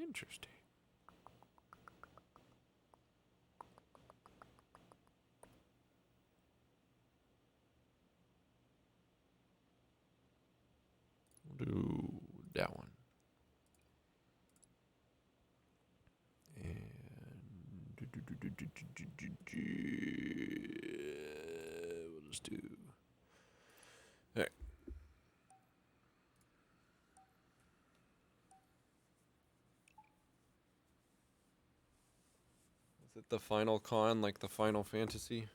Interesting. We'll do that one. And we'll just do. All right. Is it the final con, like the Final Fantasy?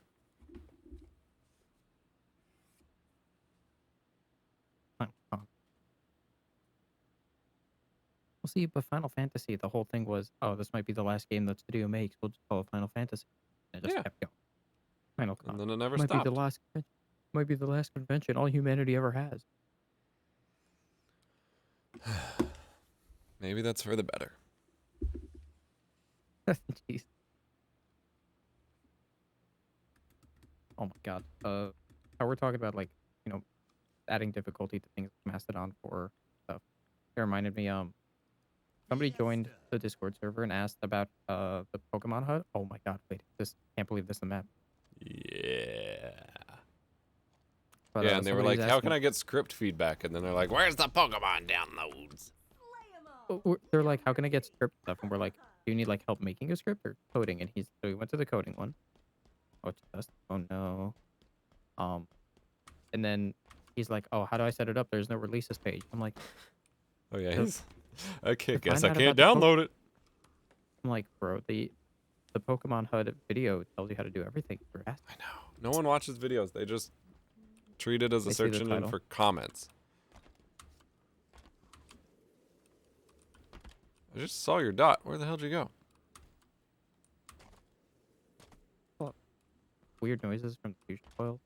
Well, see, but Final Fantasy, the whole thing was, oh, this might be the last game that studio makes. We'll just call it Final Fantasy. And it just Yeah. kept going. Final Con. And then it never Might stopped. be the last. Might be the last convention all humanity ever has. Maybe that's for the better. Jeez. Oh my god. How we're talking about, like, you know, adding difficulty to things like Mastodon for stuff. It reminded me, somebody joined the Discord server and asked about the Pokemon Hut. Oh my god, wait, can't believe this is the map. Yeah. But, Yeah, and they were somebody was like, how asking- can I get script feedback? And then they're like, where's the Pokemon downloads? They're like, how can I get script stuff? And we're like, do you need like help making a script or coding? And so we went to the coding one. Oh, just, oh no. And then he's like, oh, how do I set it up? There's no releases page. I'm like, Oh, yeah. So- He's, I can't to guess. find I out can't about the download it. I'm like, bro, the Pokemon HUD video tells you how to do everything. For I know. No one watches videos. They just treat it as a They see the search engine title. for comments. I just saw your dot. Where the hell did you go? weird noises from the fusion coil.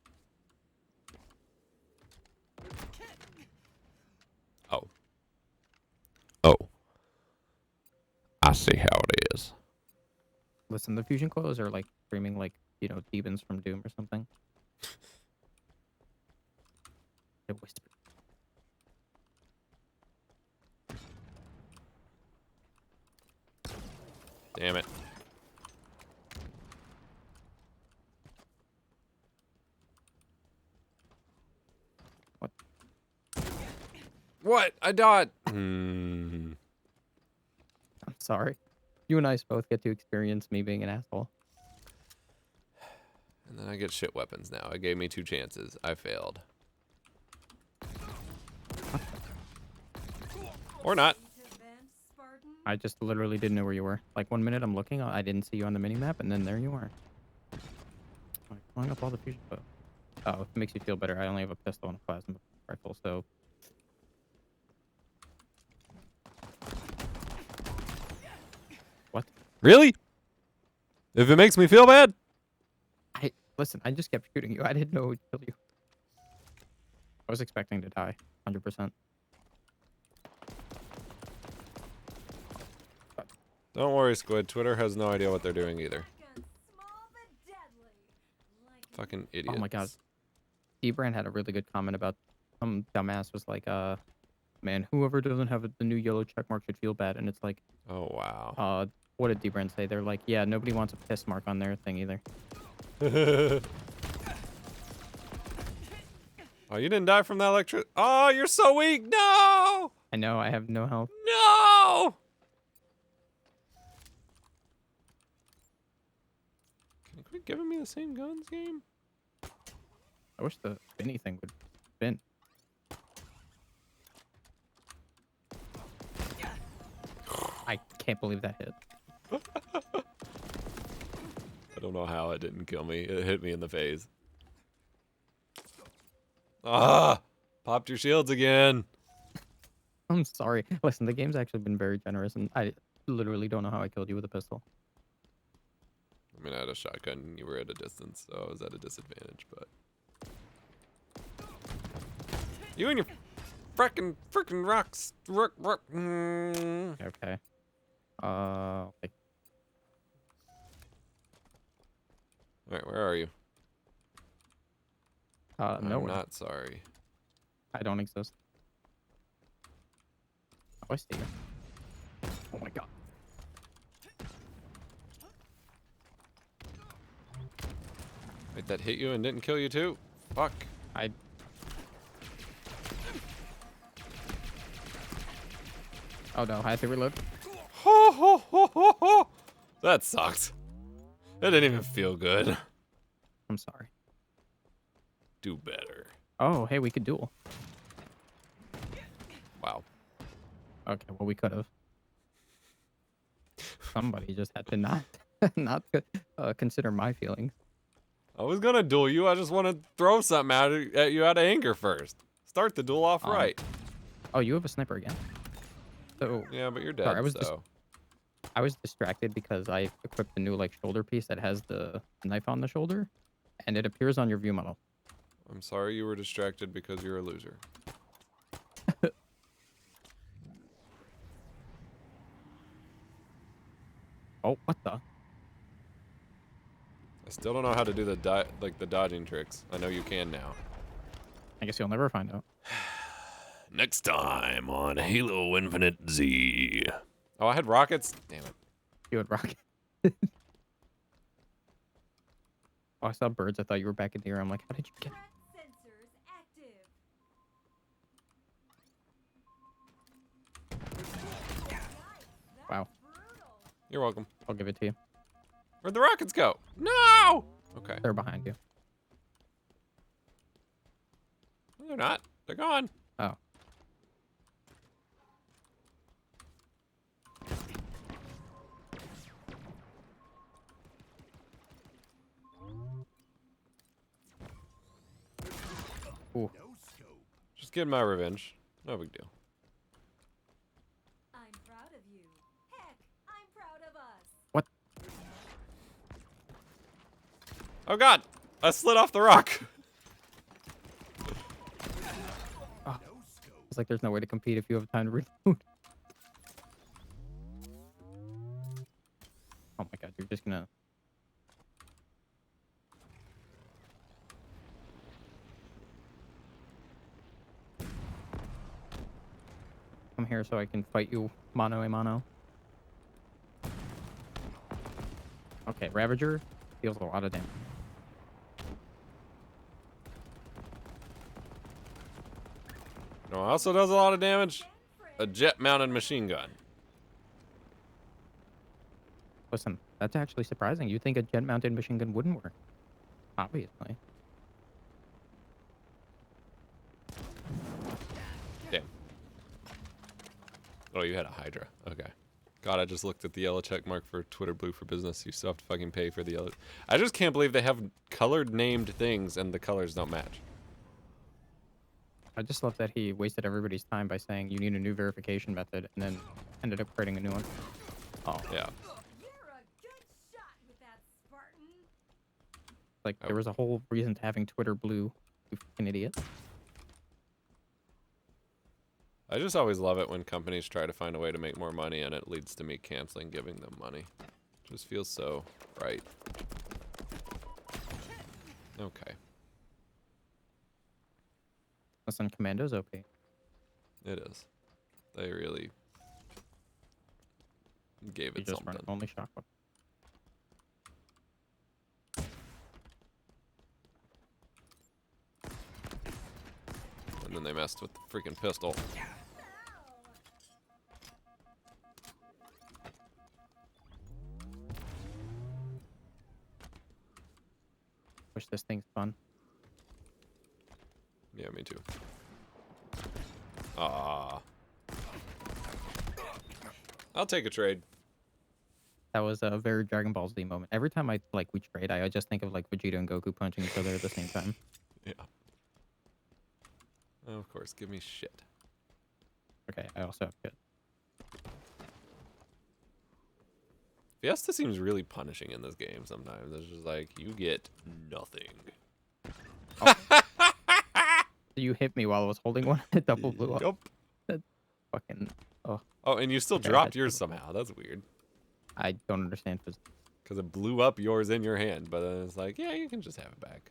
Oh. Oh. I see how it is. Listen, the fusion coils are like screaming like, you know, demons from Doom or something. They whisper. Damn it. What? What? I dot. I'm sorry. You and I both get to experience me being an asshole. And then I get shit weapons now. It gave me 2 chances. I failed. Or not. I just literally didn't know where you were. Like 1 minute I'm looking, I didn't see you on the mini map, and then there you are. I'm pulling up all the fusion coils. Oh, if it makes you feel better, I only have a pistol and a plasma rifle, so. What? Really? If it makes me feel bad? Listen, I just kept shooting you. I didn't know who would kill you. I was expecting to die, 100%. Don't worry, Squid. Twitter has no idea what they're doing either. Fucking idiots. Oh my god. D-Brand had a really good comment about some dumbass was like, man, whoever doesn't have the new yellow check mark should feel bad. And it's like, Oh, wow. what did D-Brand say? They're like, yeah, nobody wants a piss mark on their thing either. Oh, you didn't die from that electric. Oh, you're so weak. No! I know, I have no health. No! Can you quit giving me the same guns, game? I wish the spinny thing would spin. I can't believe that hit. I don't know how it didn't kill me. It hit me in the face. Ah! Popped your shields again. I'm sorry. Listen, the game's actually been very generous, and I literally don't know how I killed you with a pistol. I mean, I had a shotgun and you were at a distance, so I was at a disadvantage, but... You and your frickin' rocks. Okay. Okay. Alright, where are you? I'm Nowhere. not sorry. I don't exist. Oh, I see you. Oh my god. Wait, that hit you and didn't kill you too? Fuck. I. Oh no, I had to reload. Ho, ho, ho, ho, ho. That sucked. That didn't even feel good. I'm sorry. Do better. Oh, hey, we could duel. Wow. Okay, well, we could have. Somebody just had to not consider my feelings. I was gonna duel you, I just want to throw something at you out of anger first. Start the duel off right. Oh, you have a sniper again. So Yeah, but you're dead, sorry, so... I was distracted because I equipped the new like shoulder piece that has the knife on the shoulder, and it appears on your view model. I'm sorry you were distracted because you're a loser. Oh, what the? I still don't know how to do the dodging tricks. I know you can now. I guess you'll never find out. Next time on Halo Infinite Z. Oh, I had rockets? Damn it. You would rock. Oh, I saw birds. I thought you were back in the air. I'm like, how did you get? Threat sensors active. Wow. Brutal. You're welcome. I'll give it to you. Where'd the rockets go? No! Okay. They're behind you. No, they're not. They're gone. Oh. Ooh. Just getting my revenge. No big deal. I'm proud of you. Heck, I'm proud of us. What? Oh god! I slid off the rock! It's like there's no way to compete if you have time to reload. Oh my god, you're just gonna... Come here so I can fight you mano a mano. Okay, Ravager deals a lot of damage. No, also does a lot of damage. A jet-mounted machine gun. Listen, that's actually surprising. You'd think a jet-mounted machine gun wouldn't work. Obviously. Damn. Oh, you had a Hydra. Okay. God, I just looked at the yellow check mark for Twitter Blue for Business. You still have to fucking pay for the yellow. I just can't believe they have colored named things and the colors don't match. I just love that he wasted everybody's time by saying you need a new verification method and then ended up creating a new one. Oh, Yeah. You're a good shot with that Spartan. like there was a whole reason to having Twitter Blue, you fucking idiot. I just always love it when companies try to find a way to make more money and it leads to me canceling giving them money. Just feels so right. Okay. Listen, Commando's OP. It is. They really gave You it just something. run only shock weapon. And then they messed with the freaking pistol. Wish this thing's fun. Yeah, me too. Ah. I'll take a trade. That was a very Dragon Ball Z moment. Every time we trade, I just think of like Vegeta and Goku punching each other at the same time. Yeah. Oh, of course, give me shit. Okay, I also have shit. Fiesta seems really punishing in this game sometimes. It's just like, you get nothing. You hit me while I was holding one. It double blew up. Yup. That's fucking. Oh, Oh, and you still Okay, dropped that's yours good. somehow. That's weird. I don't understand physics. Because it blew up yours in your hand, but then it's like, yeah, you can just have it back.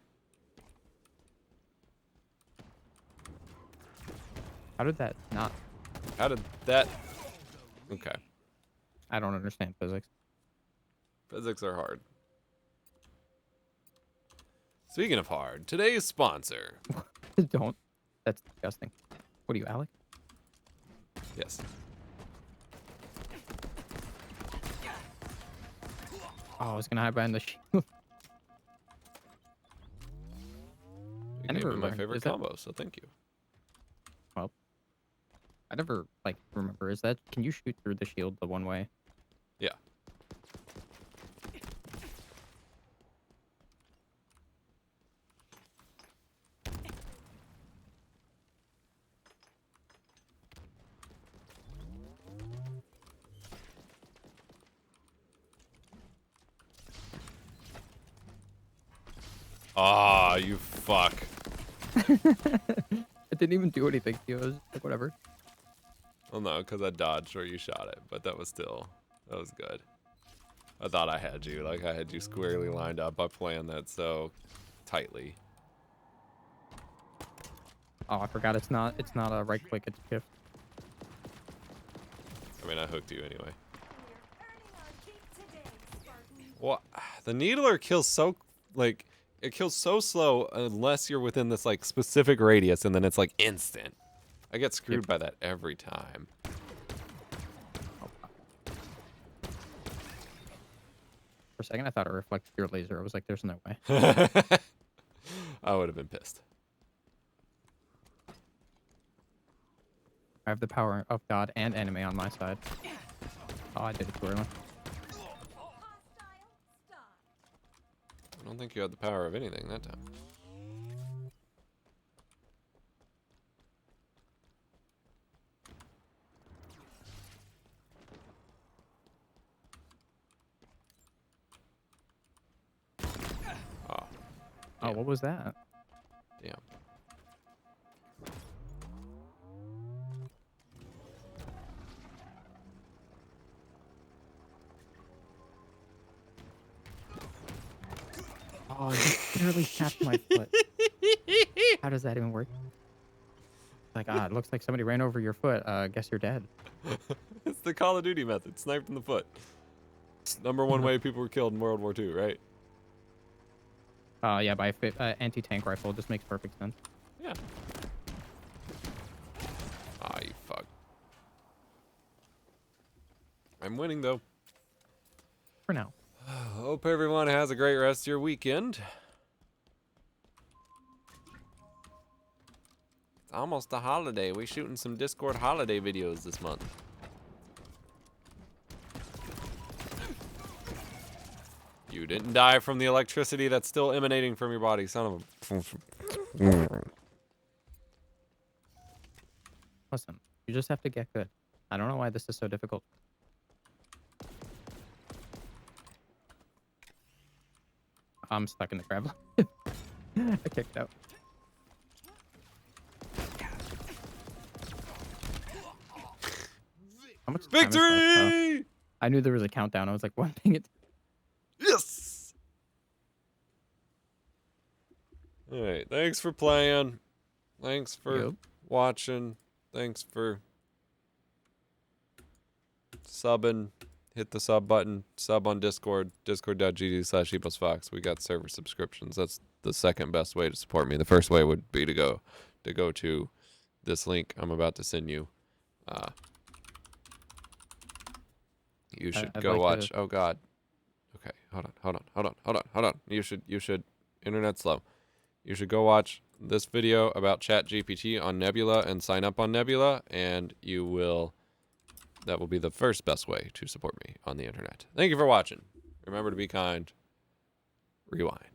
How did that not? How did that... Okay. I don't understand physics. Physics are hard. Speaking of hard, today's sponsor. Don't. That's disgusting. What are you, Alec? Yes. Oh, I was gonna hide behind the shield. You I gave never me my learned. favorite Is that- combo, so thank you. Well, I never like remember. Is that? Can you shoot through the shield the one way? Yeah. Ah, you fuck. It didn't even do anything to you. It was like, whatever. Well, no, because I dodged where you shot it, but that was good. I thought I had you, like I had you squarely lined up. I planned that so tightly. Oh, I forgot. It's not a right click. It's shift. I mean, I hooked you anyway. We're earning our keep today, Spartan. Well, the needler kills so, like, it kills so slow unless you're within this, like, specific radius, and then it's, like, instant. I get screwed by that every time. For a second, I thought it reflected your laser. I was like, "There's no way." I would have been pissed. I have the power of God and anime on my side. Oh, I did it too early. Hostile stop. I don't think you had the power of anything that time. Oh, Oh, what was that? damn. Oh, you literally tapped my foot. How does that even work? Like, it looks like somebody ran over your foot. Guess you're dead. It's the Call of Duty method, sniped in the foot. Number one way people were killed in World War II, right? Yeah, by anti-tank rifle. It just makes perfect sense. Yeah. Ah, you fuck. I'm winning, though. For now. Hope everyone has a great rest of your weekend. It's almost a holiday. We're shooting some Discord holiday videos this month. You didn't die from the electricity that's still emanating from your body, son of a... Listen, you just have to get good. I don't know why this is so difficult. I'm stuck in the crab. I kicked out. How much time is left? Oh, Victory! I knew there was a countdown. I was like, one thing. Yes! Alright, thanks for playing. Thanks for Yep. watching. Thanks for subbing. Hit the sub button. Sub on Discord. Discord.gg/EposVox. We got server subscriptions. That's the second best way to support me. The first way would be to go to this link I'm about to send you. You should I'd go like watch. to- Oh God. Okay, hold on. You should. Internet's slow. You should go watch this video about ChatGPT on Nebula and sign up on Nebula, and you will. That will be the first best way to support me on the internet. Thank you for watching. Remember to be kind. Rewind.